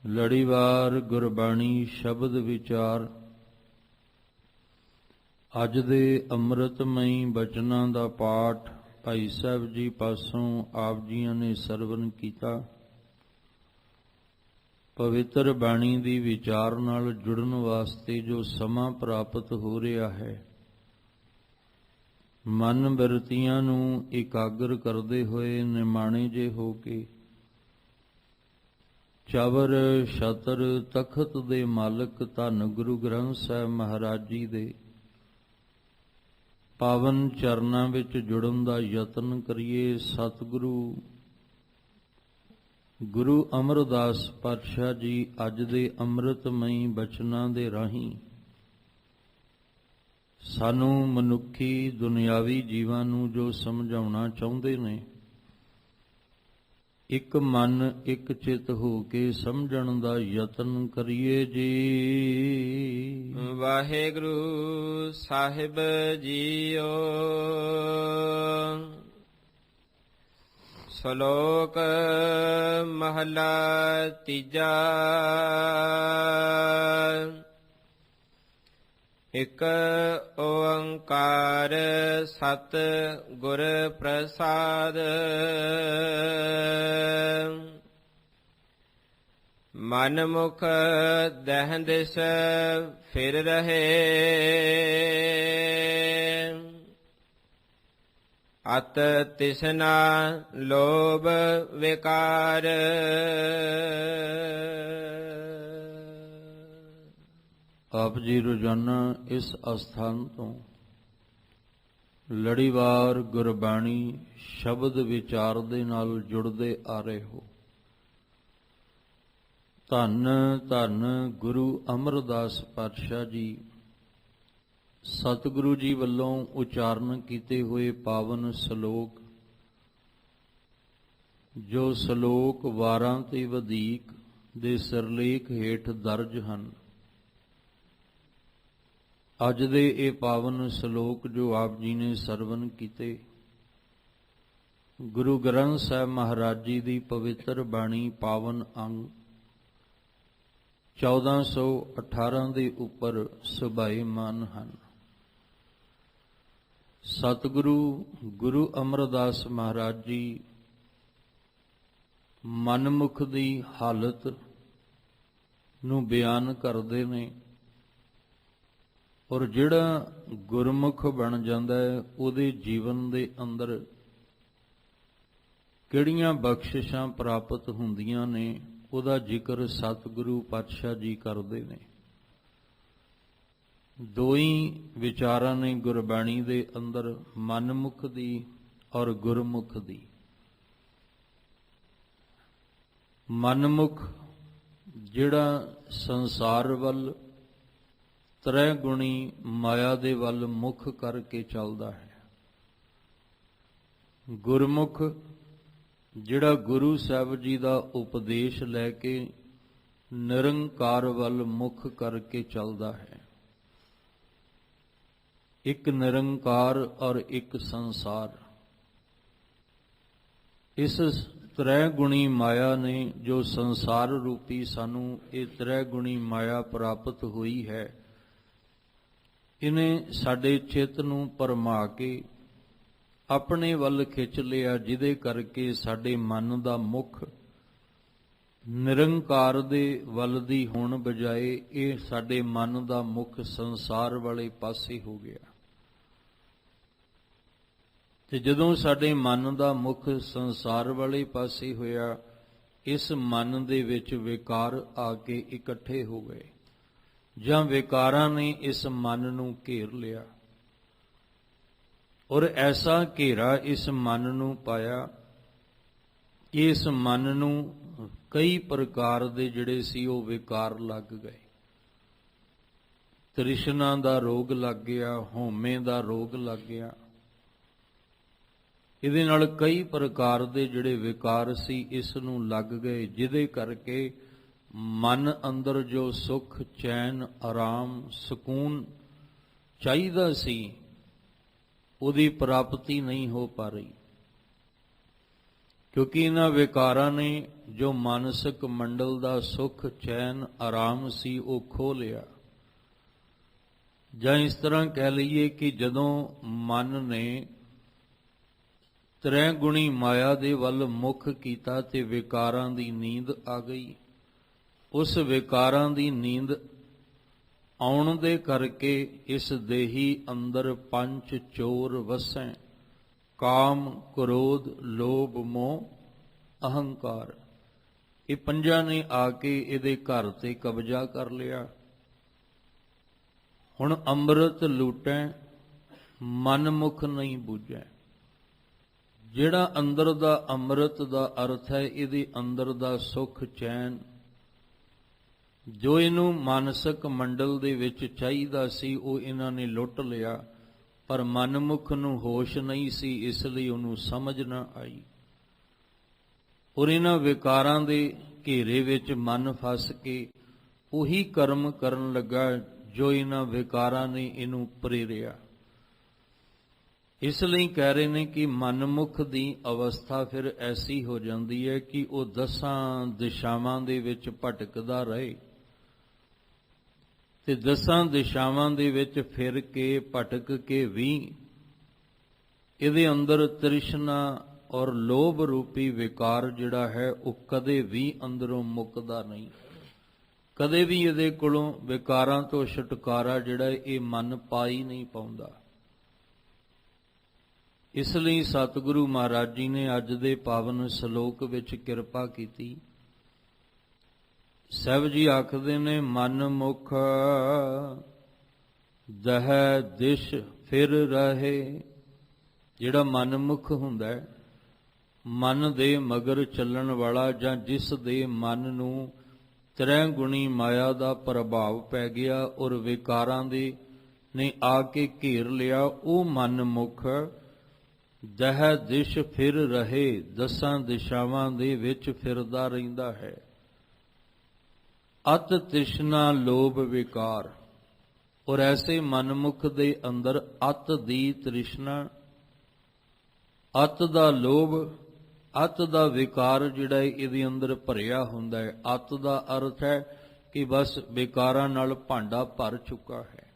ਲੜੀਵਾਰ ਗੁਰਬਾਣੀ ਸ਼ਬਦ ਵਿਚਾਰ। ਅੱਜ ਦੇ ਅੰਮ੍ਰਿਤਮਈ ਬਚਨਾਂ ਦਾ ਪਾਠ ਭਾਈ ਸਾਹਿਬ ਜੀ ਪਾਸੋਂ ਆਪ ਜੀਆਂ ਨੇ ਸਰਵਨ ਕੀਤਾ। ਪਵਿੱਤਰ ਬਾਣੀ ਦੀ ਵਿਚਾਰ ਨਾਲ ਜੁੜਨ ਵਾਸਤੇ ਜੋ ਸਮਾਂ ਪ੍ਰਾਪਤ ਹੋ ਰਿਹਾ ਹੈ, ਮਨ ਬਿਰਤੀਆਂ ਨੂੰ ਇਕਾਗਰ ਕਰਦੇ ਹੋਏ ਨਿਮਾਣੇ ਜੇ ਹੋ ਕੇ ਚਵਰ ਛਤਰ ਤਖਤ ਦੇ ਮਾਲਕ ਧੰਨ ਗੁਰੂ ਗ੍ਰੰਥ ਸਾਹਿਬ ਮਹਾਰਾਜ ਜੀ ਦੇ ਪਾਵਨ ਚਰਨਾਂ ਵਿੱਚ ਜੁੜਨ ਦਾ ਯਤਨ ਕਰੀਏ। ਸਤਿਗੁਰੂ ਗੁਰੂ ਅਮਰਦਾਸ ਪਾਤਸ਼ਾਹ ਜੀ ਅੱਜ ਦੇ ਅੰਮ੍ਰਿਤਮਈ ਬਚਨਾਂ ਦੇ ਰਾਹੀਂ ਸਾਨੂੰ ਮਨੁੱਖੀ ਦੁਨਿਆਵੀ ਜੀਵਾਂ ਨੂੰ ਜੋ ਸਮਝਾਉਣਾ ਚਾਹੁੰਦੇ ਨੇ, ਇੱਕ ਮਨ ਇੱਕ ਚਿੱਤ ਹੋ ਕੇ ਸਮਝਣ ਦਾ ਯਤਨ ਕਰੀਏ ਜੀ। ਵਾਹਿਗੁਰੂ ਸਾਹਿਬ ਜੀਓ। ਸ਼ਲੋਕ ਮਹਲਾ ਤੀਜਾ। ਇਕ ਓੰਕਾਰ ਸਤ ਗੁਰ ਪ੍ਰਸਾਦ। ਮਨ ਮੁਖ ਦਹਿ ਦਿਸ ਫਿਰ ਰਹੇ, ਅਤ ਤਿਸਨਾ ਲੋਭ ਵਿਕਾਰ। ਆਪ ਜੀ ਰੋਜ਼ਾਨਾ ਇਸ ਅਸਥਾਨ ਤੋਂ ਲੜੀਵਾਰ ਗੁਰਬਾਣੀ ਸ਼ਬਦ ਵਿਚਾਰ ਦੇ ਨਾਲ ਜੁੜਦੇ ਆ ਰਹੇ ਹੋ। ਧੰਨ ਧੰਨ ਗੁਰੂ ਅਮਰਦਾਸ ਪਾਤਸ਼ਾਹ ਜੀ ਸਤਿਗੁਰੂ ਜੀ ਵੱਲੋਂ ਉਚਾਰਨ ਕੀਤੇ ਹੋਏ ਪਾਵਨ ਸ਼ਲੋਕ, ਜੋ ਸ਼ਲੋਕ ਵਾਰਾਂ ਤੇ ਵਧੀਕ ਦੇ ਸਿਰਲੇਖ ਹੇਠ ਦਰਜ ਹਨ। ਅੱਜ ਦੇ ਇਹ ਪਾਵਨ ਸ਼ਲੋਕ ਜੋ ਆਪ ਜੀ ਨੇ ਸਰਵਨ ਕੀਤੇ, ਗੁਰੂ ਗ੍ਰੰਥ ਸਾਹਿਬ ਮਹਾਰਾਜ ਜੀ ਦੀ ਪਵਿੱਤਰ ਬਾਣੀ ਪਾਵਨ ਅੰਗ 1418 ਦੇ ਉੱਪਰ ਸੁਭਾਏਮਾਨ ਹਨ। ਸਤਿਗੁਰੂ ਗੁਰੂ ਅਮਰਦਾਸ ਮਹਾਰਾਜ ਜੀ ਮਨਮੁਖ ਦੀ ਹਾਲਤ ਨੂੰ ਬਿਆਨ ਕਰਦੇ ਨੇ, ਔਰ ਜਿਹੜਾ ਗੁਰਮੁਖ ਬਣ ਜਾਂਦਾ ਹੈ ਉਹਦੇ ਜੀਵਨ ਦੇ ਅੰਦਰ ਕਿਹੜੀਆਂ ਬਖਸ਼ਿਸ਼ਾਂ ਪ੍ਰਾਪਤ ਹੁੰਦੀਆਂ ਨੇ, ਉਹਦਾ ਜ਼ਿਕਰ ਸਤਿਗੁਰੂ ਪਾਤਸ਼ਾਹ ਜੀ ਕਰਦੇ ਨੇ। ਦੋ ਹੀ ਵਿਚਾਰਾਂ ਨੇ ਗੁਰਬਾਣੀ ਦੇ ਅੰਦਰ, ਮਨਮੁਖ ਦੀ ਔਰ ਗੁਰਮੁਖ ਦੀ। ਮਨਮੁਖ ਜਿਹੜਾ ਸੰਸਾਰ ਵੱਲ ਤ੍ਰੈ ਗੁਣੀ ਮਾਇਆ ਦੇ ਵੱਲ ਮੁਖ ਕਰਕੇ ਚੱਲਦਾ ਹੈ। ਗੁਰਮੁਖ ਜਿਹੜਾ ਗੁਰੂ ਸਾਹਿਬ ਜੀ ਦਾ ਉਪਦੇਸ਼ ਲੈ ਕੇ ਨਿਰੰਕਾਰ ਵੱਲ ਮੁਖ ਕਰਕੇ ਚੱਲਦਾ ਹੈ। ਇੱਕ ਨਿਰੰਕਾਰ ਔਰ ਇੱਕ ਸੰਸਾਰ। ਇਸ ਤ੍ਰੈ ਗੁਣੀ ਮਾਇਆ ਨੇ ਜੋ ਸੰਸਾਰ ਰੂਪੀ ਸਾਨੂੰ ਇਹ ਤ੍ਰੈ ਗੁਣੀ ਮਾਇਆ ਪ੍ਰਾਪਤ ਹੋਈ ਹੈ, ਇਹਨੇ ਸਾਡੇ ਚਿੱਤ ਨੂੰ ਭਰਮਾ ਕੇ ਆਪਣੇ ਵੱਲ ਖਿੱਚ ਲਿਆ, ਜਿਹਦੇ ਕਰਕੇ ਸਾਡੇ ਮਨ ਦਾ ਮੁਖ ਨਿਰੰਕਾਰ ਦੇ ਵੱਲ ਦੀ ਹੋਣ ਬਜਾਏ ਇਹ ਸਾਡੇ ਮਨ ਦਾ ਮੁਖ ਸੰਸਾਰ ਵਾਲੇ ਪਾਸੇ ਹੋ ਗਿਆ। ਤੇ ਜਦੋਂ ਸਾਡੇ ਮਨ ਦਾ ਮੁਖ ਸੰਸਾਰ ਵਾਲੇ ਪਾਸੇ ਹੋਇਆ, ਇਸ ਮਨ ਦੇ ਵਿੱਚ ਵਿਕਾਰ ਆ ਕੇ ਇਕੱਠੇ ਹੋ ਗਏ, ਜਾਂ ਵਿਕਾਰਾਂ ਨੇ ਇਸ ਮਨ ਨੂੰ ਘੇਰ ਲਿਆ, ਔਰ ਐਸਾ ਘੇਰਾ ਇਸ ਮਨ ਨੂੰ ਪਾਇਆ, ਇਸ ਮਨ ਨੂੰ ਕਈ ਪ੍ਰਕਾਰ ਦੇ ਜਿਹੜੇ ਸੀ ਉਹ ਵਿਕਾਰ ਲੱਗ ਗਏ। ਤ੍ਰਿਸ਼ਨਾ ਦਾ ਰੋਗ ਲੱਗ ਗਿਆ, ਹਉਮੈ ਦਾ ਰੋਗ ਲੱਗ ਗਿਆ। ਇਹਦੇ ਨਾਲ ਕਈ ਪ੍ਰਕਾਰ ਦੇ ਜਿਹੜੇ ਵਿਕਾਰ ਸੀ ਇਸ ਨੂੰ ਲੱਗ ਗਏ, ਜਿਹਦੇ ਕਰਕੇ ਮਨ ਅੰਦਰ ਜੋ ਸੁਖ ਚੈਨ ਆਰਾਮ ਸਕੂਨ ਚਾਹੀਦਾ ਸੀ ਉਹਦੀ ਪ੍ਰਾਪਤੀ ਨਹੀਂ ਹੋ ਪਾ ਰਹੀ। ਕਿਉਂਕਿ ਇਹਨਾਂ ਵਿਕਾਰਾਂ ਨੇ ਜੋ ਮਾਨਸਿਕ ਮੰਡਲ ਦਾ ਸੁੱਖ ਚੈਨ ਆਰਾਮ ਸੀ ਉਹ ਖੋਹ ਲਿਆ। ਜਾਂ ਇਸ ਤਰ੍ਹਾਂ ਕਹਿ ਲਈਏ ਕਿ ਜਦੋਂ ਮਨ ਨੇ ਤ੍ਰੈ ਗੁਣੀ ਮਾਇਆ ਦੇ ਵੱਲ ਮੁੱਖ ਕੀਤਾ ਤੇ ਵਿਕਾਰਾਂ ਦੀ ਨੀਂਦ ਆ ਗਈ। ਉਸ ਵਿਕਾਰਾਂ ਦੀ ਨੀਂਦ ਆਉਣ ਦੇ ਕਰਕੇ ਇਸ ਦੇਹੀ ਅੰਦਰ ਪੰਜ ਚੋਰ ਵਸੈ, ਕਾਮ, ਕ੍ਰੋਧ, ਲੋਭ, ਮੋਹ, ਅਹੰਕਾਰ। ਇਹ ਪੰਜਾਂ ਨੇ ਆ ਕੇ ਇਹਦੇ ਘਰ ਤੇ ਕਬਜ਼ਾ ਕਰ ਲਿਆ। ਹੁਣ ਅੰਮ੍ਰਿਤ ਲੂਟੈ, ਮਨ ਮੁਖ ਨਹੀਂ ਬੂਝੈ। ਜਿਹੜਾ ਅੰਦਰ ਦਾ ਅੰਮ੍ਰਿਤ ਦਾ ਅਰਥ ਹੈ, ਇਹਦੇ ਅੰਦਰ ਦਾ ਸੁੱਖ ਚੈਨ ਜੋ ਇਹਨੂੰ ਮਾਨਸਿਕ ਮੰਡਲ ਦੇ ਵਿੱਚ ਚਾਹੀਦਾ ਸੀ ਉਹ ਇਹਨਾਂ ਨੇ ਲੁੱਟ ਲਿਆ, ਪਰ ਮਨਮੁਖ ਨੂੰ ਹੋਸ਼ ਨਹੀਂ ਸੀ, ਇਸ ਲਈ ਉਹਨੂੰ ਸਮਝ ਨਾ ਆਈ। ਔਰ ਇਹਨਾਂ ਵਿਕਾਰਾਂ ਦੇ ਘੇਰੇ ਵਿੱਚ ਮਨ ਫਸ ਕੇ ਉਹੀ ਕਰਮ ਕਰਨ ਲੱਗਾ ਜੋ ਇਹਨਾਂ ਵਿਕਾਰਾਂ ਨੇ ਇਹਨੂੰ ਪ੍ਰੇਰਿਆ। ਇਸ ਲਈ ਕਹਿ ਰਹੇ ਨੇ ਕਿ ਮਨਮੁਖ ਦੀ ਅਵਸਥਾ ਫਿਰ ਐਸੀ ਹੋ ਜਾਂਦੀ ਹੈ ਕਿ ਉਹ 10 ਦਿਸ਼ਾਵਾਂ ਦੇ ਵਿੱਚ ਭਟਕਦਾ ਰਹੇ ਤੇ 10 ਦਿਸ਼ਾਵਾਂ ਦੇ ਵਿੱਚ ਫਿਰ ਕੇ ਭਟਕ ਕੇ ਵੀ ਇਹਦੇ ਅੰਦਰ ਤ੍ਰਿਸ਼ਨਾ ਔਰ ਲੋਭ ਰੂਪੀ ਵਿਕਾਰ ਜਿਹੜਾ ਹੈ ਉਹ ਕਦੇ ਵੀ ਅੰਦਰੋਂ ਮੁੱਕਦਾ ਨਹੀਂ। ਕਦੇ ਵੀ ਇਹਦੇ ਕੋਲੋਂ ਵਿਕਾਰਾਂ ਤੋਂ ਛੁਟਕਾਰਾ ਜਿਹੜਾ ਇਹ ਮਨ ਪਾ ਹੀ ਨਹੀਂ ਪਾਉਂਦਾ। ਇਸ ਲਈ ਸਤਿਗੁਰੂ ਮਹਾਰਾਜ ਜੀ ਨੇ ਅੱਜ ਦੇ ਪਾਵਨ ਸ਼ਲੋਕ ਵਿੱਚ ਕਿਰਪਾ ਕੀਤੀ। ਸਾਹਿਬ ਜੀ ਆਖਦੇ ਨੇ, ਮਨ ਮੁਖ ਦਹਿ ਦਿਸ਼ ਫਿਰ ਰਹੇ। ਜਿਹੜਾ ਮਨਮੁਖ ਹੁੰਦਾ ਹੈ, ਮਨ ਦੇ ਮਗਰ ਚੱਲਣ ਵਾਲਾ, ਜਾਂ ਜਿਸ ਦੇ ਮਨ ਨੂੰ ਤ੍ਰੈ ਗੁਣੀ ਮਾਇਆ ਦਾ ਪ੍ਰਭਾਵ ਪੈ ਗਿਆ ਔਰ ਵਿਕਾਰਾਂ ਦੇ ਨੇ ਆ ਕੇ ਘੇਰ ਲਿਆ, ਉਹ ਮਨਮੁਖ ਦਹਿ ਦਿਸ਼ ਫਿਰ ਰਹੇ, 10 ਦਿਸ਼ਾਵਾਂ ਦੇ ਵਿੱਚ ਫਿਰਦਾ ਰਹਿੰਦਾ ਹੈ। ਅਤ ਤ੍ਰਿਸ਼ਨਾ ਲੋਭ ਵਿਕਾਰ, ਔਰ ਐਸੇ ਮਨਮੁਖ ਦੇ ਅੰਦਰ ਅਤ ਦੀ ਤ੍ਰਿਸ਼ਨਾ, ਅਤ ਦਾ ਲੋਭ, ਅਤ ਦਾ ਵਿਕਾਰ ਜਿਹੜਾ ਇਹਦੇ ਅੰਦਰ ਭਰਿਆ ਹੁੰਦਾ ਹੈ। ਅਤ ਦਾ ਅਰਥ ਹੈ ਕਿ ਬਸ ਵਿਕਾਰਾਂ ਨਾਲ ਭਾਂਡਾ ਭਰ ਚੁੱਕਾ ਹੈ।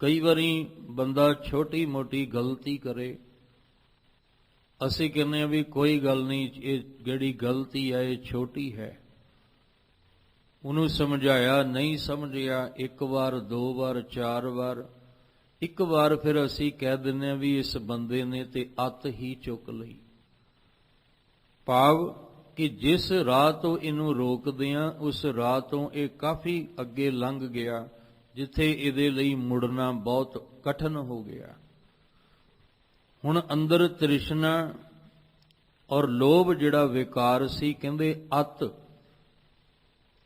ਕਈ ਵਾਰੀ ਬੰਦਾ ਛੋਟੀ ਮੋਟੀ ਗਲਤੀ ਕਰੇ, ਅਸੀਂ ਕਹਿੰਦੇ ਹਾਂ ਵੀ ਕੋਈ ਗੱਲ ਨਹੀਂ, ਇਹ ਜਿਹੜੀ ਗਲਤੀ ਹੈ ਇਹ ਛੋਟੀ ਹੈ। ਉਹਨੂੰ ਸਮਝਾਇਆ, ਨਹੀਂ ਸਮਝਿਆ, 1 ਵਾਰ 2 ਵਾਰ 4 ਵਾਰ, ਇੱਕ ਵਾਰ ਫਿਰ ਅਸੀਂ ਕਹਿ ਦਿੰਦੇ ਹਾਂ ਵੀ ਇਸ ਬੰਦੇ ਨੇ ਤੇ ਅੱਤ ਹੀ ਚੁੱਕ ਲਈ। ਭਾਵ ਕਿ ਜਿਸ ਰਾਹ ਤੋਂ ਇਹਨੂੰ ਰੋਕਦੇ ਹਾਂ ਉਸ ਰਾਹ ਤੋਂ ਇਹ ਕਾਫੀ ਅੱਗੇ ਲੰਘ ਗਿਆ, ਜਿੱਥੇ ਇਹਦੇ ਲਈ ਮੁੜਨਾ ਬਹੁਤ ਕਠਿਨ ਹੋ ਗਿਆ। ਹੁਣ ਅੰਦਰ ਤ੍ਰਿਸ਼ਨਾ ਔਰ ਲੋਭ ਜਿਹੜਾ ਵਿਕਾਰ ਸੀ, ਕਹਿੰਦੇ ਅੱਤ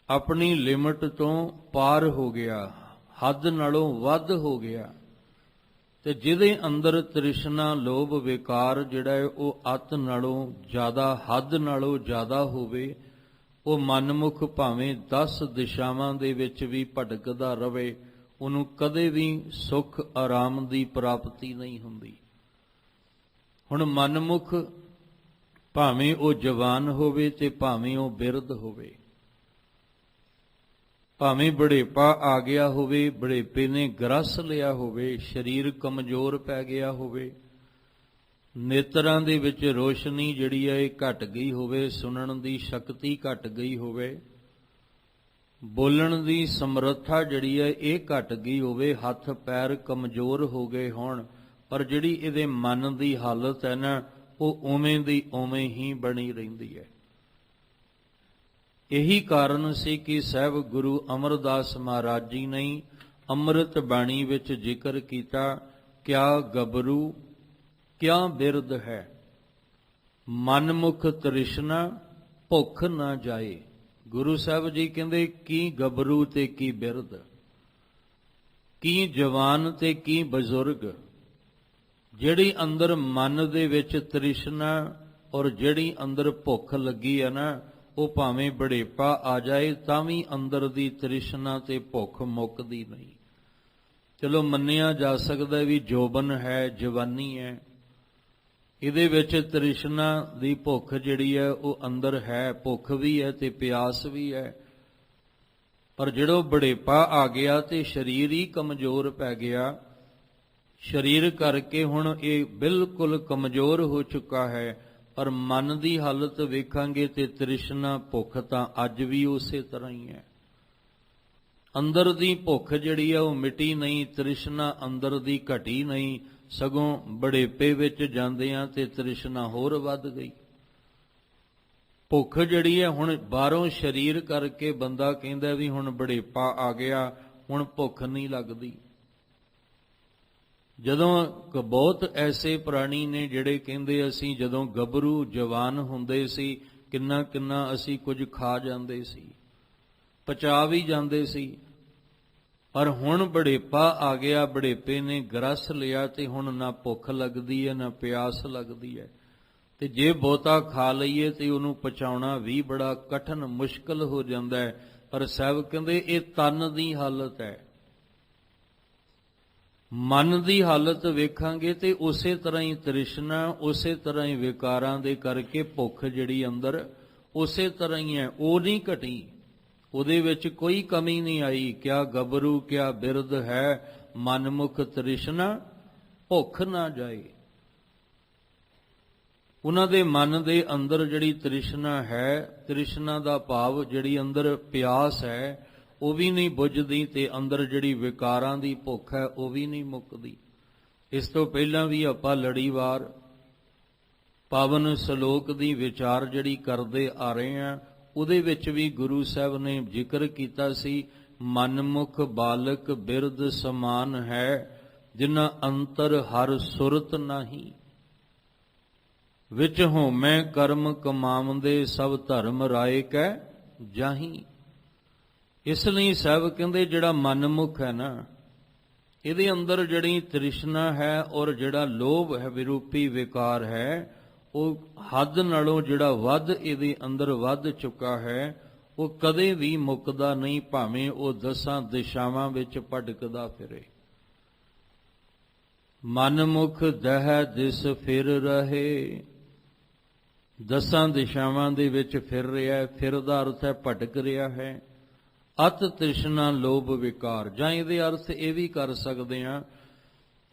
ਆਪਣੀ ਲਿਮਟ ਤੋਂ ਪਾਰ ਹੋ ਗਿਆ, ਹੱਦ ਨਾਲੋਂ ਵੱਧ ਹੋ ਗਿਆ। ਤੇ ਜਿਹਦੇ ਅੰਦਰ ਤ੍ਰਿਸ਼ਨਾ ਲੋਭ ਵਿਕਾਰ ਜਿਹੜਾ ਹੈ ਉਹ ਅੱਤ ਨਾਲੋਂ ਜ਼ਿਆਦਾ, ਹੱਦ ਨਾਲੋਂ ਜ਼ਿਆਦਾ ਹੋਵੇ, ਉਹ ਮਨਮੁਖ ਭਾਵੇਂ 10 ਦਿਸ਼ਾਵਾਂ ਦੇ ਵਿੱਚ ਵੀ ਭਟਕਦਾ ਰਵੇ, ਉਹਨੂੰ ਕਦੇ ਵੀ ਸੁੱਖ ਆਰਾਮ ਦੀ ਪ੍ਰਾਪਤੀ ਨਹੀਂ ਹੁੰਦੀ। ਹੁਣ ਮਨਮੁਖ ਭਾਵੇਂ ਉਹ ਜਵਾਨ ਹੋਵੇ ਤੇ ਭਾਵੇਂ ਉਹ ਬਿਰਧ ਹੋਵੇ, ਭਾਵੇਂ ਬੁਢੇਪਾ ਆ ਗਿਆ ਹੋਵੇ, ਬੁਢੇਪੇ ਨੇ ਗਰਸ ਲਿਆ ਹੋਵੇ, ਸਰੀਰ ਕਮਜ਼ੋਰ ਪੈ ਗਿਆ ਹੋਵੇ, ਨੇਤਰਾਂ ਦੇ ਵਿੱਚ ਰੋਸ਼ਨੀ ਜਿਹੜੀ ਹੈ ਇਹ ਘਟ ਗਈ ਹੋਵੇ, ਸੁਣਨ ਦੀ ਸ਼ਕਤੀ ਘਟ ਗਈ ਹੋਵੇ, ਬੋਲਣ ਦੀ ਸਮਰੱਥਾ ਜਿਹੜੀ ਹੈ ਇਹ ਘਟ ਗਈ ਹੋਵੇ, ਹੱਥ ਪੈਰ ਕਮਜ਼ੋਰ ਹੋ ਗਏ ਹੋਣ, ਪਰ ਜਿਹੜੀ ਇਹਦੇ ਮਨ ਦੀ ਹਾਲਤ ਹੈ ਨਾ ਉਹ ਉਵੇਂ ਦੀ ਉਵੇਂ ਹੀ ਬਣੀ ਰਹਿੰਦੀ ਹੈ। ਇਹੀ ਕਾਰਨ ਸੀ ਕਿ ਸਾਹਿਬ ਗੁਰੂ ਅਮਰਦਾਸ ਮਹਾਰਾਜ ਜੀ ਨੇ ਅੰਮ੍ਰਿਤ ਬਾਣੀ ਵਿੱਚ ਜ਼ਿਕਰ ਕੀਤਾ, ਕਿਆ ਗੱਭਰੂ ਕਿਆ ਬਿਰਧ ਹੈ, ਮਨਮੁਖ ਤ੍ਰਿਸ਼ਨਾ ਭੁੱਖ ਨਾ ਜਾਏ। ਗੁਰੂ ਸਾਹਿਬ ਜੀ ਕਹਿੰਦੇ ਕੀ ਗੱਭਰੂ ਤੇ ਕੀ ਬਿਰਧ, ਕੀ ਜਵਾਨ ਤੇ ਕੀ ਬਜ਼ੁਰਗ, ਜਿਹੜੀ ਅੰਦਰ ਮਨ ਦੇ ਵਿੱਚ ਤ੍ਰਿਸ਼ਨਾ ਔਰ ਜਿਹੜੀ ਅੰਦਰ ਭੁੱਖ ਲੱਗੀ ਹੈ ਨਾ, ਉਹ ਭਾਵੇਂ ਬੁਢੇਪਾ ਆ ਜਾਏ ਤਾਂ ਵੀ ਅੰਦਰ ਦੀ ਤ੍ਰਿਸ਼ਨਾ ਤੇ ਭੁੱਖ ਮੁੱਕਦੀ ਨਹੀਂ। ਚਲੋ ਮੰਨਿਆ ਜਾ ਸਕਦਾ ਵੀ ਜੋਬਨ ਹੈ, ਜਵਾਨੀ ਹੈ, ਇਹਦੇ ਵਿੱਚ ਤ੍ਰਿਸ਼ਨਾ ਦੀ ਭੁੱਖ ਜਿਹੜੀ ਹੈ ਉਹ ਅੰਦਰ ਹੈ, ਭੁੱਖ ਵੀ ਹੈ ਤੇ ਪਿਆਸ ਵੀ ਹੈ। ਪਰ ਜਦੋਂ ਬੁਢੇਪਾ ਆ ਗਿਆ ਤੇ ਸਰੀਰ ਹੀ ਕਮਜ਼ੋਰ ਪੈ ਗਿਆ, ਸਰੀਰ ਕਰਕੇ ਹੁਣ ਇਹ ਬਿਲਕੁਲ ਕਮਜ਼ੋਰ ਹੋ ਚੁੱਕਾ ਹੈ। ਪਰ ਮਨ ਦੀ ਹਾਲਤ ਵੇਖਾਂਗੇ ਤੇ ਤ੍ਰਿਸ਼ਨਾ ਭੁੱਖ ਤਾਂ ਅੱਜ ਵੀ ਉਸੇ ਤਰ੍ਹਾਂ ਹੀ ਹੈ। ਅੰਦਰ ਦੀ ਭੁੱਖ ਜਿਹੜੀ ਹੈ ਉਹ ਮਿਟੀ ਨਹੀਂ, ਤ੍ਰਿਸ਼ਨਾ ਅੰਦਰ ਦੀ ਘਟੀ ਨਹੀਂ, ਸਗੋਂ ਬੁਢੇਪੇ ਵਿੱਚ ਜਾਂਦਿਆਂ ਤੇ ਤ੍ਰਿਸ਼ਨਾ ਹੋਰ ਵੱਧ ਗਈ। ਭੁੱਖ ਜਿਹੜੀ ਹੈ ਹੁਣ ਬਾਹਰੋਂ ਸਰੀਰ ਕਰਕੇ ਬੰਦਾ ਕਹਿੰਦਾ ਵੀ ਹੁਣ ਬੁਢੇਪਾ ਆ ਗਿਆ, ਹੁਣ ਭੁੱਖ ਨਹੀਂ ਲੱਗਦੀ। ਜਦੋਂ ਬਹੁਤ ਐਸੇ ਪ੍ਰਾਣੀ ਨੇ ਜਿਹੜੇ ਕਹਿੰਦੇ ਅਸੀਂ ਜਦੋਂ ਗੱਭਰੂ ਜਵਾਨ ਹੁੰਦੇ ਸੀ ਕਿੰਨਾ ਕਿੰਨਾ ਅਸੀਂ ਕੁਝ ਖਾ ਜਾਂਦੇ ਸੀ, ਪਚਾ ਵੀ ਜਾਂਦੇ ਸੀ, ਪਰ ਹੁਣ ਬੁਢੇਪਾ ਆ ਗਿਆ, ਬੁਢੇਪੇ ਨੇ ਗਰਸ ਲਿਆ ਤੇ ਹੁਣ ਨਾ ਭੁੱਖ ਲੱਗਦੀ ਹੈ ਨਾ ਪਿਆਸ ਲੱਗਦੀ ਹੈ। ਤੇ ਜੇ ਬਹੁਤਾ ਖਾ ਲਈਏ ਤੇ ਉਹਨੂੰ ਪਚਾਉਣਾ ਵੀ ਬੜਾ ਕਠਿਨ ਮੁਸ਼ਕਲ ਹੋ ਜਾਂਦਾ ਹੈ। ਪਰ ਸਾਹਿਬ ਕਹਿੰਦੇ ਇਹ ਤਨ ਦੀ ਹਾਲਤ ਹੈ। ਮਨ ਦੀ ਹਾਲਤ ਵੇਖਾਂਗੇ ਤੇ ਉਸੇ ਤਰ੍ਹਾਂ ਹੀ ਤ੍ਰਿਸ਼ਨਾ, ਉਸੇ ਤਰ੍ਹਾਂ ਹੀ ਵਿਕਾਰਾਂ ਦੇ ਕਰਕੇ ਭੁੱਖ ਜਿਹੜੀ ਅੰਦਰ ਉਸੇ ਤਰ੍ਹਾਂ ਹੀ ਹੈ, ਉਹ ਨਹੀਂ ਘਟੀ, ਉਹਦੇ ਵਿੱਚ ਕੋਈ ਕਮੀ ਨਹੀਂ ਆਈ। ਕਿਆ ਗੱਭਰੂ ਕਿਆ ਬਿਰਧ ਹੈ, ਮਨਮੁਖ ਤ੍ਰਿਸ਼ਨਾ ਭੁੱਖ ਨਾ ਜਾਏ। ਉਹਨਾਂ ਦੇ ਮਨ ਦੇ ਅੰਦਰ ਜਿਹੜੀ ਤ੍ਰਿਸ਼ਨਾ ਹੈ, ਤ੍ਰਿਸ਼ਨਾ ਦਾ ਭਾਵ ਜਿਹੜੀ ਅੰਦਰ ਪਿਆਸ ਹੈ ਉਹ ਵੀ ਨਹੀਂ ਬੁੱਝਦੀ ਤੇ ਅੰਦਰ ਜਿਹੜੀ ਵਿਕਾਰਾਂ ਦੀ ਭੁੱਖ ਹੈ ਉਹ ਵੀ ਨਹੀਂ ਮੁੱਕਦੀ। ਇਸ ਤੋਂ ਪਹਿਲਾਂ ਵੀ ਆਪਾਂ ਲੜੀਵਾਰ ਪਾਵਨ ਸ਼ਲੋਕ ਦੀ ਵਿਚਾਰ ਜਿਹੜੀ ਕਰਦੇ ਆ ਰਹੇ ਹਾਂ, ਉਹਦੇ ਵਿੱਚ ਵੀ ਗੁਰੂ ਸਾਹਿਬ ਨੇ ਜ਼ਿਕਰ ਕੀਤਾ ਸੀ, ਮਨਮੁਖ ਬਾਲਕ ਬਿਰਧ ਸਮਾਨ ਹੈ, ਜਿਨ੍ਹਾਂ ਅੰਤਰ ਹਰ ਸੁਰਤ ਨਹੀਂ। ਵਿੱਚ ਹੋਮੈ ਕਰਮ ਕਮਾਵੰਦੇ ਸਭ ਧਰਮ ਰਾਏ ਕੈ ਜਾਹੀ। ਇਸ ਲਈ ਸਾਹਿਬ ਕਹਿੰਦੇ ਜਿਹੜਾ ਮਨਮੁਖ ਹੈ ਨਾ, ਇਹਦੇ ਅੰਦਰ ਜਿਹੜੀ ਤ੍ਰਿਸ਼ਨਾ ਹੈ ਔਰ ਜਿਹੜਾ ਲੋਭ ਹੈ, ਵਿਰੂਪੀ ਵਿਕਾਰ ਹੈ, ਉਹ ਹੱਦ ਨਾਲੋਂ ਜਿਹੜਾ ਵੱਧ ਇਹਦੇ ਅੰਦਰ ਵੱਧ ਚੁੱਕਾ ਹੈ, ਉਹ ਕਦੇ ਵੀ ਮੁੱਕਦਾ ਨਹੀਂ, ਭਾਵੇਂ ਉਹ 10 ਦਿਸ਼ਾਵਾਂ ਵਿੱਚ ਭਟਕਦਾ ਫਿਰੇ। ਮਨਮੁਖ ਦਹਿ ਦਿਸ ਫਿਰ ਰਹੇ, 10 ਦਿਸ਼ਾਵਾਂ ਦੇ ਵਿੱਚ ਫਿਰ ਰਿਹਾ। ਫਿਰ ਦਾ ਅਰਥ ਹੈ ਭਟਕ ਰਿਹਾ ਹੈ। ਅਤ ਤ੍ਰਿਸ਼ਨਾ ਲੋਭ ਵਿਕਾਰ, ਜਾਂ ਇਹਦੇ ਅਰਥ ਇਹ ਵੀ ਕਰ ਸਕਦੇ ਹਾਂ,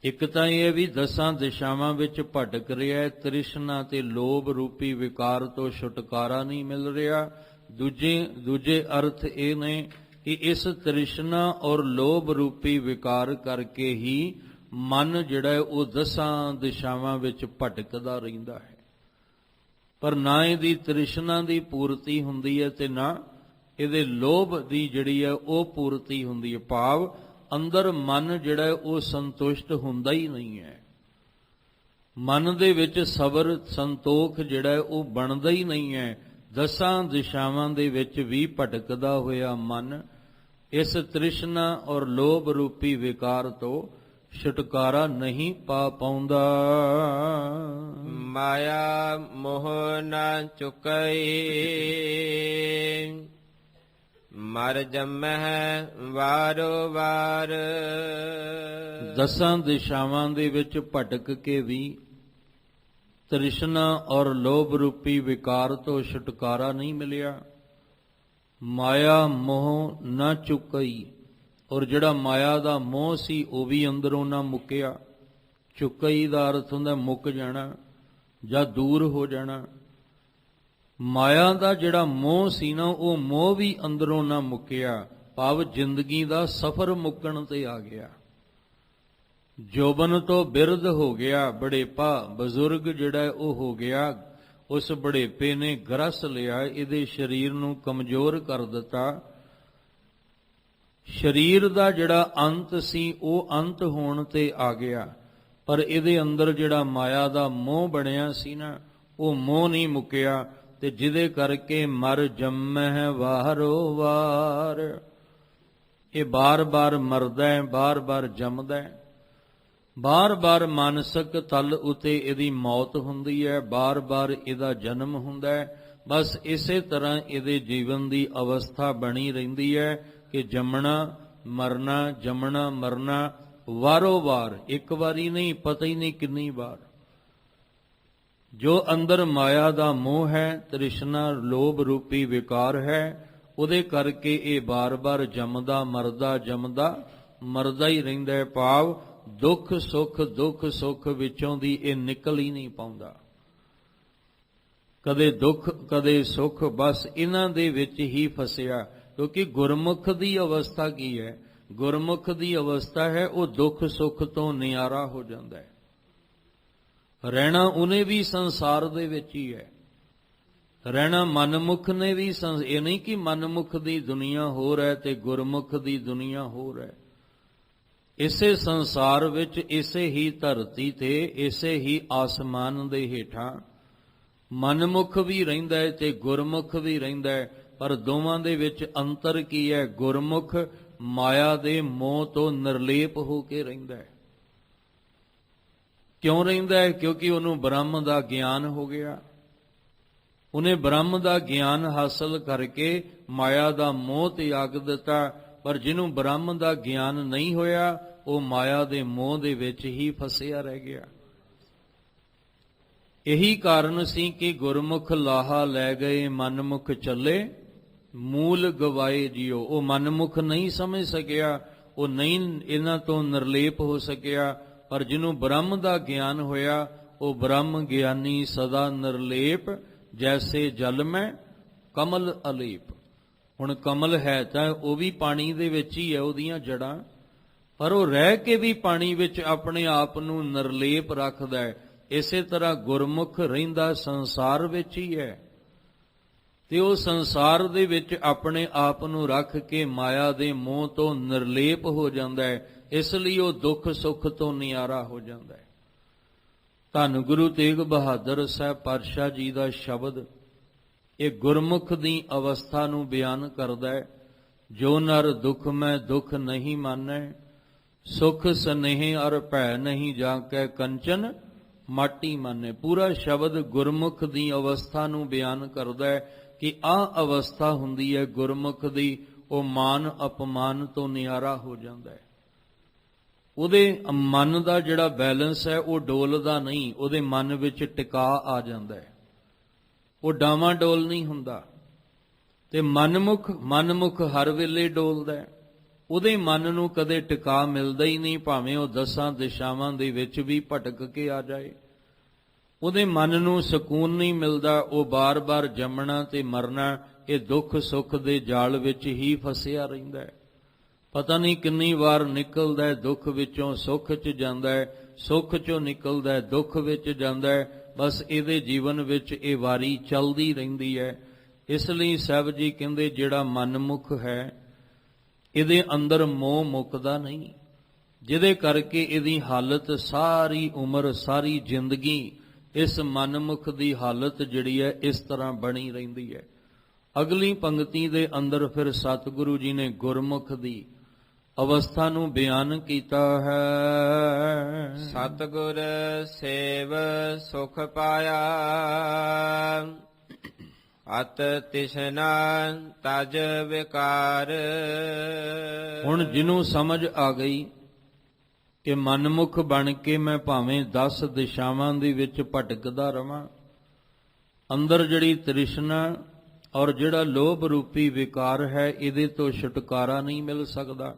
ਇੱਕ ਤਾਂ ਇਹ ਵੀ 10 ਦਿਸ਼ਾਵਾਂ ਵਿੱਚ ਭਟਕ ਰਿਹਾ ਹੈ, ਤ੍ਰਿਸ਼ਨਾ ਤੇ ਲੋਭ ਰੂਪੀ ਵਿਕਾਰ ਤੋਂ ਛੁਟਕਾਰਾ ਨਹੀਂ ਮਿਲ ਰਿਹਾ। ਦੂਜੇ ਅਰਥ ਇਹ ਨੇ ਕਿ ਇਸ ਤ੍ਰਿਸ਼ਨਾ ਔਰ ਲੋਭ ਰੂਪੀ ਵਿਕਾਰ ਕਰਕੇ ਹੀ ਮਨ ਜਿਹੜਾ ਉਹ 10 ਦਿਸ਼ਾਵਾਂ ਵਿੱਚ ਭਟਕਦਾ ਰਹਿੰਦਾ ਹੈ। ਪਰ ਨਾ ਇਹਦੀ ਤ੍ਰਿਸ਼ਨਾ ਦੀ ਪੂਰਤੀ ਹੁੰਦੀ ਹੈ ਤੇ ਨਾ ਇਹਦੇ ਲੋਭ ਦੀ ਜਿਹੜੀ ਹੈ ਉਹ ਪੂਰਤੀ ਹੁੰਦੀ ਹੈ। ਭਾਵ ਅੰਦਰ ਮਨ ਜਿਹੜਾ ਉਹ ਸੰਤੁਸ਼ਟ ਹੁੰਦਾ ਹੀ ਨਹੀਂ ਹੈ। ਮਨ ਦੇ ਵਿੱਚ ਸਬਰ ਸੰਤੋਖ ਜਿਹੜਾ ਉਹ ਬਣਦਾ ਹੀ ਨਹੀਂ ਹੈ। 10 ਦਿਸ਼ਾਵਾਂ ਦੇ ਵਿੱਚ ਵੀ ਭਟਕਦਾ ਹੋਇਆ ਮਨ ਇਸ ਤ੍ਰਿਸ਼ਨਾ ਔਰ ਲੋਭ ਰੂਪੀ ਵਿਕਾਰ ਤੋਂ ਛੁਟਕਾਰਾ ਨਹੀਂ ਪਾ ਪਾਉਂਦਾ। ਮਾਇਆ ਮੋਹ ਨਾ ਚੁਕਈ, ਮਰ ਜੰਮਹਿ ਵਾਰੋ ਵਾਰ। 10 ਦਿਸ਼ਾਵਾਂ ਦੇ ਵਿੱਚ ਭਟਕ ਕੇ ਵੀ ਤ੍ਰਿਸ਼ਨਾ ਔਰ ਲੋਭ ਰੂਪੀ ਵਿਕਾਰ ਤੋਂ ਛੁਟਕਾਰਾ ਨਹੀਂ ਮਿਲਿਆ। ਮਾਇਆ ਮੋਹ ਨਾ ਚੁਕਈ, ਔਰ ਜਿਹੜਾ ਮਾਇਆ ਦਾ ਮੋਹ ਸੀ ਉਹ ਵੀ ਅੰਦਰੋਂ ਨਾ ਮੁੱਕਿਆ। ਚੁਕਈ ਦਾ ਅਰਥ ਹੁੰਦਾ ਮੁੱਕ ਜਾਣਾ ਜਾਂ ਦੂਰ ਹੋ ਜਾਣਾ। ਮਾਇਆ ਦਾ ਜਿਹੜਾ ਮੋਹ ਸੀ ਨਾ, ਉਹ ਮੋਹ ਵੀ ਅੰਦਰੋਂ ਨਾ ਮੁੱਕਿਆ, ਭਾਵ ਜ਼ਿੰਦਗੀ ਦਾ ਸਫ਼ਰ ਮੁੱਕਣ ਤੇ ਆ ਗਿਆ। ਜੋਬਨ ਤੋਂ ਬਿਰਧ ਹੋ ਗਿਆ, ਬੁਢੇਪਾ ਬਜ਼ੁਰਗ ਜਿਹੜਾ ਉਹ ਹੋ ਗਿਆ। ਉਸ ਬੁਢੇਪੇ ਨੇ ਗਰਸ ਲਿਆ, ਇਹਦੇ ਸਰੀਰ ਨੂੰ ਕਮਜ਼ੋਰ ਕਰ ਦਿੱਤਾ। ਸਰੀਰ ਦਾ ਜਿਹੜਾ ਅੰਤ ਸੀ ਉਹ ਅੰਤ ਹੋਣ ਤੇ ਆ ਗਿਆ, ਪਰ ਇਹਦੇ ਅੰਦਰ ਜਿਹੜਾ ਮਾਇਆ ਦਾ ਮੋਹ ਬਣਿਆ ਸੀ ਨਾ, ਉਹ ਮੋਹ ਨਹੀਂ ਮੁੱਕਿਆ, ਤੇ ਜਿਹਦੇ ਕਰਕੇ ਮਰ ਜੰਮਹਿ ਵਾਰੋ ਵਾਰ। ਇਹ ਬਾਰ-ਬਾਰ ਮਰਦਾ ਹੈ, ਬਾਰ-ਬਾਰ ਜੰਮਦਾ ਹੈ, ਬਾਰ-ਬਾਰ ਮਾਨਸਿਕ ਤਲ ਉਤੇ ਇਹਦੀ ਮੌਤ ਹੁੰਦੀ ਹੈ, ਬਾਰ-ਬਾਰ ਇਹਦਾ ਜਨਮ ਹੁੰਦਾ ਹੈ। ਬਸ ਇਸੇ ਤਰ੍ਹਾਂ ਇਹਦੇ ਜੀਵਨ ਦੀ ਅਵਸਥਾ ਬਣੀ ਰਹਿੰਦੀ ਹੈ ਕਿ ਜੰਮਣਾ ਮਰਨਾ, ਜੰਮਣਾ ਮਰਨਾ, ਵਾਰੋ ਵਾਰ, ਇੱਕ ਵਾਰੀ ਨਹੀਂ, ਪਤਾ ਹੀ ਨਹੀਂ ਕਿੰਨੀ ਵਾਰ। ਜੋ ਅੰਦਰ ਮਾਇਆ ਦਾ ਮੋਹ ਹੈ, ਤ੍ਰਿਸ਼ਨਾ ਲੋਭ ਰੂਪੀ ਵਿਕਾਰ ਹੈ, ਉਹਦੇ ਕਰਕੇ ਇਹ ਬਾਰ-ਬਾਰ ਜੰਮਦਾ ਮਰਦਾ ਹੀ ਰਹਿੰਦਾ ਹੈ। ਭਾਵ ਦੁੱਖ ਸੁੱਖ ਵਿੱਚੋਂ ਦੀ ਇਹ ਨਿਕਲ ਹੀ ਨਹੀਂ ਪਾਉਂਦਾ। ਕਦੇ ਦੁੱਖ ਕਦੇ ਸੁੱਖ, ਬਸ ਇਹਨਾਂ ਦੇ ਵਿੱਚ ਹੀ ਫਸਿਆ। ਕਿਉਂਕਿ ਗੁਰਮੁਖ ਦੀ ਅਵਸਥਾ ਕੀ ਹੈ? ਗੁਰਮੁਖ ਦੀ ਅਵਸਥਾ ਹੈ ਉਹ ਦੁੱਖ ਸੁੱਖ ਤੋਂ ਨਿਆਰਾ ਹੋ ਜਾਂਦਾ ਹੈ। ਰਹਿਣਾ ਉਹਨੇ ਵੀ ਸੰਸਾਰ ਦੇ ਵਿੱਚ ਹੀ ਹੈ। ਰਹਿਣਾ ਮਨਮੁਖ ਨੇ ਵੀ ਇਹ ਨਹੀਂ ਕਿ ਮਨਮੁਖ ਦੀ ਦੁਨੀਆ ਹੋਰ ਹੈ ਤੇ ਗੁਰਮੁਖ ਦੀ ਦੁਨੀਆ ਹੋਰ ਹੈ। ਇਸੇ ਸੰਸਾਰ ਵਿੱਚ, ਇਸੇ ਹੀ ਧਰਤੀ ਤੇ, ਇਸੇ ਹੀ ਆਸਮਾਨ ਦੇ ਹੇਠਾਂ ਮਨਮੁਖ ਵੀ ਰਹਿੰਦਾ ਹੈ ਤੇ ਗੁਰਮੁਖ ਵੀ ਰਹਿੰਦਾ ਹੈ। ਪਰ ਦੋਵਾਂ ਦੇ ਵਿੱਚ ਅੰਤਰ ਕੀ ਹੈ? ਗੁਰਮੁਖ ਮਾਇਆ ਦੇ ਮੋਹ ਤੋਂ ਨਿਰਲੇਪ ਹੋ ਕੇ ਰਹਿੰਦਾ ਹੈ। ਕਿਉਂ ਰਹਿੰਦਾ ਹੈ? ਕਿਉਂਕਿ ਉਹਨੂੰ ਬ੍ਰਹਮ ਦਾ ਗਿਆਨ ਹੋ ਗਿਆ। ਉਹਨੇ ਬ੍ਰਹਮ ਦਾ ਗਿਆਨ ਹਾਸਲ ਕਰਕੇ ਮਾਇਆ ਦਾ ਮੋਹ ਤਿਆਗ ਦਿੱਤਾ। ਪਰ ਜਿਹਨੂੰ ਬ੍ਰਹਮ ਦਾ ਗਿਆਨ ਨਹੀਂ ਹੋਇਆ ਉਹ ਮਾਇਆ ਦੇ ਮੋਹ ਦੇ ਵਿੱਚ ਹੀ ਫਸਿਆ ਰਹਿ ਗਿਆ। ਇਹੀ ਕਾਰਨ ਸੀ ਕਿ ਗੁਰਮੁਖ ਲਾਹਾ ਲੈ ਗਏ ਮਨਮੁਖ ਚੱਲੇ, ਮੂਲ ਗਵਾਏ ਜਿਉ। ਉਹ ਮਨਮੁਖ ਨਹੀਂ ਸਮਝ ਸਕਿਆ, ਉਹ ਨਹੀਂ ਇਹਨਾਂ ਤੋਂ ਨਿਰਲੇਪ ਹੋ ਸਕਿਆ। ਪਰ ਜਿਹਨੂੰ ਬ੍ਰਹਮ ਦਾ ਗਿਆਨ ਹੋਇਆ ਉਹ ਬ੍ਰਹਮ ਗਿਆਨੀ ਸਦਾ ਨਿਰਲੇਪ, ਜੈਸੇ ਜਲ ਮੈਂ ਕਮਲ ਅਲੇਪ। ਹੁਣ ਕਮਲ ਹੈ ਤਾਂ ਉਹ ਵੀ ਪਾਣੀ ਦੇ ਵਿੱਚ ਹੀ ਹੈ, ਉਹਦੀਆਂ ਜੜਾਂ, ਪਰ ਉਹ ਰਹਿ ਕੇ ਵੀ ਪਾਣੀ ਵਿੱਚ ਆਪਣੇ ਆਪ ਨੂੰ ਨਿਰਲੇਪ ਰੱਖਦਾ ਹੈ। ਇਸੇ ਤਰ੍ਹਾਂ ਗੁਰਮੁਖ ਰਹਿੰਦਾ ਸੰਸਾਰ ਵਿੱਚ ਹੀ ਹੈ ਤੇ ਉਹ ਸੰਸਾਰ ਦੇ ਵਿੱਚ ਆਪਣੇ ਆਪ ਨੂੰ ਰੱਖ ਕੇ ਮਾਇਆ ਦੇ ਮੋਹ ਤੋਂ ਨਿਰਲੇਪ ਹੋ ਜਾਂਦਾ ਹੈ। ਇਸ ਲਈ ਉਹ ਦੁੱਖ ਸੁੱਖ ਤੋਂ ਨਿਆਰਾ ਹੋ ਜਾਂਦਾ ਹੈ। ਧੰਨ ਗੁਰੂ ਤੇਗ ਬਹਾਦਰ ਸਾਹਿਬ ਪਾਤਸ਼ਾਹ ਜੀ ਦਾ ਸ਼ਬਦ ਇਹ ਗੁਰਮੁਖ ਦੀ ਅਵਸਥਾ ਨੂੰ ਬਿਆਨ ਕਰਦਾ ਹੈ। ਜੋ ਨਰ ਦੁਖ ਮੈਂ ਦੁਖ ਨਹੀਂ ਮਾਨੈ, ਸੁਖ ਸਨੇਹ ਅਰ ਭੈ ਨਹੀਂ ਜਾ ਕੇ ਕੰਚਨ ਮਾਟੀ ਮਾਨੇ। ਪੂਰਾ ਸ਼ਬਦ ਗੁਰਮੁਖ ਦੀ ਅਵਸਥਾ ਨੂੰ ਬਿਆਨ ਕਰਦਾ ਹੈ ਕਿ ਆਹ ਅਵਸਥਾ ਹੁੰਦੀ ਹੈ ਗੁਰਮੁਖ ਦੀ। ਉਹ ਮਾਨ ਅਪਮਾਨ ਤੋਂ ਨਿਆਰਾ ਹੋ ਜਾਂਦਾ ਹੈ। ਉਹਦੇ ਮਨ ਦਾ ਜਿਹੜਾ ਬੈਲੈਂਸ ਹੈ ਉਹ ਡੋਲਦਾ ਨਹੀਂ, ਉਹਦੇ ਮਨ ਵਿੱਚ ਟਿਕਾ ਆ ਜਾਂਦਾ ਹੈ। ਉਹ ਡਾਵਾਂਡੋਲ ਨਹੀਂ ਹੁੰਦਾ। ਤੇ ਮਨਮੁਖ ਹਰ ਵੇਲੇ ਡੋਲਦਾ ਹੈ। ਉਹਦੇ ਮਨ ਨੂੰ ਕਦੇ ਟਿਕਾ ਮਿਲਦਾ ਹੀ ਨਹੀਂ, ਭਾਵੇਂ ਉਹ 10 ਦਿਸ਼ਾਵਾਂ ਦੇ ਵਿੱਚ ਵੀ ਭਟਕ ਕੇ ਆ ਜਾਏ। ਉਹਦੇ ਮਨ ਨੂੰ ਸਕੂਨ ਨਹੀਂ ਮਿਲਦਾ। ਉਹ ਬਾਰ-ਬਾਰ ਜੰਮਣਾ ਤੇ ਮਰਨਾ, ਇਹ ਦੁੱਖ ਸੁੱਖ ਦੇ ਜਾਲ ਵਿੱਚ ਹੀ ਫਸਿਆ ਰਹਿੰਦਾ ਹੈ। ਪਤਾ ਨਹੀਂ ਕਿੰਨੀ ਵਾਰ ਨਿਕਲਦਾ ਹੈ ਦੁੱਖ ਵਿੱਚੋਂ ਸੁੱਖ 'ਚ ਜਾਂਦਾ ਹੈ, ਸੁੱਖ 'ਚੋਂ ਨਿਕਲਦਾ ਹੈ ਦੁੱਖ ਵਿੱਚ ਜਾਂਦਾ ਹੈ। ਬਸ ਇਹਦੇ ਜੀਵਨ ਵਿੱਚ ਇਹ ਵਾਰੀ ਚੱਲਦੀ ਰਹਿੰਦੀ ਹੈ। ਇਸ ਲਈ ਸਾਹਿਬ ਜੀ ਕਹਿੰਦੇ ਜਿਹੜਾ ਮਨਮੁਖ ਹੈ ਇਹਦੇ ਅੰਦਰ ਮੋਹ ਮੁੱਕਦਾ ਨਹੀਂ, ਜਿਹਦੇ ਕਰਕੇ ਇਹਦੀ ਹਾਲਤ ਸਾਰੀ ਉਮਰ ਸਾਰੀ ਜ਼ਿੰਦਗੀ ਇਸ ਮਨਮੁਖ ਦੀ ਹਾਲਤ ਜਿਹੜੀ ਹੈ ਇਸ ਤਰ੍ਹਾਂ ਬਣੀ ਰਹਿੰਦੀ ਹੈ। ਅਗਲੀ ਪੰਕਤੀ ਦੇ ਅੰਦਰ ਫਿਰ ਸਤਿਗੁਰੂ ਜੀ ਨੇ ਗੁਰਮੁਖ ਦੀ ਅਵਸਥਾ ਨੂੰ ਬਿਆਨ ਕੀਤਾ ਹੈ। ਸਤਿਗੁਰ ਸੇਵ ਸੁਖ ਪਾਇਆ, ਅਤ ਤਿਸਨਾ ਤਜ ਵਿਕਾਰ। ਹੁਣ ਜਿਹਨੂੰ ਸਮਝ ਆ ਗਈ ਕਿ ਮਨਮੁਖ ਬਣ ਕੇ ਮੈਂ ਭਾਵੇਂ 10 ਦਿਸ਼ਾਵਾਂ ਦੇ ਵਿੱਚ ਭਟਕਦਾ ਰਵਾਂ, ਅੰਦਰ ਜਿਹੜੀ ਤ੍ਰਿਸ਼ਨਾ ਔਰ ਜਿਹੜਾ ਲੋਭ ਰੂਪੀ ਵਿਕਾਰ ਹੈ ਇਹਦੇ ਤੋਂ ਛੁਟਕਾਰਾ ਨਹੀਂ ਮਿਲ ਸਕਦਾ,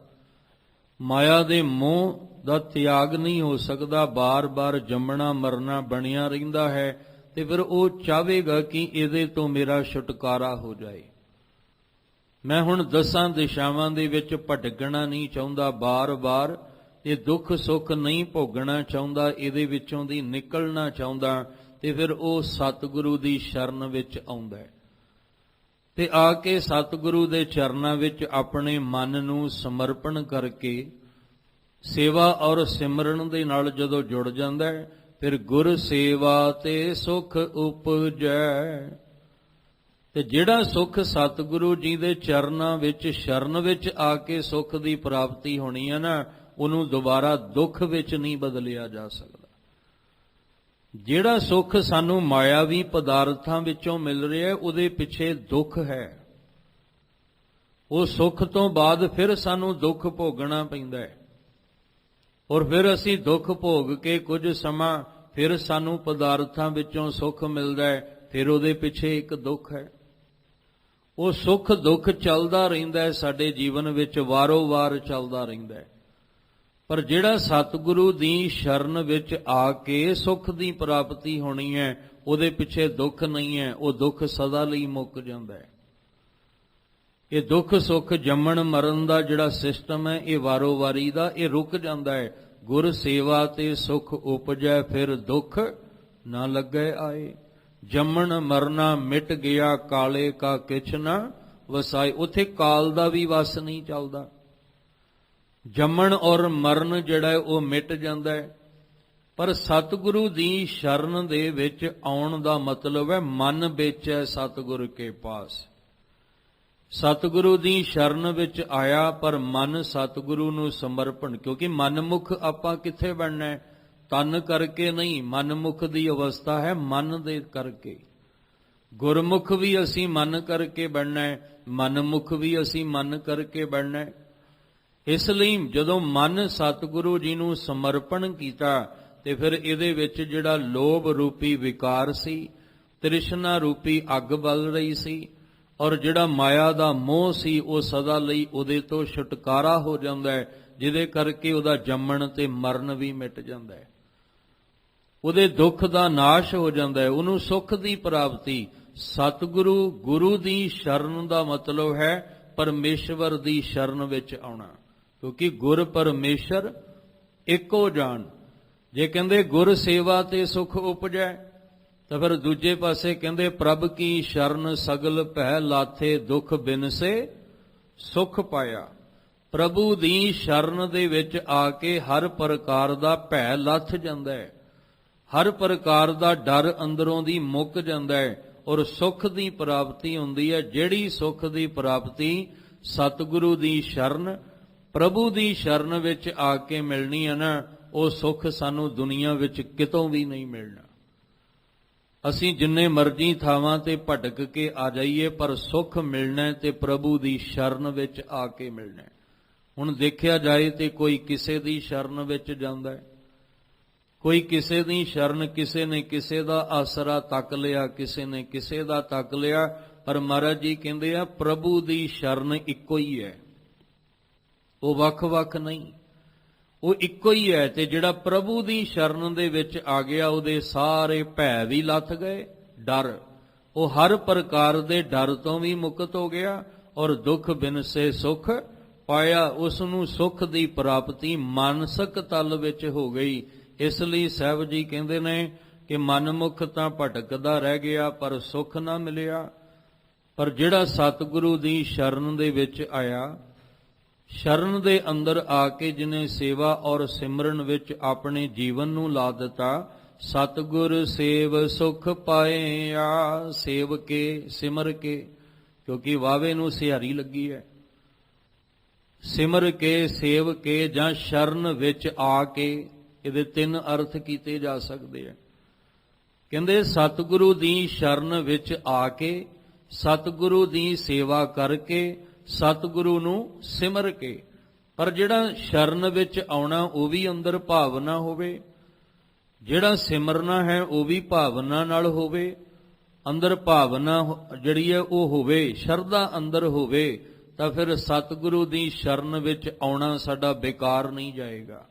ਮਾਇਆ ਦੇ ਮੋਹ ਦਾ ਤਿਆਗ ਨਹੀਂ ਹੋ ਸਕਦਾ, ਬਾਰ-ਬਾਰ ਜੰਮਣਾ ਮਰਨਾ ਬਣਿਆ ਰਹਿੰਦਾ ਹੈ, ਤੇ ਫਿਰ ਉਹ ਚਾਹੇਗਾ ਕਿ ਇਹਦੇ ਤੋਂ ਮੇਰਾ ਛੁਟਕਾਰਾ ਹੋ ਜਾਏ। ਮੈਂ ਹੁਣ 10 ਦਿਸ਼ਾਵਾਂ ਦੇ ਵਿੱਚ ਭਟਕਣਾ ਨਹੀਂ ਚਾਹੁੰਦਾ, ਬਾਰ-ਬਾਰ ਇਹ ਦੁੱਖ ਸੁੱਖ ਨਹੀਂ ਭੋਗਣਾ ਚਾਹੁੰਦਾ, ਇਹਦੇ ਵਿੱਚੋਂ ਦੀ ਨਿਕਲਣਾ ਚਾਹੁੰਦਾ, ਤੇ ਫਿਰ ਉਹ ਸਤਿਗੁਰੂ ਦੀ ਸ਼ਰਨ ਵਿੱਚ ਆਉਂਦਾ ਹੈ। ਤੇ ਆ ਕੇ ਸਤਿਗੁਰੂ ਦੇ ਚਰਨਾਂ ਵਿੱਚ ਆਪਣੇ ਮਨ ਨੂੰ ਸਮਰਪਣ ਕਰਕੇ ਸੇਵਾ ਔਰ ਸਿਮਰਨ ਦੇ ਨਾਲ ਜਦੋਂ ਜੁੜ ਜਾਂਦਾ ਹੈ, ਫਿਰ ਗੁਰ ਸੇਵਾ ਤੇ ਸੁਖ ਉਪਜੈ। ਤੇ ਜਿਹੜਾ ਸੁਖ ਸਤਿਗੁਰੂ ਜੀ ਦੇ ਚਰਨਾਂ ਵਿੱਚ ਸ਼ਰਨ ਵਿੱਚ ਆ ਕੇ ਸੁਖ ਦੀ ਪ੍ਰਾਪਤੀ ਹੋਣੀ ਹੈ ਨਾ, ਉਹਨੂੰ ਦੁਬਾਰਾ ਦੁੱਖ ਵਿੱਚ ਨਹੀਂ ਬਦਲਿਆ ਜਾ ਸਕਦਾ। ਜਿਹੜਾ ਸੁੱਖ ਸਾਨੂੰ ਮਾਇਆਵੀ ਪਦਾਰਥਾਂ ਵਿੱਚੋਂ ਮਿਲ ਰਿਹਾ ਉਹਦੇ ਪਿੱਛੇ ਦੁੱਖ ਹੈ। ਉਹ ਸੁੱਖ ਤੋਂ ਬਾਅਦ ਫਿਰ ਸਾਨੂੰ ਦੁੱਖ ਭੋਗਣਾ ਪੈਂਦਾ ਹੈ, ਔਰ ਫਿਰ ਅਸੀਂ ਦੁੱਖ ਭੋਗ ਕੇ ਕੁਝ ਸਮਾਂ ਫਿਰ ਸਾਨੂੰ ਪਦਾਰਥਾਂ ਵਿੱਚੋਂ ਸੁੱਖ ਮਿਲਦਾ ਹੈ, ਫਿਰ ਉਹਦੇ ਪਿੱਛੇ ਇੱਕ ਦੁੱਖ ਹੈ। ਉਹ ਸੁੱਖ ਦੁੱਖ ਚੱਲਦਾ ਰਹਿੰਦਾ ਹੈ, ਸਾਡੇ ਜੀਵਨ ਵਿੱਚ ਵਾਰੋ-ਵਾਰ ਚੱਲਦਾ ਰਹਿੰਦਾ ਹੈ। ਪਰ ਜਿਹੜਾ ਸਤਿਗੁਰੂ ਦੀ ਸ਼ਰਨ ਵਿੱਚ ਆ ਕੇ ਸੁੱਖ ਦੀ ਪ੍ਰਾਪਤੀ ਹੋਣੀ ਹੈ, ਉਹਦੇ ਪਿੱਛੇ ਦੁੱਖ ਨਹੀਂ ਹੈ, ਉਹ ਦੁੱਖ ਸਦਾ ਲਈ ਮੁੱਕ ਜਾਂਦਾ ਹੈ। ਇਹ ਦੁੱਖ ਸੁੱਖ ਜੰਮਣ ਮਰਨ ਦਾ ਜਿਹੜਾ ਸਿਸਟਮ ਹੈ, ਇਹ ਵਾਰੋ ਵਾਰੀ ਦਾ, ਇਹ ਰੁਕ ਜਾਂਦਾ ਹੈ। ਗੁਰ ਸੇਵਾ ਤੇ ਸੁਖ ਉਪਜੈ, ਫਿਰ ਦੁੱਖ ਨਾ ਲੱਗੇ ਆਏ। ਜੰਮਣ ਮਰਨਾ ਮਿਟ ਗਿਆ, ਕਾਲੇ ਕਾ ਕਿਛ ਨਾ ਵਸਾਏ। ਉੱਥੇ ਕਾਲ ਦਾ ਵੀ ਵਸ ਨਹੀਂ ਚੱਲਦਾ। ਜੰਮਣ ਔਰ ਮਰਨ ਜਿਹੜਾ ਹੈ ਉਹ ਮਿਟ ਜਾਂਦਾ ਹੈ। ਪਰ ਸਤਿਗੁਰੂ ਦੀ ਸ਼ਰਨ ਦੇ ਵਿੱਚ ਆਉਣ ਦਾ ਮਤਲਬ ਹੈ ਮਨ ਵਿੱਚ ਹੈ ਸਤਿਗੁਰ ਕੇ ਪਾਸ। ਸਤਿਗੁਰੂ ਦੀ ਸ਼ਰਨ ਵਿੱਚ ਆਇਆ, ਪਰ ਮਨ ਸਤਿਗੁਰੂ ਨੂੰ ਸਮਰਪਣ, ਕਿਉਂਕਿ ਮਨਮੁਖ ਆਪਾਂ ਕਿੱਥੇ ਬਣਨਾ ਹੈ? ਤਨ ਕਰਕੇ ਨਹੀਂ, ਮਨਮੁਖ ਦੀ ਅਵਸਥਾ ਹੈ ਮਨ ਦੇ ਕਰਕੇ। ਗੁਰਮੁਖ ਵੀ ਅਸੀਂ ਮਨ ਕਰਕੇ ਬਣਨਾ ਹੈ, ਮਨਮੁਖ ਵੀ ਅਸੀਂ ਮਨ ਕਰਕੇ ਬਣਨਾ ਹੈ। ਇਸ ਲਈ ਜਦੋਂ ਮਨ ਸਤਿਗੁਰੂ ਜੀ ਨੂੰ ਸਮਰਪਣ ਕੀਤਾ ਤੇ ਫਿਰ ਇਹਦੇ ਵਿੱਚ ਜਿਹੜਾ ਲੋਭ ਰੂਪੀ ਵਿਕਾਰ ਸੀ, ਤ੍ਰਿਸ਼ਨਾ ਰੂਪੀ ਅੱਗ ਬਲ ਰਹੀ ਸੀ, ਔਰ ਜਿਹੜਾ ਮਾਇਆ ਦਾ ਮੋਹ ਸੀ, ਉਹ ਸਦਾ ਲਈ ਉਹਦੇ ਤੋਂ ਛੁਟਕਾਰਾ ਹੋ ਜਾਂਦਾ ਹੈ, ਜਿਹਦੇ ਕਰਕੇ ਉਹਦਾ ਜੰਮਣ ਤੇ ਮਰਨ ਵੀ ਮਿਟ ਜਾਂਦਾ ਹੈ। ਉਹਦੇ ਦੁੱਖ ਦਾ ਨਾਸ਼ ਹੋ ਜਾਂਦਾ ਹੈ, ਉਹਨੂੰ ਸੁੱਖ ਦੀ ਪ੍ਰਾਪਤੀ। ਸਤਿਗੁਰੂ ਗੁਰੂ ਦੀ ਸ਼ਰਨ ਦਾ ਮਤਲਬ ਹੈ ਪਰਮੇਸ਼ਵਰ ਦੀ ਸ਼ਰਨ ਵਿੱਚ ਆਉਣਾ, ਕਿਉਂਕਿ ਗੁਰ ਪਰਮੇਸ਼ਰ ਇੱਕੋ ਜਾਣ। ਜੇ ਕਹਿੰਦੇ ਗੁਰ ਸੇਵਾ ਤੇ ਸੁਖ ਉਪਜੈ, ਤਾਂ ਫਿਰ ਦੂਜੇ ਪਾਸੇ ਕਹਿੰਦੇ ਪ੍ਰਭ ਕੀ ਸ਼ਰਨ ਸਗਲ ਭੈ ਲਾਥੇ, ਦੁੱਖ ਬਿਨਸੇ ਸੁਖ ਪਾਇਆ। ਪ੍ਰਭੂ ਦੀ ਸ਼ਰਨ ਦੇ ਵਿੱਚ ਆ ਕੇ ਹਰ ਪ੍ਰਕਾਰ ਦਾ ਭੈ ਲੱਥ ਜਾਂਦਾ ਹੈ, ਹਰ ਪ੍ਰਕਾਰ ਦਾ ਡਰ ਅੰਦਰੋਂ ਦੀ ਮੁੱਕ ਜਾਂਦਾ ਹੈ, ਔਰ ਸੁੱਖ ਦੀ ਪ੍ਰਾਪਤੀ ਹੁੰਦੀ ਹੈ। ਜਿਹੜੀ ਸੁੱਖ ਦੀ ਪ੍ਰਾਪਤੀ ਸਤਿਗੁਰੂ ਦੀ ਸ਼ਰਨ, ਪ੍ਰਭੂ ਦੀ ਸ਼ਰਨ ਵਿੱਚ ਆ ਕੇ ਮਿਲਣੀ ਹੈ ਨਾ, ਉਹ ਸੁੱਖ ਸਾਨੂੰ ਦੁਨੀਆ ਵਿੱਚ ਕਿਤੋਂ ਵੀ ਨਹੀਂ ਮਿਲਣਾ। ਅਸੀਂ ਜਿੰਨੇ ਮਰਜ਼ੀ ਥਾਵਾਂ ਤੇ ਭਟਕ ਕੇ ਆ ਜਾਈਏ, ਪਰ ਸੁੱਖ ਮਿਲਣਾ ਤੇ ਪ੍ਰਭੂ ਦੀ ਸ਼ਰਨ ਵਿੱਚ ਆ ਕੇ ਮਿਲਣਾ। ਹੁਣ ਦੇਖਿਆ ਜਾਏ ਤੇ ਕੋਈ ਕਿਸੇ ਦੀ ਸ਼ਰਨ ਵਿੱਚ ਜਾਂਦਾ ਹੈ, ਕੋਈ ਕਿਸੇ ਦੀ ਸ਼ਰਨ, ਕਿਸੇ ਨੇ ਕਿਸੇ ਦਾ ਆਸਰਾ ਤੱਕ ਲਿਆ, ਕਿਸੇ ਨੇ ਕਿਸੇ ਦਾ ਤੱਕ ਲਿਆ, ਪਰ ਮਹਾਰਾਜ ਜੀ ਕਹਿੰਦੇ ਆ ਪ੍ਰਭੂ ਦੀ ਸ਼ਰਨ ਇੱਕੋ ਹੀ ਹੈ, ਉਹ ਵੱਖ-ਵੱਖ ਨਹੀਂ, ਉਹ ਇੱਕੋ ਹੀ ਹੈ। ਤੇ ਜਿਹੜਾ ਪ੍ਰਭੂ ਦੀ ਸ਼ਰਨ ਦੇ ਵਿੱਚ ਆ ਗਿਆ, ਉਹਦੇ ਸਾਰੇ ਭੈ ਵੀ ਲੱਥ ਗਏ, ਡਰ, ਉਹ ਹਰ ਪ੍ਰਕਾਰ ਦੇ ਡਰ ਤੋਂ ਵੀ ਮੁਕਤ ਹੋ ਗਿਆ, ਔਰ ਦੁੱਖ ਬਿਨਸੇ ਸੁਖ ਪਾਇਆ। ਉਸ ਨੂੰ ਸੁੱਖ ਦੀ ਪ੍ਰਾਪਤੀ ਮਾਨਸਿਕ ਤਲ ਵਿੱਚ ਹੋ ਗਈ। ਇਸ ਲਈ ਸਾਹਿਬ ਜੀ ਕਹਿੰਦੇ ਨੇ ਕਿ ਮਨਮੁਖ ਤਾਂ ਭਟਕਦਾ ਰਹਿ ਗਿਆ, ਪਰ ਸੁੱਖ ਨਾ ਮਿਲਿਆ। ਪਰ ਜਿਹੜਾ ਸਤਿਗੁਰੂ ਦੀ ਸ਼ਰਨ ਦੇ ਵਿੱਚ ਆਇਆ, ਸ਼ਰਨ ਦੇ ਅੰਦਰ ਆ ਕੇ ਜਿਹਨੇ ਸੇਵਾ ਔਰ ਸਿਮਰਨ ਵਿੱਚ ਆਪਣੇ ਜੀਵਨ ਨੂੰ ਲਾ ਦਿੱਤਾ, ਸਤਿਗੁਰ ਸੇਵ ਸੁਖ ਪਾਇਆ। ਸੇਵ ਕੇ, ਸਿਮਰ ਕੇ, ਕਿਉਂਕਿ ਵਾਵੇ ਨੂੰ ਸਿਹਾਰੀ ਲੱਗੀ ਹੈ। ਸਿਮਰ ਕੇ, ਸੇਵ ਕੇ ਜਾਂ ਸ਼ਰਨ ਵਿੱਚ ਆ ਕੇ, ਇਹਦੇ ਤਿੰਨ ਅਰਥ ਕੀਤੇ ਜਾ ਸਕਦੇ ਆ। ਕਹਿੰਦੇ ਸਤਿਗੁਰੂ ਦੀ ਸ਼ਰਨ ਵਿੱਚ ਆ ਕੇ, ਸਤਿਗੁਰੂ ਦੀ ਸੇਵਾ ਕਰਕੇ, ਸਤਿਗੁਰੂ ਨੂੰ ਸਿਮਰ ਕੇ। ਪਰ ਜਿਹੜਾ ਸ਼ਰਨ ਵਿੱਚ ਆਉਣਾ ਉਹ ਵੀ ਅੰਦਰ ਭਾਵਨਾ ਹੋਵੇ, ਜਿਹੜਾ ਸਿਮਰਨਾ ਹੈ ਉਹ ਵੀ ਭਾਵਨਾ ਨਾਲ ਹੋਵੇ, ਅੰਦਰ ਭਾਵਨਾ ਜਿਹੜੀ ਹੈ ਉਹ ਹੋਵੇ, ਸ਼ਰਧਾ ਅੰਦਰ ਹੋਵੇ, ਤਾਂ ਫਿਰ ਸਤਿਗੁਰੂ ਦੀ ਸ਼ਰਨ ਵਿੱਚ ਆਉਣਾ ਸਾਡਾ ਬੇਕਾਰ ਨਹੀਂ ਜਾਏਗਾ।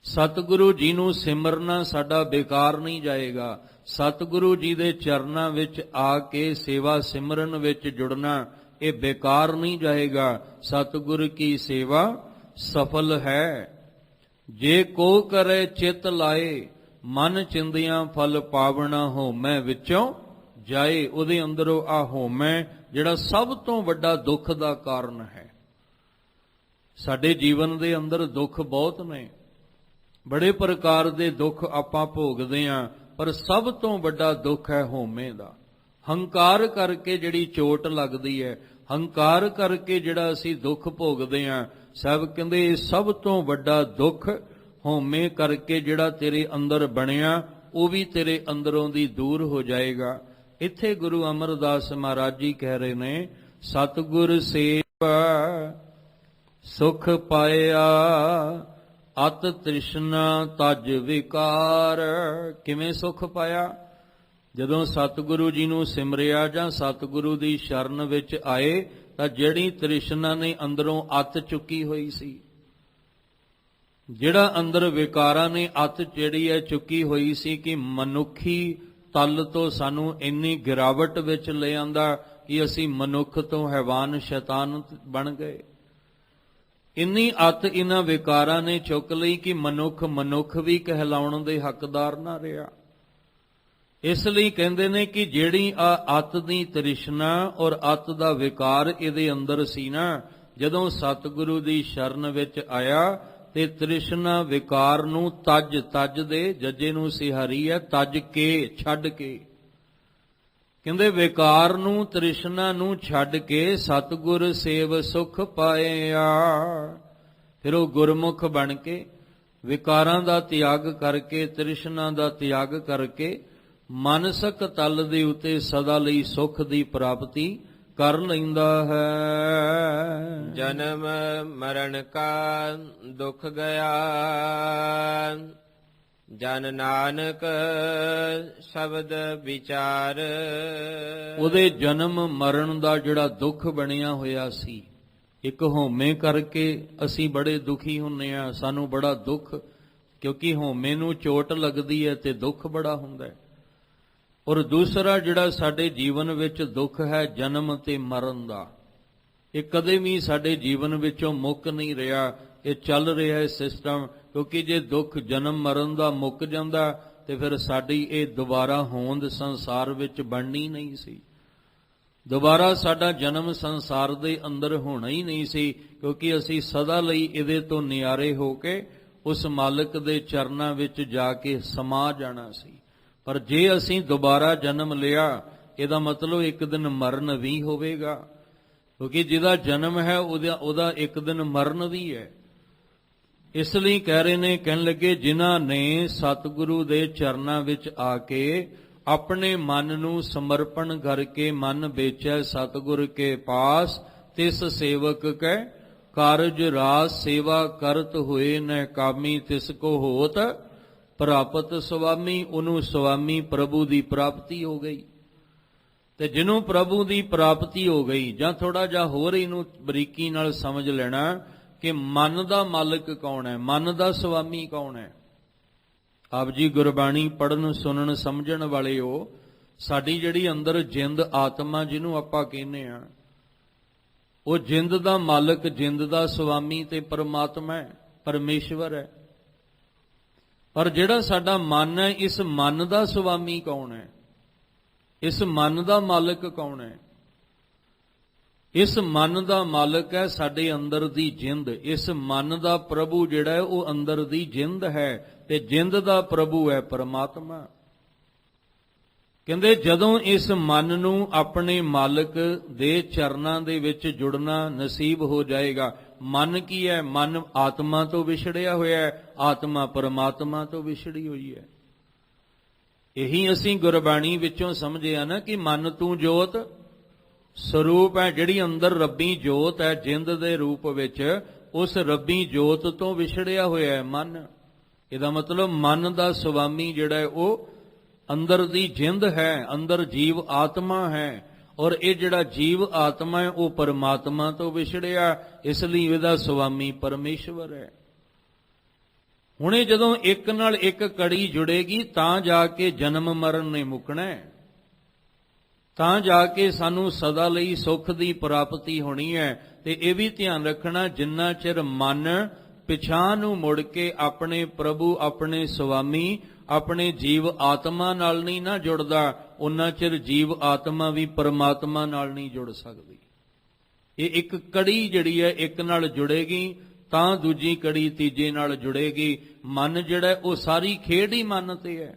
ਸਤਿਗੁਰੂ ਜੀ ਨੂੰ ਸਿਮਰਨਾ ਸਾਡਾ ਬੇਕਾਰ ਨਹੀਂ ਜਾਏਗਾ। ਸਤਿਗੁਰੂ ਜੀ ਦੇ ਚਰਨਾਂ ਵਿੱਚ ਆ ਕੇ ਸੇਵਾ ਸਿਮਰਨ ਵਿੱਚ ਜੁੜਨਾ ਇਹ ਬੇਕਾਰ ਨਹੀਂ ਜਾਏਗਾ। ਸਤਿਗੁਰ ਕੀ ਸੇਵਾ ਸਫਲ ਹੈ। ਜੇ ਕੋ ਕਰੇ ਚਿਤ ਲਾਏ, ਮਨ ਚਿੰਦਿਆਂ ਫਲ ਪਾਵਣਾ, ਹੋਮੈ ਵਿੱਚੋਂ ਜਾਏ। ਉਹਦੇ ਅੰਦਰੋਂ ਆ ਹੋਮੈ ਜਿਹੜਾ ਸਭ ਤੋਂ ਵੱਡਾ ਦੁੱਖ ਦਾ ਕਾਰਨ ਹੈ। ਸਾਡੇ ਜੀਵਨ ਦੇ ਅੰਦਰ ਦੁੱਖ ਬਹੁਤ ਨੇ, ਬੜੇ ਪ੍ਰਕਾਰ ਦੇ ਦੁੱਖ ਆਪਾਂ ਭੋਗਦੇ ਆਂ, ਪਰ ਸਭ ਤੋਂ ਵੱਡਾ ਦੁੱਖ ਹੈ ਹੋਮੇ ਦਾ। ਹੰਕਾਰ ਕਰਕੇ ਜਿਹੜੀ ਚੋਟ ਲੱਗਦੀ ਹੈ, ਹੰਕਾਰ ਕਰਕੇ ਜਿਹੜਾ ਅਸੀਂ ਦੁੱਖ ਭੋਗਦੇ ਆਂ, ਸਾਹਿਬ ਕਹਿੰਦੇ ਇਹ ਸਭ ਤੋਂ ਵੱਡਾ ਦੁੱਖ ਹੋਮੇ ਕਰਕੇ ਜਿਹੜਾ ਤੇਰੇ ਅੰਦਰ ਬਣਿਆ, ਉਹ ਵੀ ਤੇਰੇ ਅੰਦਰੋਂ ਦੀ ਦੂਰ ਹੋ ਜਾਏਗਾ। ਇੱਥੇ ਗੁਰੂ ਅਮਰਦਾਸ ਮਹਾਰਾਜ ਜੀ ਕਹਿ ਰਹੇ ਨੇ, ਸਤਿਗੁਰ ਸੇਵਾ ਸੁਖ ਪਾਇਆ, ਅਤ ਤ੍ਰਿਸ਼ਨਾ ਤਜ ਵਿਕਾਰ। ਕਿਵੇਂ ਸੁਖ ਪਾਇਆ? ਜਦੋਂ ਸਤਿਗੁਰੂ ਜੀ ਨੂੰ ਸਿਮਰਿਆ ਜਾਂ ਸਤਿਗੁਰੂ ਦੀ ਸ਼ਰਨ ਵਿੱਚ ਆਏ ਤਾਂ ਜਿਹੜੀ ਤ੍ਰਿਸ਼ਨਾ ਨੇ ਅੰਦਰੋਂ ਅੱਤ ਚੁੱਕੀ ਹੋਈ ਸੀ, ਜਿਹੜਾ ਅੰਦਰ ਵਿਕਾਰਾਂ ਨੇ ਅੱਤ ਜਿਹੜੀ ਹੈ ਚੁੱਕੀ ਹੋਈ ਸੀ ਕਿ ਮਨੁੱਖੀ ਤਲ ਤੋਂ ਸਾਨੂੰ ਇੰਨੀ ਗਿਰਾਵਟ ਵਿੱਚ ਲੈ ਆਂਦਾ ਕਿ ਅਸੀਂ ਮਨੁੱਖ ਤੋਂ ਹੈਵਾਨ ਸ਼ੈਤਾਨ ਬਣ ਗਏ। ਇੰਨੀ ਅੱਤ ਇਹਨਾਂ ਵਿਕਾਰਾਂ ਨੇ ਚੁੱਕ ਲਈ ਕਿ ਮਨੁੱਖ ਵੀ ਕਹਿਲਾਉਣ ਦੇ ਹੱਕਦਾਰ ਨਾ ਰਿਹਾ। ਇਸ ਲਈ ਕਹਿੰਦੇ ਨੇ ਕਿ ਜਿਹੜੀ ਅੱਤ ਦੀ ਤ੍ਰਿਸ਼ਨਾ ਔਰ ਅੱਤ ਦਾ ਵਿਕਾਰ ਇਹਦੇ ਅੰਦਰ ਸੀ ਨਾ, ਜਦੋਂ ਸਤਿਗੁਰੂ ਦੀ ਸ਼ਰਨ ਵਿੱਚ ਆਇਆ ਤੇ ਤ੍ਰਿਸ਼ਨਾ ਵਿਕਾਰ ਨੂੰ ਤਜ ਦੇ ਜੱਜੇ ਨੂੰ ਸਿਹਾਰੀ ਹੈ, ਤਜ ਕੇ ਛੱਡ ਕੇ। ਕਹਿੰਦੇ ਵਿਕਾਰ ਨੂੰ ਤ੍ਰਿਸ਼ਨਾ ਨੂੰ ਛੱਡ ਕੇ ਸਤਿਗੁਰ ਸੇਵ ਸੁਖ ਪਾਇਆ। ਫਿਰ ਉਹ ਗੁਰਮੁਖ ਬਣ ਕੇ ਵਿਕਾਰਾਂ ਦਾ ਤਿਆਗ ਕਰਕੇ, ਤ੍ਰਿਸ਼ਨਾ ਦਾ ਤਿਆਗ ਕਰਕੇ ਮਾਨਸਿਕ ਤਲ ਦੇ ਉੱਤੇ ਸਦਾ ਲਈ ਸੁਖ ਦੀ ਪ੍ਰਾਪਤੀ ਕਰ ਲੈਂਦਾ ਹੈ। ਜਨਮ ਮਰਨ ਕਾ ਦੁਖ ਗਿਆ, ਜਨ ਨਾਨਕ ਸ਼ਬਦ ਵਿਚਾਰ। ਉਹਦੇ ਜਨਮ ਮਰਨ ਦਾ ਜਿਹੜਾ ਦੁੱਖ ਬਣਿਆ ਹੋਇਆ ਸੀ, ਇੱਕ ਹਉਮੈ ਕਰਕੇ ਅਸੀਂ ਬੜੇ ਦੁਖੀ ਹੁੰਨੇ ਆ, ਸਾਨੂੰ ਬੜਾ ਦੁੱਖ, ਕਿਉਂਕਿ ਹਉਮੈ ਨੂੰ ਚੋਟ ਲੱਗਦੀ ਹੈ ਤੇ ਦੁੱਖ ਬੜਾ ਹੁੰਦਾ ਹੈ। ਔਰ ਦੂਸਰਾ ਜਿਹੜਾ ਸਾਡੇ ਜੀਵਨ ਵਿੱਚ ਦੁੱਖ ਹੈ ਜਨਮ ਤੇ ਮਰਨ ਦਾ, ਇਹ ਕਦੇ ਵੀ ਸਾਡੇ ਜੀਵਨ ਵਿੱਚੋਂ ਮੁੱਕ ਨਹੀਂ ਰਿਹਾ, ਇਹ ਚੱਲ ਰਿਹਾ ਹੈ ਸਿਸਟਮ। ਕਿਉਂਕਿ ਜੇ ਦੁੱਖ ਜਨਮ ਮਰਨ ਦਾ ਮੁੱਕ ਜਾਂਦਾ ਤੇ ਫਿਰ ਸਾਡੀ ਇਹ ਦੁਬਾਰਾ ਹੋਂਦ ਸੰਸਾਰ ਵਿੱਚ ਬਣਨੀ ਨਹੀਂ ਸੀ, ਦੁਬਾਰਾ ਸਾਡਾ ਜਨਮ ਸੰਸਾਰ ਦੇ ਅੰਦਰ ਹੋਣਾ ਹੀ ਨਹੀਂ ਸੀ, ਕਿਉਂਕਿ ਅਸੀਂ ਸਦਾ ਲਈ ਇਹਦੇ ਤੋਂ ਨਿਆਰੇ ਹੋ ਕੇ ਉਸ ਮਾਲਕ ਦੇ ਚਰਨਾਂ ਵਿੱਚ ਜਾ ਕੇ ਸਮਾ ਜਾਣਾ ਸੀ। ਪਰ ਜੇ ਅਸੀਂ ਦੁਬਾਰਾ ਜਨਮ ਲਿਆ, ਇਹਦਾ ਮਤਲਬ ਇੱਕ ਦਿਨ ਮਰਨ ਵੀ ਹੋਵੇਗਾ, ਕਿਉਂਕਿ ਜਿਹਦਾ ਜਨਮ ਹੈ ਉਹਦਾ ਇੱਕ ਦਿਨ ਮਰਨ ਵੀ ਹੈ। ਇਸ ਲਈ ਕਹਿ ਰਹੇ ਨੇ, ਕਹਿਣ ਲੱਗੇ ਜਿਨ੍ਹਾਂ ਨੇ ਸਤਿਗੁਰੂ ਦੇ ਚਰਨਾਂ ਵਿੱਚ ਆ ਕੇ ਆਪਣੇ ਮਨ ਨੂੰ ਸਮਰਪਣ ਕਰਕੇ ਮਨ ਵੇਚੈ ਸਤਿਗੁਰ ਕੇ ਪਾਸ, ਤਿਸ ਸੇਵਕ ਕੈ ਕਾਰਜ ਰਾਸ ਸੇਵਾ ਕਰਤ ਹੋਏ ਨ ਕਾਮੀ, ਤਿਸ ਕੋ ਹੋਤ ਪ੍ਰਾਪਤ ਸੁਆਮੀ। ਉਹਨੂੰ ਸੁਆਮੀ ਪ੍ਰਭੂ ਦੀ ਪ੍ਰਾਪਤੀ ਹੋ ਗਈ। ਤੇ ਜਿਹਨੂੰ ਪ੍ਰਭੂ ਦੀ ਪ੍ਰਾਪਤੀ ਹੋ ਗਈ, ਜਾਂ ਥੋੜਾ ਜਿਹਾ ਹੋਰ ਇਹਨੂੰ ਬਰੀਕੀ ਨਾਲ ਸਮਝ ਲੈਣਾ ਕਿ ਮਨ ਦਾ ਮਾਲਕ ਕੌਣ ਹੈ, ਮਨ ਦਾ ਸੁਆਮੀ ਕੌਣ ਹੈ। ਆਪ ਜੀ ਗੁਰਬਾਣੀ ਪੜ੍ਹਨ ਸੁਣਨ ਸਮਝਣ ਵਾਲੇ ਹੋ, ਸਾਡੀ ਜਿਹੜੀ ਅੰਦਰ ਜਿੰਦ ਆਤਮਾ ਜਿਹਨੂੰ ਆਪਾਂ ਕਹਿੰਦੇ ਆ, ਉਹ ਜਿੰਦ ਦਾ ਮਾਲਕ, ਜਿੰਦ ਦਾ ਸੁਆਮੀ ਤੇ ਪਰਮਾਤਮਾ ਹੈ, ਪਰਮੇਸ਼ਵਰ ਹੈ। ਪਰ ਜਿਹੜਾ ਸਾਡਾ ਮਨ ਹੈ, ਇਸ ਮਨ ਦਾ ਸੁਆਮੀ ਕੌਣ ਹੈ, ਇਸ ਮਨ ਦਾ ਮਾਲਕ ਕੌਣ ਹੈ? ਇਸ ਮਨ ਦਾ ਮਾਲਕ ਹੈ ਸਾਡੇ ਅੰਦਰ ਦੀ ਜਿੰਦ। ਇਸ ਮਨ ਦਾ ਪ੍ਰਭੂ ਜਿਹੜਾ ਹੈ ਉਹ ਅੰਦਰ ਦੀ ਜਿੰਦ ਹੈ, ਤੇ ਜਿੰਦ ਦਾ ਪ੍ਰਭੂ ਹੈ ਪਰਮਾਤਮਾ। ਕਹਿੰਦੇ ਜਦੋਂ ਇਸ ਮਨ ਨੂੰ ਆਪਣੇ ਮਾਲਕ ਦੇ ਚਰਨਾਂ ਦੇ ਵਿੱਚ ਜੁੜਨਾ ਨਸੀਬ ਹੋ ਜਾਏਗਾ। ਮਨ ਕੀ ਹੈ? ਮਨ ਆਤਮਾ ਤੋਂ ਵਿਛੜਿਆ ਹੋਇਆ ਹੈ, ਆਤਮਾ ਪਰਮਾਤਮਾ ਤੋਂ ਵਿਛੜੀ ਹੋਈ ਹੈ। ਇਹੀ ਅਸੀਂ ਗੁਰਬਾਣੀ ਵਿੱਚੋਂ ਸਮਝਿਆ ਨਾ ਕਿ ਮਨ ਤੂੰ ਜੋਤ ਸਰੂਪ ਹੈ। ਜਿਹੜੀ ਅੰਦਰ ਰੱਬੀ ਜੋਤ ਹੈ ਜਿੰਦ ਦੇ ਰੂਪ ਵਿੱਚ, ਉਸ ਰੱਬੀ ਜੋਤ ਤੋਂ ਵਿਛੜਿਆ ਹੋਇਆ ਹੈ ਮਨ। ਇਹਦਾ ਮਤਲਬ ਮਨ ਦਾ ਸੁਆਮੀ ਜਿਹੜਾ ਹੈ ਉਹ ਅੰਦਰ ਦੀ ਜਿੰਦ ਹੈ, ਅੰਦਰ ਜੀਵ ਆਤਮਾ ਹੈ, ਔਰ ਇਹ ਜਿਹੜਾ ਜੀਵ ਆਤਮਾ ਹੈ ਉਹ ਪਰਮਾਤਮਾ ਤੋਂ ਵਿਛੜਿਆ, ਇਸ ਲਈ ਇਹਦਾ ਸੁਆਮੀ ਪਰਮੇਸ਼ਵਰ ਹੈ। ਹੁਣੇ ਜਦੋਂ ਇੱਕ ਨਾਲ ਇੱਕ ਕੜੀ ਜੁੜੇਗੀ ਤਾਂ ਜਾ ਕੇ ਜਨਮ ਮਰਨ ਨੇ ਮੁੱਕਣਾ ਹੈ, ਤਾਂ ਜਾ ਕੇ ਸਾਨੂੰ ਸਦਾ ਲਈ ਸੁੱਖ ਦੀ ਪ੍ਰਾਪਤੀ ਹੋਣੀ ਹੈ। ਤੇ ਇਹ ਵੀ ਧਿਆਨ ਰੱਖਣਾ, ਜਿੰਨਾ ਚਿਰ ਮਨ ਪਿਛਾਂ ਨੂੰ ਮੁੜ ਕੇ ਆਪਣੇ ਪ੍ਰਭੂ, ਆਪਣੇ ਸੁਆਮੀ, ਆਪਣੇ ਜੀਵ ਆਤਮਾ ਨਾਲ ਨਹੀਂ ਨਾ ਜੁੜਦਾ, ਉਹਨਾਂ ਚਿਰ ਜੀਵ ਆਤਮਾ ਵੀ ਪਰਮਾਤਮਾ ਨਾਲ ਨਹੀਂ ਜੁੜ ਸਕਦੀ। ਇਹ ਇੱਕ ਕੜੀ ਜਿਹੜੀ ਹੈ ਇੱਕ ਨਾਲ ਜੁੜੇਗੀ ਤਾਂ ਦੂਜੀ ਕੜੀ ਤੀਜੇ ਨਾਲ ਜੁੜੇਗੀ। ਮਨ ਜਿਹੜਾ ਉਹ ਸਾਰੀ ਖੇਡ ਹੀ ਮਨ ਤੇ ਹੈ।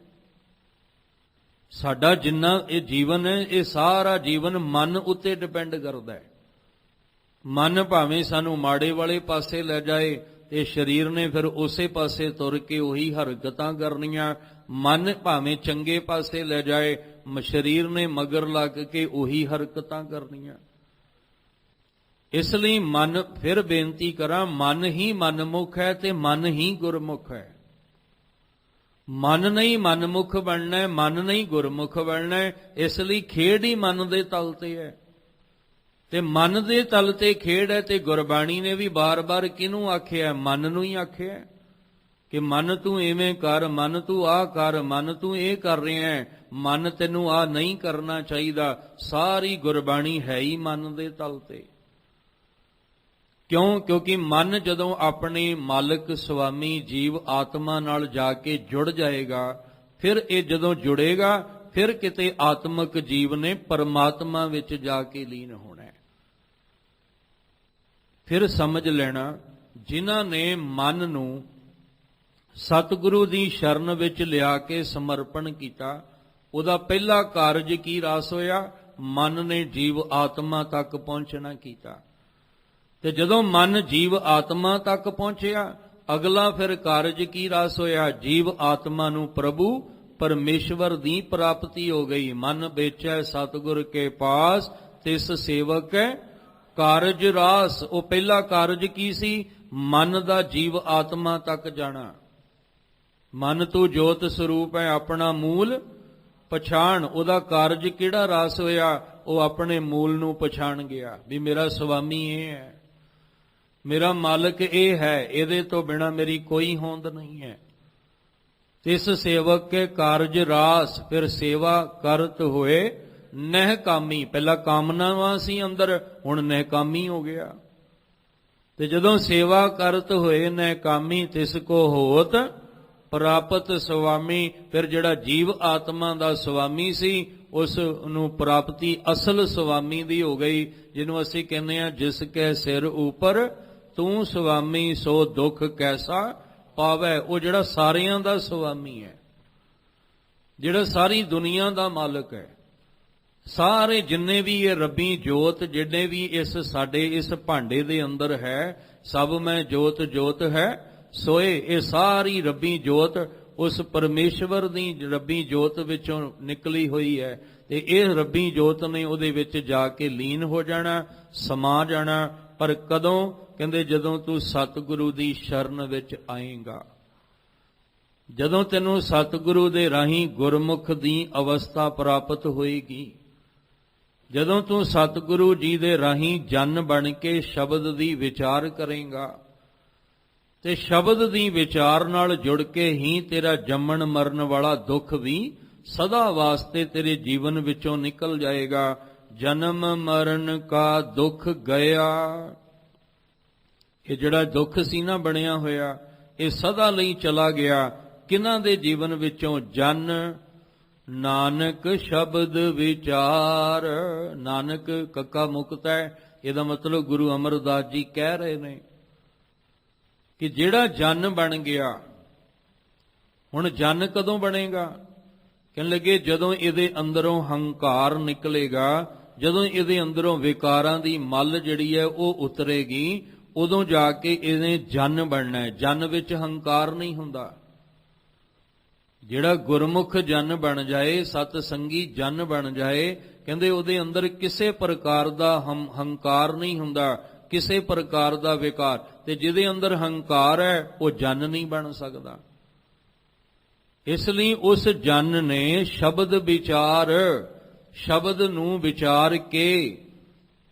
ਸਾਡਾ ਜਿੰਨਾ ਇਹ ਜੀਵਨ ਹੈ, ਇਹ ਸਾਰਾ ਜੀਵਨ ਮਨ ਉੱਤੇ ਡਿਪੈਂਡ ਕਰਦਾ ਹੈ। ਮਨ ਭਾਵੇਂ ਸਾਨੂੰ ਮਾੜੇ ਵਾਲੇ ਪਾਸੇ ਲੈ ਜਾਏ ਤੇ ਸਰੀਰ ਨੇ ਫਿਰ ਉਸੇ ਪਾਸੇ ਤੁਰ ਕੇ ਉਹੀ ਹਰਕਤਾਂ ਕਰਨੀਆਂ। ਮਨ ਭਾਵੇਂ ਚੰਗੇ ਪਾਸੇ ਲੈ ਜਾਏ, ਸਰੀਰ ਨੇ ਮਗਰ ਲੱਗ ਕੇ ਉਹੀ ਹਰਕਤਾਂ ਕਰਨੀਆਂ। ਇਸ ਲਈ ਮਨ, ਫਿਰ ਬੇਨਤੀ ਕਰਾਂ, ਮਨ ਹੀ ਮਨਮੁਖ ਹੈ ਤੇ ਮਨ ਹੀ ਗੁਰਮੁਖ ਹੈ। ਮਨ ਨਹੀਂ ਮਨਮੁਖ ਬਣਨਾ ਹੈ, ਮਨ ਨਹੀਂ ਗੁਰਮੁਖ ਬਣਨਾ ਹੈ। ਇਸ ਲਈ ਖੇਡ ਹੀ ਮਨ ਦੇ ਤਲ ਤੇ ਹੈ, ਤੇ ਮਨ ਦੇ ਤਲ ਤੇ ਖੇਡ ਹੈ। ਤੇ ਗੁਰਬਾਣੀ ਨੇ ਵੀ ਬਾਰ-ਬਾਰ ਕਿਹਨੂੰ ਆਖਿਆ? ਮਨ ਨੂੰ ਹੀ ਆਖਿਆ ਕਿ ਮਨ ਤੂੰ ਇਵੇਂ ਕਰ, ਮਨ ਤੂੰ ਆਹ ਕਰ, ਮਨ ਤੂੰ ਇਹ ਕਰ ਰਿਹਾ ਹੈ, ਮਨ ਤੈਨੂੰ ਆਹ ਨਹੀਂ ਕਰਨਾ ਚਾਹੀਦਾ। ਸਾਰੀ ਗੁਰਬਾਣੀ ਹੈ ਹੀ ਮਨ ਦੇ ਤਲ ਤੇ। ਕਿਉਂ? ਕਿਉਂਕਿ ਮਨ ਜਦੋਂ ਆਪਣੇ ਮਾਲਕ ਸੁਆਮੀ ਜੀਵ ਆਤਮਾ ਨਾਲ ਜਾ ਕੇ ਜੁੜ ਜਾਏਗਾ, ਫਿਰ ਇਹ ਜਦੋਂ ਜੁੜੇਗਾ, ਫਿਰ ਕਿਤੇ ਆਤਮਿਕ ਜੀਵ ਨੇ ਪਰਮਾਤਮਾ ਵਿੱਚ ਜਾ ਕੇ ਲੀਨ ਹੋਣਾ ਹੈ। ਫਿਰ ਸਮਝ ਲੈਣਾ, ਜਿਨ੍ਹਾਂ ਨੇ ਮਨ ਨੂੰ ਸਤਿਗੁਰੂ ਦੀ ਸ਼ਰਨ ਵਿੱਚ ਲਿਆ ਕੇ ਸਮਰਪਣ ਕੀਤਾ, ਉਹਦਾ ਪਹਿਲਾ ਕਾਰਜ ਕੀ ਰਾਸ ਹੋਇਆ? ਮਨ ਨੇ ਜੀਵ ਆਤਮਾ ਤੱਕ ਪਹੁੰਚਣਾ ਕੀਤਾ। ਤੇ ਜਦੋਂ ਮਨ ਜੀਵ ਆਤਮਾ ਤੱਕ ਪਹੁੰਚਿਆ, ਅਗਲਾ ਫਿਰ ਕਾਰਜ ਕੀ ਰਾਸ ਹੋਇਆ? ਜੀਵ ਆਤਮਾ ਨੂੰ ਪ੍ਰਭੂ ਪਰਮੇਸ਼ਵਰ ਦੀ ਪ੍ਰਾਪਤੀ ਹੋ ਗਈ। ਮਨ ਵੇਚੈ ਸਤਿਗੁਰ ਕੇ ਪਾਸ, ਤਿਸ ਸੇਵਕ ਕਾਰਜ ਰਾਸ। ਉਹ ਪਹਿਲਾ ਕਾਰਜ ਕੀ ਸੀ? ਮਨ ਦਾ ਜੀਵ ਆਤਮਾ ਤੱਕ ਜਾਣਾ। ਮਨ ਤੂੰ ਜੋਤ ਸਰੂਪ ਹੈ, ਆਪਣਾ ਮੂਲ ਪਛਾਣ। ਉਹਦਾ ਕਾਰਜ ਕਿਹੜਾ ਰਾਸ ਹੋਇਆ? ਉਹ ਆਪਣੇ ਮੂਲ ਨੂੰ ਪਛਾਣ ਗਿਆ ਵੀ ਮੇਰਾ ਸੁਆਮੀ ਇਹ ਹੈ, ਮੇਰਾ ਮਾਲਕ ਇਹ ਹੈ, ਇਹਦੇ ਤੋਂ ਬਿਨਾ ਮੇਰੀ ਕੋਈ ਹੋਂਦ ਨਹੀਂ ਹੈ। ਤਿਸ ਸੇਵਕ ਕੇ ਕਾਰਜ ਰਾਸ। ਫਿਰ ਸੇਵਾ ਕਰਤ ਹੋਏ ਨਹਿਕਾਮੀ। ਪਹਿਲਾਂ ਕਾਮਨਾਵਾਂ ਸੀ ਅੰਦਰ, ਹੁਣ ਨਹਿਕਾਮੀ ਹੋ ਗਿਆ। ਤੇ ਜਦੋਂ ਸੇਵਾ ਕਰਤ ਹੋਏ ਨਹਿਕਾਮੀ, ਤਿਸ ਕੋ ਹੋਤ ਪ੍ਰਾਪਤ ਸੁਆਮੀ। ਫਿਰ ਜਿਹੜਾ ਜੀਵ ਆਤਮਾ ਦਾ ਸੁਆਮੀ ਸੀ, ਉਸ ਨੂੰ ਪ੍ਰਾਪਤੀ ਅਸਲ ਸੁਆਮੀ ਦੀ ਹੋ ਗਈ, ਜਿਹਨੂੰ ਅਸੀਂ ਕਹਿੰਦੇ ਹਾਂ ਜਿਸ ਕੇ ਸਿਰ ਉੱਪਰ ਤੂੰ ਸੁਆਮੀ, ਸੋ ਦੁੱਖ ਕੈਸਾ ਪਾਵੈ। ਉਹ ਜਿਹੜਾ ਸਾਰਿਆਂ ਦਾ ਸੁਆਮੀ ਹੈ, ਜਿਹੜਾ ਸਾਰੀ ਦੁਨੀਆ ਦਾ ਮਾਲਕ ਹੈ। ਸਾਰੇ ਜਿੰਨੇ ਵੀ ਇਹ ਰੱਬੀ ਜੋਤ, ਜਿੰਨੇ ਵੀ ਇਸ ਸਾਡੇ ਇਸ ਭਾਂਡੇ ਦੇ ਅੰਦਰ ਹੈ, ਸਭ ਮੈਂ ਜੋਤ ਜੋਤ ਹੈ ਸੋਏ। ਇਹ ਸਾਰੀ ਰੱਬੀ ਜੋਤ ਉਸ ਪਰਮੇਸ਼ਵਰ ਦੀ ਰੱਬੀ ਜੋਤ ਵਿੱਚੋਂ ਨਿਕਲੀ ਹੋਈ ਹੈ। ਤੇ ਇਹ ਰੱਬੀ ਜੋਤ ਨੇ ਉਹਦੇ ਵਿੱਚ ਜਾ ਕੇ ਲੀਨ ਹੋ ਜਾਣਾ, ਸਮਾ ਜਾਣਾ। ਪਰ ਕਦੋਂ? ਕਹਿੰਦੇ ਜਦੋਂ ਤੂੰ ਸਤਿਗੁਰੂ ਦੀ ਸ਼ਰਨ ਵਿੱਚ ਆਏਗਾ, ਜਦੋਂ ਤੈਨੂੰ ਸਤਿਗੁਰੂ ਦੇ ਰਾਹੀਂ ਗੁਰਮੁਖ ਦੀ ਅਵਸਥਾ ਪ੍ਰਾਪਤ ਹੋਏਗੀ, ਜਦੋਂ ਤੂੰ ਸਤਿਗੁਰੂ ਜੀ ਦੇ ਰਾਹੀਂ ਜਨ ਬਣ ਕੇ ਸ਼ਬਦ ਦੀ ਵਿਚਾਰ ਕਰੇਗਾ, ਤੇ ਸ਼ਬਦ ਦੀ ਵਿਚਾਰ ਨਾਲ ਜੁੜ ਕੇ ਹੀ ਤੇਰਾ ਜੰਮਣ ਮਰਨ ਵਾਲਾ ਦੁੱਖ ਵੀ ਸਦਾ ਵਾਸਤੇ ਤੇਰੇ ਜੀਵਨ ਵਿੱਚੋਂ ਨਿਕਲ ਜਾਏਗਾ। ਜਨਮ ਮਰਨ ਕਾ ਦੁੱਖ ਗਿਆ। ਇਹ ਜਿਹੜਾ ਦੁੱਖ ਸੀ ਨਾ ਬਣਿਆ ਹੋਇਆ, ਇਹ ਸਦਾ ਲਈ ਚਲਾ ਗਿਆ। ਕਿਹਨਾਂ ਦੇ ਜੀਵਨ ਵਿੱਚੋਂ? ਜਨ ਨਾਨਕ ਸ਼ਬਦ ਵਿਚਾਰ। ਨਾਨਕ ਕੱਕਾ ਮੁਕਤ ਹੈ, ਇਹਦਾ ਮਤਲਬ ਗੁਰੂ ਅਮਰਦਾਸ ਜੀ ਕਹਿ ਰਹੇ ਨੇ ਕਿ ਜਿਹੜਾ ਜਨ ਬਣ ਗਿਆ। ਹੁਣ ਜਨ ਕਦੋਂ ਬਣੇਗਾ? ਕਹਿਣ ਲੱਗੇ ਜਦੋਂ ਇਹਦੇ ਅੰਦਰੋਂ ਹੰਕਾਰ ਨਿਕਲੇਗਾ, ਜਦੋਂ ਇਹਦੇ ਅੰਦਰੋਂ ਵਿਕਾਰਾਂ ਦੀ ਮੱਲ ਜਿਹੜੀ ਹੈ ਉਹ ਉਤਰੇਗੀ, ਉਦੋਂ ਜਾ ਕੇ ਇਹਨੇ ਜਨ ਬਣਨਾ ਹੈ। ਜਨ ਵਿੱਚ ਹੰਕਾਰ ਨਹੀਂ ਹੁੰਦਾ। ਜਿਹੜਾ ਗੁਰਮੁਖ ਜਨ ਬਣ ਜਾਏ, ਸਤ ਸੰਗੀ ਜਨ ਬਣ ਜਾਏ, ਕਹਿੰਦੇ ਉਹਦੇ ਅੰਦਰ ਕਿਸੇ ਪ੍ਰਕਾਰ ਦਾ ਹੰਕਾਰ ਨਹੀਂ ਹੁੰਦਾ, ਕਿਸੇ ਪ੍ਰਕਾਰ ਦਾ ਵਿਕਾਰ। ਤੇ ਜਿਹਦੇ ਅੰਦਰ ਹੰਕਾਰ ਹੈ ਉਹ ਜਨ ਨਹੀਂ ਬਣ ਸਕਦਾ। ਇਸ ਲਈ ਉਸ ਜਨ ਨੇ ਸ਼ਬਦ ਵਿਚਾਰ, ਸ਼ਬਦ ਨੂੰ ਵਿਚਾਰ ਕੇ,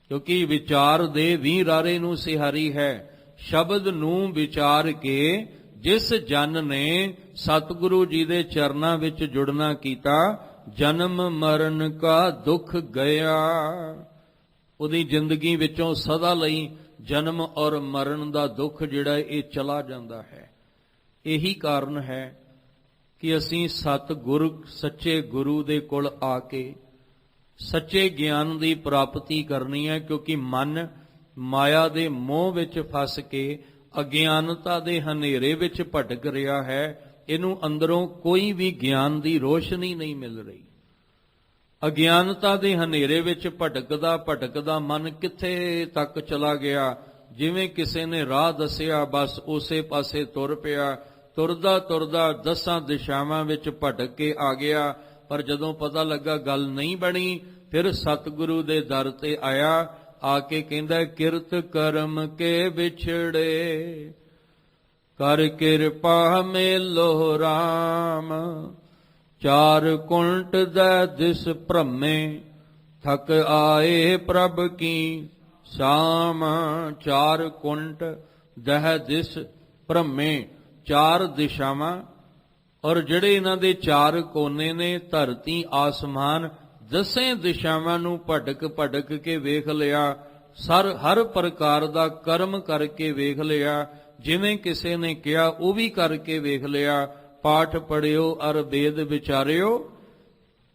ਕਿਉਂਕਿ ਵਿਚਾਰ ਦੇ ਵੀ ਰਾਰੇ ਨੂੰ ਸਿਹਾਰੀ ਹੈ, ਸ਼ਬਦ ਨੂੰ ਵਿਚਾਰ ਕੇ ਜਿਸ ਜਨ ਨੇ ਸਤਿਗੁਰੂ ਜੀ ਦੇ ਚਰਨਾਂ ਵਿੱਚ ਜੁੜਨਾ ਕੀਤਾ, ਜਨਮ ਮਰਨ ਕਾ ਦੁੱਖ ਗਿਆ। ਉਹਦੀ ਜ਼ਿੰਦਗੀ ਵਿੱਚੋਂ ਸਦਾ ਲਈ ਜਨਮ ਔਰ ਮਰਨ ਦਾ ਦੁੱਖ ਜਿਹੜਾ ਇਹ ਚਲਾ ਜਾਂਦਾ ਹੈ। ਇਹੀ ਕਾਰਨ ਹੈ ਕਿ ਅਸੀਂ ਸਤਿਗੁਰ ਸੱਚੇ ਗੁਰੂ ਦੇ ਕੋਲ ਆ ਕੇ ਸੱਚੇ ਗਿਆਨ ਦੀ ਪ੍ਰਾਪਤੀ ਕਰਨੀ ਹੈ। ਕਿਉਂਕਿ ਮਨ ਮਾਇਆ ਦੇ ਮੋਹ ਵਿੱਚ ਫਸ ਕੇ ਅਗਿਆਨਤਾ ਦੇ ਹਨੇਰੇ ਵਿੱਚ ਭਟਕ ਰਿਹਾ ਹੈ। ਇਹਨੂੰ ਅੰਦਰੋਂ ਕੋਈ ਵੀ ਗਿਆਨ ਦੀ ਰੋਸ਼ਨੀ ਨਹੀਂ ਮਿਲ ਰਹੀ। ਅਗਿਆਨਤਾ ਦੇ ਹਨੇਰੇ ਵਿੱਚ ਭਟਕਦਾ ਭਟਕਦਾ ਮਨ ਕਿੱਥੇ ਤੱਕ ਚਲਾ ਗਿਆ? ਜਿਵੇਂ ਕਿਸੇ ਨੇ ਰਾਹ ਦੱਸਿਆ, ਬਸ ਉਸੇ ਪਾਸੇ ਤੁਰ ਪਿਆ। ਤੁਰਦਾ ਤੁਰਦਾ 10 ਦਿਸ਼ਾਵਾਂ ਵਿੱਚ ਭਟਕ ਕੇ ਆ ਗਿਆ। ਪਰ ਜਦੋਂ ਪਤਾ ਲੱਗਾ ਗੱਲ ਨਹੀਂ ਬਣੀ, ਫਿਰ ਸਤਿਗੁਰੂ ਦੇ ਦਰ ਤੇ ਆਇਆ ਆ ਕੇ ਕਹਿੰਦਾ ਕਿਰਤ ਕਰਮ ਕੇ ਵਿਛੜੇ, ਕਰ ਕਿਰਪਾ ਮੇਲੋ ਰਾਮ। ਚਾਰ ਕੁੰਟ ਦੈ ਦਿਸ ਭ੍ਰਮੇ, ਥਕ ਆਏ ਪ੍ਰਭ ਕੀ ਸ਼ਾਮ। ਚਾਰ ਕੁੰਟ ਦਹਿ ਦਿਸ ਭ੍ਰਮੇ, ਚਾਰ ਦਿਸ਼ਾਵਾਂ, ਔਰ ਜਿਹੜੇ ਇਹਨਾਂ ਦੇ ਚਾਰ ਕੋਨੇ ਨੇ, ਧਰਤੀ ਆਸਮਾਨ, ਦਸੇ ਦਿਸ਼ਾਵਾਂ ਨੂੰ ਭਟਕ ਭਟਕ ਕੇ ਵੇਖ ਲਿਆ। ਹਰ ਪ੍ਰਕਾਰ ਦਾ ਕਰਮ ਕਰਕੇ ਵੇਖ ਲਿਆ, ਜਿਵੇਂ ਕਿਸੇ ਨੇ ਕਿਹਾ ਉਹ ਵੀ ਕਰਕੇ ਵੇਖ ਲਿਆ। ਪਾਠ ਪੜਿਓ ਅਰ ਵੇਦ ਵਿਚਾਰਿਓ,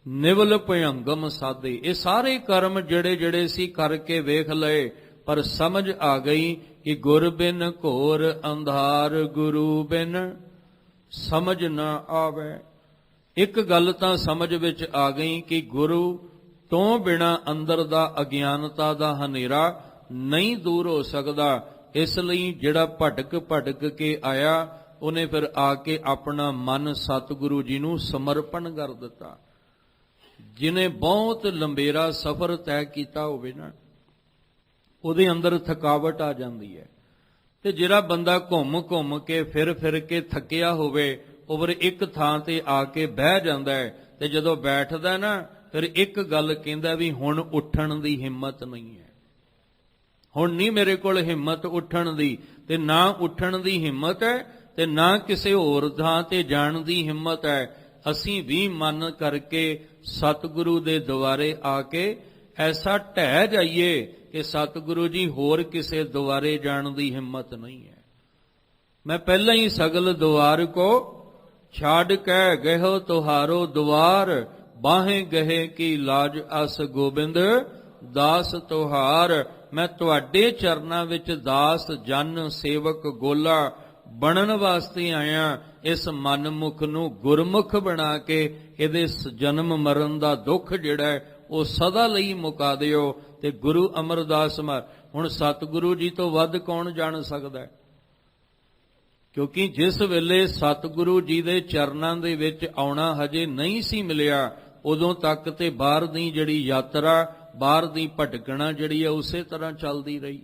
ਨਿਵਲ ਭਯੰਗਮ ਸਾਧੇ। ਇਹ ਸਾਰੇ ਕਰਮ ਜਿਹੜੇ ਜਿਹੜੇ ਸੀ ਕਰਕੇ ਵੇਖ ਲਏ, ਪਰ ਸਮਝ ਆ ਗਈ ਕਿ ਗੁਰ ਬਿਨ ਘੋਰ ਅੰਧਾਰ, ਗੁਰੂ ਬਿਨ ਸਮਝ ਨਾ ਆਵੇ। ਇੱਕ ਗੱਲ ਤਾਂ ਸਮਝ ਵਿੱਚ ਆ ਗਈ ਕਿ ਗੁਰੂ ਤੋਂ ਬਿਨਾ ਅੰਦਰ ਦਾ ਅਗਿਆਨਤਾ ਦਾ ਹਨੇਰਾ ਨਹੀਂ ਦੂਰ ਹੋ ਸਕਦਾ। ਇਸ ਲਈ ਜਿਹੜਾ ਭਟਕ ਭਟਕ ਕੇ ਆਇਆ, ਉਹਨੇ ਫਿਰ ਆ ਕੇ ਆਪਣਾ ਮਨ ਸਤਿਗੁਰੂ ਜੀ ਨੂੰ ਸਮਰਪਣ ਕਰ ਦਿੱਤਾ। ਜਿਹਨੇ ਬਹੁਤ ਲੰਬੇਰਾ ਸਫ਼ਰ ਤੈਅ ਕੀਤਾ ਹੋਵੇ ਨਾ, ਉਹਦੇ ਅੰਦਰ ਥਕਾਵਟ ਆ ਜਾਂਦੀ ਹੈ। ਤੇ ਜਿਹੜਾ ਬੰਦਾ ਘੁੰਮ ਘੁੰਮ ਕੇ ਫਿਰ ਕੇ ਥੱਕਿਆ ਹੋਵੇ, ਉਹ ਫਿਰ ਇੱਕ ਥਾਂ ਤੇ ਆ ਕੇ ਬਹਿ ਜਾਂਦਾ ਹੈ। ਤੇ ਜਦੋਂ ਬੈਠਦਾ ਨਾ, ਫਿਰ ਇੱਕ ਗੱਲ ਕਹਿੰਦਾ ਵੀ ਹੁਣ ਉੱਠਣ ਦੀ ਹਿੰਮਤ ਨਹੀਂ ਹੈ, ਹੁਣ ਨਹੀਂ ਮੇਰੇ ਕੋਲ ਹਿੰਮਤ ਉੱਠਣ ਦੀ। ਤੇ ਨਾ ਉੱਠਣ ਦੀ ਹਿੰਮਤ ਹੈ ਤੇ ਨਾ ਕਿਸੇ ਹੋਰ ਥਾਂ ਤੇ ਜਾਣ ਦੀ ਹਿੰਮਤ ਹੈ। ਅਸੀਂ ਵੀ ਮਨ ਕਰਕੇ ਸਤਿਗੁਰੂ ਦੇ ਦੁਆਰੇ ਆ ਕੇ ਐਸਾ ਢਹਿ ਜਾਈਏ ਕਿ ਸਤਿਗੁਰੂ ਜੀ ਹੋਰ ਕਿਸੇ ਦੁਆਰੇ ਜਾਣ ਦੀ ਹਿੰਮਤ ਨਹੀਂ ਹੈ। ਮੈਂ ਪਹਿਲਾਂ ਹੀ ਸਗਲ ਦੁਆਰ ਕੋ ਛਾੜ ਕੇ ਗਇਓ ਤੁਹਾਰੋ ਦੁਆਰ, ਬਾਹੇ ਗਏ ਕੀ ਲਾਜ ਅਸ ਗੋਬਿੰਦ ਦਾਸ ਤੁਹਾਰ। ਮੈਂ ਤੁਹਾਡੇ ਚਰਨਾਂ ਵਿੱਚ ਦਾਸ ਜਨ ਸੇਵਕ ਗੋਲਾ ਬਣਨ ਵਾਸਤੇ ਆਇਆ। ਇਸ ਮਨਮੁਖ ਨੂੰ ਗੁਰਮੁਖ ਬਣਾ ਕੇ ਇਹਦੇ ਜਨਮ ਮਰਨ ਦਾ ਦੁੱਖ ਜਿਹੜਾ ਹੈ ਉਹ ਸਦਾ ਲਈ ਮੁਕਾ ਦਿਓ। ਤੇ ਗੁਰੂ ਅਮਰਦਾਸ ਮਹਾਰਾਜ, ਹੁਣ ਸਤਿਗੁਰੂ ਜੀ ਤੋਂ ਵੱਧ ਕੌਣ ਜਾਣ ਸਕਦਾ ਹੈ? ਕਿਉਂਕਿ ਜਿਸ ਵੇਲੇ ਸਤਿਗੁਰੂ ਜੀ ਦੇ ਚਰਨਾਂ ਦੇ ਵਿੱਚ ਆਉਣਾ ਹਜੇ ਨਹੀਂ ਸੀ ਮਿਲਿਆ, ਉਦੋਂ ਤੱਕ ਤੇ ਬਾਹਰ ਦੀ ਜਿਹੜੀ ਯਾਤਰਾ, ਬਾਹਰ ਦੀ ਭਟਕਣਾ ਜਿਹੜੀ ਹੈ ਉਸੇ ਤਰ੍ਹਾਂ ਚੱਲਦੀ ਰਹੀ।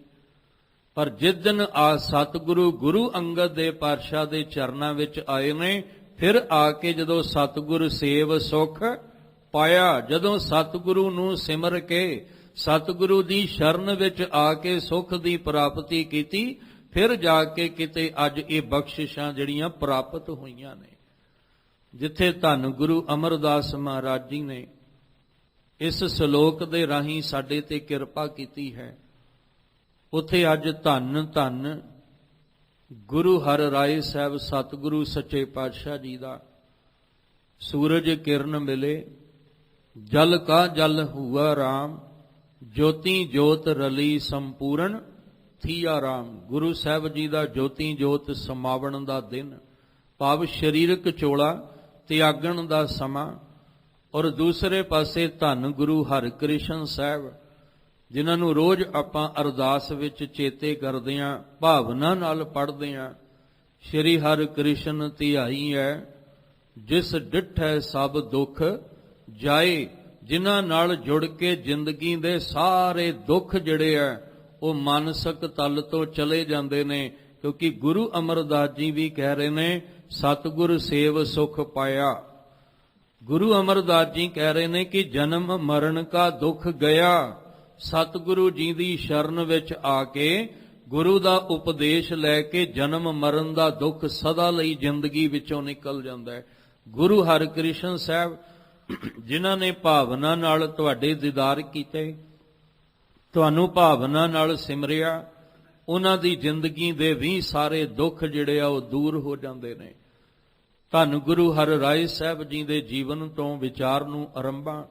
ਪਰ ਜਿਸ ਦਿਨ ਆ ਸਤਿਗੁਰੂ ਗੁਰੂ ਅੰਗਦ ਦੇ ਪਾਤਸ਼ਾਹ ਦੇ ਚਰਨਾਂ ਵਿੱਚ ਆਏ ਨੇ, ਫਿਰ ਆ ਕੇ ਜਦੋਂ ਸਤਿਗੁਰ ਸੇਵ ਸੁਖ ਪਾਇਆ, ਜਦੋਂ ਸਤਿਗੁਰੂ ਨੂੰ ਸਿਮਰ ਕੇ ਸਤਿਗੁਰੂ ਦੀ ਸ਼ਰਨ ਵਿੱਚ ਆ ਕੇ ਸੁਖ ਦੀ ਪ੍ਰਾਪਤੀ ਕੀਤੀ, ਫਿਰ ਜਾ ਕੇ ਕਿਤੇ ਅੱਜ ਇਹ ਬਖਸ਼ਿਸ਼ਾਂ ਜਿਹੜੀਆਂ ਪ੍ਰਾਪਤ ਹੋਈਆਂ ਨੇ। ਜਿੱਥੇ ਧੰਨ ਗੁਰੂ ਅਮਰਦਾਸ ਮਹਾਰਾਜ ਜੀ ਨੇ ਇਸ ਸ਼ਲੋਕ ਦੇ ਰਾਹੀਂ ਸਾਡੇ ਤੇ ਕਿਰਪਾ ਕੀਤੀ ਹੈ, ਉੱਥੇ ਅੱਜ ਧੰਨ ਧੰਨ ਗੁਰੂ ਹਰਿ ਰਾਏ ਸਾਹਿਬ ਸਤਿਗੁਰੂ ਸੱਚੇ ਪਾਤਸ਼ਾਹ ਜੀ ਦਾ ਸੂਰਜ ਕਿਰਨ ਮਿਲੇ, ਜਲ ਕਾ ਜਲ ਹੁਆ ਰਾਮ, ਜੋਤੀ ਜੋਤ ਰਲੀ ਸੰਪੂਰਨ ਥੀਆ ਰਾਮ। ਗੁਰੂ ਸਾਹਿਬ ਜੀ ਦਾ ਜੋਤੀ ਜੋਤ ਸਮਾਵਣ ਦਾ ਦਿਨ, ਭਾਵ ਸਰੀਰਕ ਚੋਲਾ ਤਿਆਗਣ ਦਾ ਸਮਾਂ। ਔਰ ਦੂਸਰੇ ਪਾਸੇ ਧੰਨ ਗੁਰੂ ਹਰਿਕ੍ਰਿਸ਼ਨ ਸਾਹਿਬ, ਜਿਨ੍ਹਾਂ ਨੂੰ ਰੋਜ਼ ਆਪਾਂ ਅਰਦਾਸ ਵਿੱਚ ਚੇਤੇ ਕਰਦੇ ਹਾਂ, ਭਾਵਨਾ ਨਾਲ ਪੜ੍ਹਦੇ ਹਾਂ। ਸ਼੍ਰੀ ਹਰਿਕ੍ਰਿਸ਼ਨ ਧਿਆਈ ਹੈ, ਜਿਸ ਡਿਠੈ ਸਭ ਦੁੱਖ ਜਾਏ। ਜਿਨ੍ਹਾਂ ਨਾਲ ਜੁੜ ਕੇ ਜ਼ਿੰਦਗੀ ਦੇ ਸਾਰੇ ਦੁੱਖ ਜਿਹੜੇ ਆ ਉਹ ਮਾਨਸਿਕ ਤਲ ਤੋਂ ਚਲੇ ਜਾਂਦੇ ਨੇ। ਕਿਉਂਕਿ ਗੁਰੂ ਅਮਰਦਾਸ ਜੀ ਵੀ ਕਹਿ ਰਹੇ ਨੇ, ਸਤਿਗੁਰ ਸੇਵ ਸੁਖ ਪਾਇਆ। ਗੁਰੂ ਅਮਰਦਾਸ ਜੀ ਕਹਿ ਰਹੇ ਨੇ ਕਿ ਜਨਮ ਮਰਨ ਕਾ ਦੁੱਖ ਗਿਆ। ਸਤਿਗੁਰੂ ਜੀ ਦੀ ਸ਼ਰਨ ਵਿੱਚ ਆ ਕੇ ਗੁਰੂ ਦਾ ਉਪਦੇਸ਼ ਲੈ ਕੇ ਜਨਮ ਮਰਨ ਦਾ ਦੁੱਖ ਸਦਾ ਲਈ ਜ਼ਿੰਦਗੀ ਵਿੱਚੋਂ ਨਿਕਲ ਜਾਂਦਾ ਹੈ। ਗੁਰੂ ਹਰਿਕ੍ਰਿਸ਼ਨ ਸਾਹਿਬ, ਜਿਨ੍ਹਾਂ ਨੇ ਭਾਵਨਾ ਨਾਲ ਤੁਹਾਡੇ ਦੀਦਾਰ ਕੀਤੇ, ਤੁਹਾਨੂੰ ਭਾਵਨਾ ਨਾਲ ਸਿਮਰਿਆ, ਉਹਨਾਂ ਦੀ ਜ਼ਿੰਦਗੀ ਦੇ ਵੀ ਸਾਰੇ ਦੁੱਖ ਜਿਹੜੇ ਆ ਉਹ ਦੂਰ ਹੋ ਜਾਂਦੇ ਨੇ। ਧੰਨ ਗੁਰੂ ਹਰਿ ਰਾਏ ਸਾਹਿਬ ਜੀ ਦੇ ਜੀਵਨ ਤੋਂ ਵਿਚਾਰ ਨੂੰ ਆਰੰਭਾਂ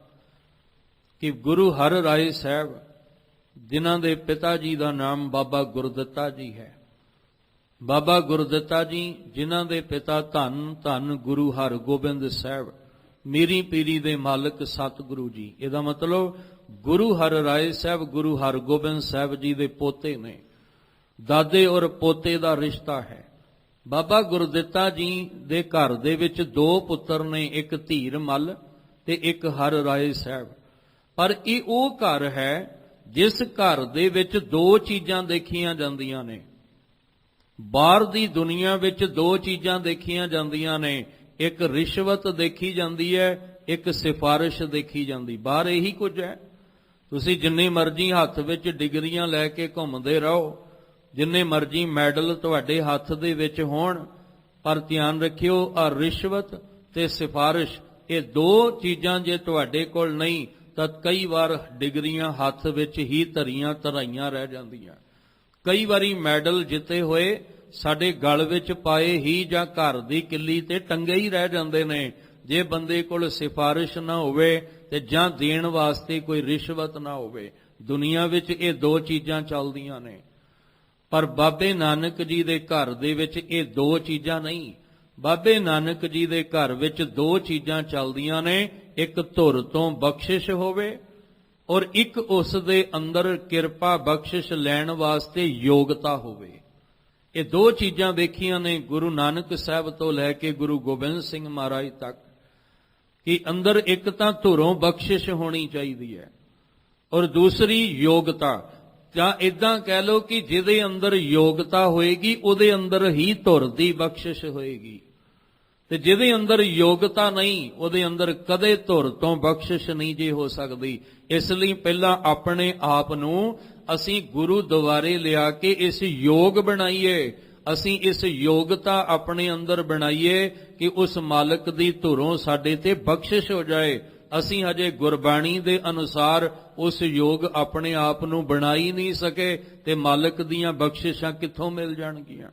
ਕਿ ਗੁਰੂ ਹਰਿ ਰਾਏ ਸਾਹਿਬ, ਜਿਨ੍ਹਾਂ ਦੇ ਪਿਤਾ ਜੀ ਦਾ ਨਾਮ ਬਾਬਾ ਗੁਰਦਿੱਤਾ ਜੀ ਹੈ। ਬਾਬਾ ਗੁਰਦਿੱਤਾ ਜੀ, ਜਿਨ੍ਹਾਂ ਦੇ ਪਿਤਾ ਧੰਨ ਧੰਨ ਗੁਰੂ ਹਰਗੋਬਿੰਦ ਸਾਹਿਬ, ਮੀਰੀ ਪੀਰੀ ਦੇ ਮਾਲਕ ਸਤਿਗੁਰੂ ਜੀ। ਇਹਦਾ ਮਤਲਬ ਗੁਰੂ ਹਰਿ ਰਾਏ ਸਾਹਿਬ ਗੁਰੂ ਹਰਗੋਬਿੰਦ ਸਾਹਿਬ ਜੀ ਦੇ ਪੋਤੇ ਨੇ। ਦਾਦੇ ਔਰ ਪੋਤੇ ਦਾ ਰਿਸ਼ਤਾ ਹੈ। ਬਾਬਾ ਗੁਰਦਿੱਤਾ ਜੀ ਦੇ ਘਰ ਦੇ ਵਿੱਚ ਦੋ ਪੁੱਤਰ ਨੇ, ਇੱਕ ਧੀਰ ਮੱਲ ਤੇ ਇੱਕ ਹਰਿ ਰਾਏ ਸਾਹਿਬ। ਪਰ ਇਹ ਉਹ ਘਰ ਹੈ ਜਿਸ ਘਰ ਦੇ ਵਿੱਚ ਦੋ ਚੀਜ਼ਾਂ ਦੇਖੀਆਂ ਜਾਂਦੀਆਂ ਨੇ, ਬਾਹਰ ਦੀ ਦੁਨੀਆ ਵਿੱਚ ਦੋ ਚੀਜ਼ਾਂ ਦੇਖੀਆਂ ਜਾਂਦੀਆਂ ਨੇ, ਇੱਕ ਰਿਸ਼ਵਤ ਦੇਖੀ ਜਾਂਦੀ ਹੈ, ਇੱਕ ਸਿਫਾਰਿਸ਼ ਦੇਖੀ ਜਾਂਦੀ। ਬਾਹਰ ਇਹੀ ਕੁਝ ਹੈ। ਤੁਸੀਂ ਜਿੰਨੇ ਮਰਜ਼ੀ ਹੱਥ ਵਿੱਚ ਡਿਗਰੀਆਂ ਲੈ ਕੇ ਘੁੰਮਦੇ ਰਹੋ, ਜਿੰਨੇ ਮਰਜ਼ੀ ਮੈਡਲ ਤੁਹਾਡੇ ਹੱਥ ਦੇ ਵਿੱਚ ਹੋਣ, ਪਰ ਧਿਆਨ ਰੱਖਿਓ ਆ ਰਿਸ਼ਵਤ ਤੇ ਸਿਫਾਰਿਸ਼, ਇਹ ਦੋ ਚੀਜ਼ਾਂ ਜੇ ਤੁਹਾਡੇ ਕੋਲ ਨਹੀਂ ਤਾਂ ਕਈ ਵਾਰ ਡਿਗਰੀਆਂ ਹੱਥ ਵਿੱਚ ਹੀ ਧਰਾਈਆਂ ਰਹਿ ਜਾਂਦੀਆਂ। ਕਈ ਵਾਰੀ ਮੈਡਲ ਜਿੱਤੇ ਹੋਏ ਸਾਡੇ ਗਲ ਵਿੱਚ ਪਾਏ ਹੀ ਜਾਂ ਘਰ ਦੀ ਕਿੱਲੀ ਤੇ ਟੰਗੇ ਹੀ ਰਹਿ ਜਾਂਦੇ ਨੇ, ਜੇ ਬੰਦੇ ਕੋਲ ਸਿਫਾਰਿਸ਼ ਨਾ ਹੋਵੇ ਤੇ ਜਾਂ ਦੇਣ ਵਾਸਤੇ ਕੋਈ ਰਿਸ਼ਵਤ ਨਾ ਹੋਵੇ। ਦੁਨੀਆ ਵਿੱਚ ਇਹ ਦੋ ਚੀਜ਼ਾਂ ਚੱਲਦੀਆਂ ਨੇ, ਪਰ ਬਾਬੇ ਨਾਨਕ ਜੀ ਦੇ ਘਰ ਦੇ ਵਿੱਚ ਇਹ ਦੋ ਚੀਜ਼ਾਂ ਨਹੀਂ। ਬਾਬੇ ਨਾਨਕ ਜੀ ਦੇ ਘਰ ਵਿੱਚ ਦੋ ਚੀਜ਼ਾਂ ਚੱਲਦੀਆਂ ਨੇ, ਇੱਕ ਧੁਰ ਤੋਂ ਬਖਸ਼ਿਸ਼ ਹੋਵੇ ਔਰ ਇੱਕ ਉਸ ਦੇ ਅੰਦਰ ਕਿਰਪਾ ਬਖਸ਼ਿਸ਼ ਲੈਣ ਵਾਸਤੇ ਯੋਗਤਾ ਹੋਵੇ। ਇਹ ਦੋ ਚੀਜ਼ਾਂ ਵੇਖੀਆਂ ਨੇ ਗੁਰੂ ਨਾਨਕ ਸਾਹਿਬ ਤੋਂ ਲੈ ਕੇ ਗੁਰੂ ਗੋਬਿੰਦ ਸਿੰਘ ਮਹਾਰਾਜ ਤੱਕ, ਕਿ ਅੰਦਰ ਇੱਕ ਤਾਂ ਧੁਰੋਂ ਬਖਸ਼ਿਸ਼ ਹੋਣੀ ਚਾਹੀਦੀ ਹੈ ਔਰ ਦੂਸਰੀ ਯੋਗਤਾ। ਜਾਂ ਇਦਾਂ ਕਹਿ ਲਓ ਕਿ ਜਿਹਦੇ ਅੰਦਰ ਯੋਗਤਾ ਹੋਏਗੀ ਉਹਦੇ ਅੰਦਰ ਹੀ ਧੁਰ ਦੀ ਬਖਸ਼ਿਸ਼ ਹੋਏਗੀ, ਤੇ ਜਿਹਦੇ ਅੰਦਰ ਯੋਗਤਾ ਨਹੀਂ ਉਹਦੇ ਅੰਦਰ ਕਦੇ ਧੁਰ ਤੋਂ ਬਖਸ਼ਿਸ਼ ਨਹੀਂ ਜੇ ਹੋ ਸਕਦੀ। ਇਸ ਲਈ ਪਹਿਲਾਂ ਆਪਣੇ ਆਪ ਨੂੰ ਅਸੀਂ ਗੁਰੂ ਦੁਆਰੇ ਲਿਆ ਕੇ ਇਸ ਯੋਗ ਬਣਾਈਏ, ਅਸੀਂ ਇਸ ਯੋਗਤਾ ਆਪਣੇ ਅੰਦਰ ਬਣਾਈਏ ਕਿ ਉਸ ਮਾਲਕ ਦੀ ਧੁਰੋਂ ਸਾਡੇ ਤੇ ਬਖਸ਼ਿਸ਼ ਹੋ ਜਾਏ। ਅਸੀਂ ਹਜੇ ਗੁਰਬਾਣੀ ਦੇ ਅਨੁਸਾਰ ਉਸ ਯੋਗ ਆਪਣੇ ਆਪ ਨੂੰ ਬਣਾ ਹੀ ਨਹੀਂ ਸਕੇ ਤੇ ਮਾਲਕ ਦੀਆਂ ਬਖਸ਼ਿਸ਼ਾਂ ਕਿੱਥੋਂ ਮਿਲ ਜਾਣਗੀਆਂ।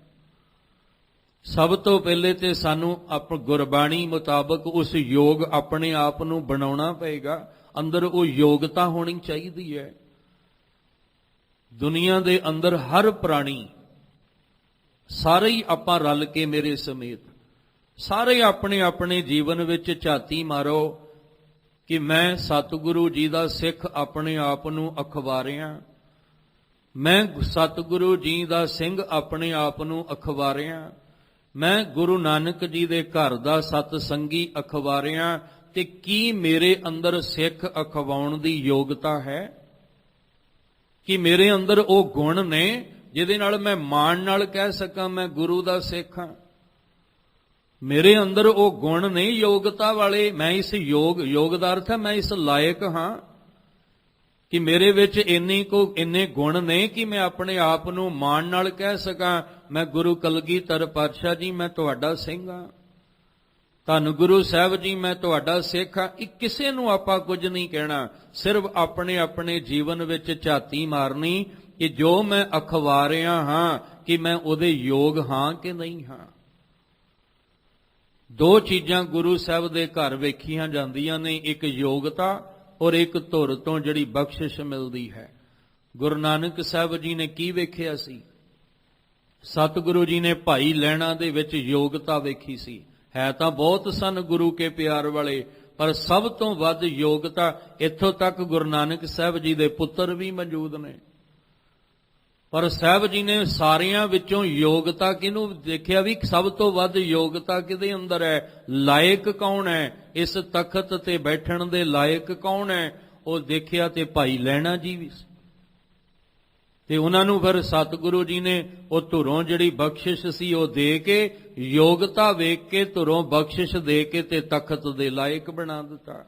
ਸਭ ਤੋਂ ਪਹਿਲੇ ਤੇ ਸਾਨੂੰ ਗੁਰਬਾਣੀ ਮੁਤਾਬਕ ਉਸ ਯੋਗ ਆਪਣੇ ਆਪ ਨੂੰ ਬਣਾਉਣਾ ਪਏਗਾ, ਅੰਦਰ ਉਹ ਯੋਗਤਾ ਹੋਣੀ ਚਾਹੀਦੀ ਹੈ। ਦੁਨੀਆ ਦੇ ਅੰਦਰ ਹਰ ਪ੍ਰਾਣੀ, ਸਾਰੇ ਹੀ ਆਪਾਂ ਰਲ ਕੇ ਮੇਰੇ ਸਮੇਤ ਸਾਰੇ ਆਪਣੇ ਆਪਣੇ ਜੀਵਨ ਵਿੱਚ ਝਾਤੀ ਮਾਰੋ ਕਿ ਮੈਂ ਸਤਿਗੁਰੂ ਜੀ ਦਾ ਸਿੱਖ ਆਪਣੇ ਆਪ ਨੂੰ ਅਖਵਾਰਿਆਂ, ਮੈਂ ਸਤਿਗੁਰੂ ਜੀ ਦਾ ਸਿੰਘ ਆਪਣੇ ਆਪ ਨੂੰ ਅਖਵਾਰਿਆਂ, ਮੈਂ ਗੁਰੂ ਨਾਨਕ ਜੀ ਦੇ ਘਰ ਦਾ ਸਤ ਸੰਗੀ ਅਖਵਾਰਿਆਂ, ਤੇ ਕੀ ਮੇਰੇ ਅੰਦਰ ਸਿੱਖ ਅਖਵਾਉਣ ਦੀ ਯੋਗਤਾ ਹੈ? ਕਿ ਮੇਰੇ ਅੰਦਰ ਉਹ ਗੁਣ ਨੇ ਜਿਹਦੇ ਨਾਲ ਮੈਂ ਮਾਣ ਨਾਲ ਕਹਿ ਸਕਾਂ ਮੈਂ ਗੁਰੂ ਦਾ ਸਿੱਖ ਹਾਂ? ਮੇਰੇ ਅੰਦਰ ਉਹ ਗੁਣ ਨੇ ਯੋਗਤਾ ਵਾਲੇ, ਮੈਂ ਇਸ ਯੋਗ ਦਾ ਅਰਥ ਹੈ ਮੈਂ ਇਸ ਲਾਇਕ ਹਾਂ ਕਿ ਮੇਰੇ ਵਿੱਚ ਇੰਨੇ ਗੁਣ ਨੇ ਕਿ ਮੈਂ ਆਪਣੇ ਆਪ ਨੂੰ ਮਾਣ ਨਾਲ ਕਹਿ ਸਕਾਂ ਮੈਂ ਗੁਰੂ ਕਲਗੀਧਰ ਪਾਤਸ਼ਾਹ ਜੀ ਮੈਂ ਤੁਹਾਡਾ ਸਿੰਘ ਹਾਂ, ਧੰਨ ਗੁਰੂ ਸਾਹਿਬ ਜੀ ਮੈਂ ਤੁਹਾਡਾ ਸਿੱਖ ਹਾਂ। ਇਹ ਕਿਸੇ ਨੂੰ ਆਪਾਂ ਕੁਝ ਨਹੀਂ ਕਹਿਣਾ, ਸਿਰਫ ਆਪਣੇ ਆਪਣੇ ਜੀਵਨ ਵਿੱਚ ਝਾਤੀ ਮਾਰਨੀ ਕਿ ਜੋ ਮੈਂ ਅਖਵਾਰਿਆ ਹਾਂ ਕਿ ਮੈਂ ਉਹਦੇ ਯੋਗ ਹਾਂ ਕਿ ਨਹੀਂ ਹਾਂ। ਦੋ ਚੀਜ਼ਾਂ ਗੁਰੂ ਸਾਹਿਬ ਦੇ ਘਰ ਵੇਖੀਆਂ ਜਾਂਦੀਆਂ ਨੇ, ਇੱਕ ਯੋਗਤਾ ਔਰ ਇੱਕ ਧੁਰ ਤੋਂ ਜਿਹੜੀ ਬਖਸ਼ਿਸ਼ ਮਿਲਦੀ ਹੈ। ਗੁਰੂ ਨਾਨਕ ਸਾਹਿਬ ਜੀ ਨੇ ਕੀ ਵੇਖਿਆ ਸੀ? ਸਤਿਗੁਰੂ ਜੀ ਨੇ ਭਾਈ ਲਹਿਣਾ ਦੇ ਵਿੱਚ ਯੋਗਤਾ ਵੇਖੀ ਸੀ। ਹੈ ਤਾਂ ਬਹੁਤ ਸਨ ਗੁਰੂ ਕੇ ਪਿਆਰ ਵਾਲੇ, ਪਰ ਸਭ ਤੋਂ ਵੱਧ ਯੋਗਤਾ, ਇੱਥੋਂ ਤੱਕ ਗੁਰੂ ਨਾਨਕ ਸਾਹਿਬ ਜੀ ਦੇ ਪੁੱਤਰ ਵੀ ਮੌਜੂਦ ਨੇ, ਪਰ ਸਾਹਿਬ ਜੀ ਨੇ ਸਾਰਿਆਂ ਵਿੱਚੋਂ ਯੋਗਤਾ ਕਿਹਨੂੰ ਦੇਖਿਆ ਵੀ ਸਭ ਤੋਂ ਵੱਧ ਯੋਗਤਾ ਕਿਹਦੇ ਅੰਦਰ ਹੈ? ਲਾਇਕ ਕੌਣ ਹੈ? ਇਸ ਤਖਤ ਤੇ ਬੈਠਣ ਦੇ ਲਾਇਕ ਕੌਣ ਹੈ? ਉਹ ਦੇਖਿਆ ਤੇ ਭਾਈ ਲਹਿਣਾ ਜੀ ਵੀ ਸੀ। ਤੇ ਉਹਨਾਂ ਨੂੰ ਫਿਰ ਸਤਿਗੁਰੂ ਜੀ ਨੇ ਉਹ ਧੁਰੋਂ ਜਿਹੜੀ ਬਖਸ਼ਿਸ਼ ਸੀ ਉਹ ਦੇ ਕੇ, ਯੋਗਤਾ ਵੇਖ ਕੇ ਧੁਰੋਂ ਬਖਸ਼ਿਸ਼ ਦੇ ਕੇ ਤੇ ਤਖਤ ਦੇ ਲਾਇਕ ਬਣਾ ਦਿੱਤਾ।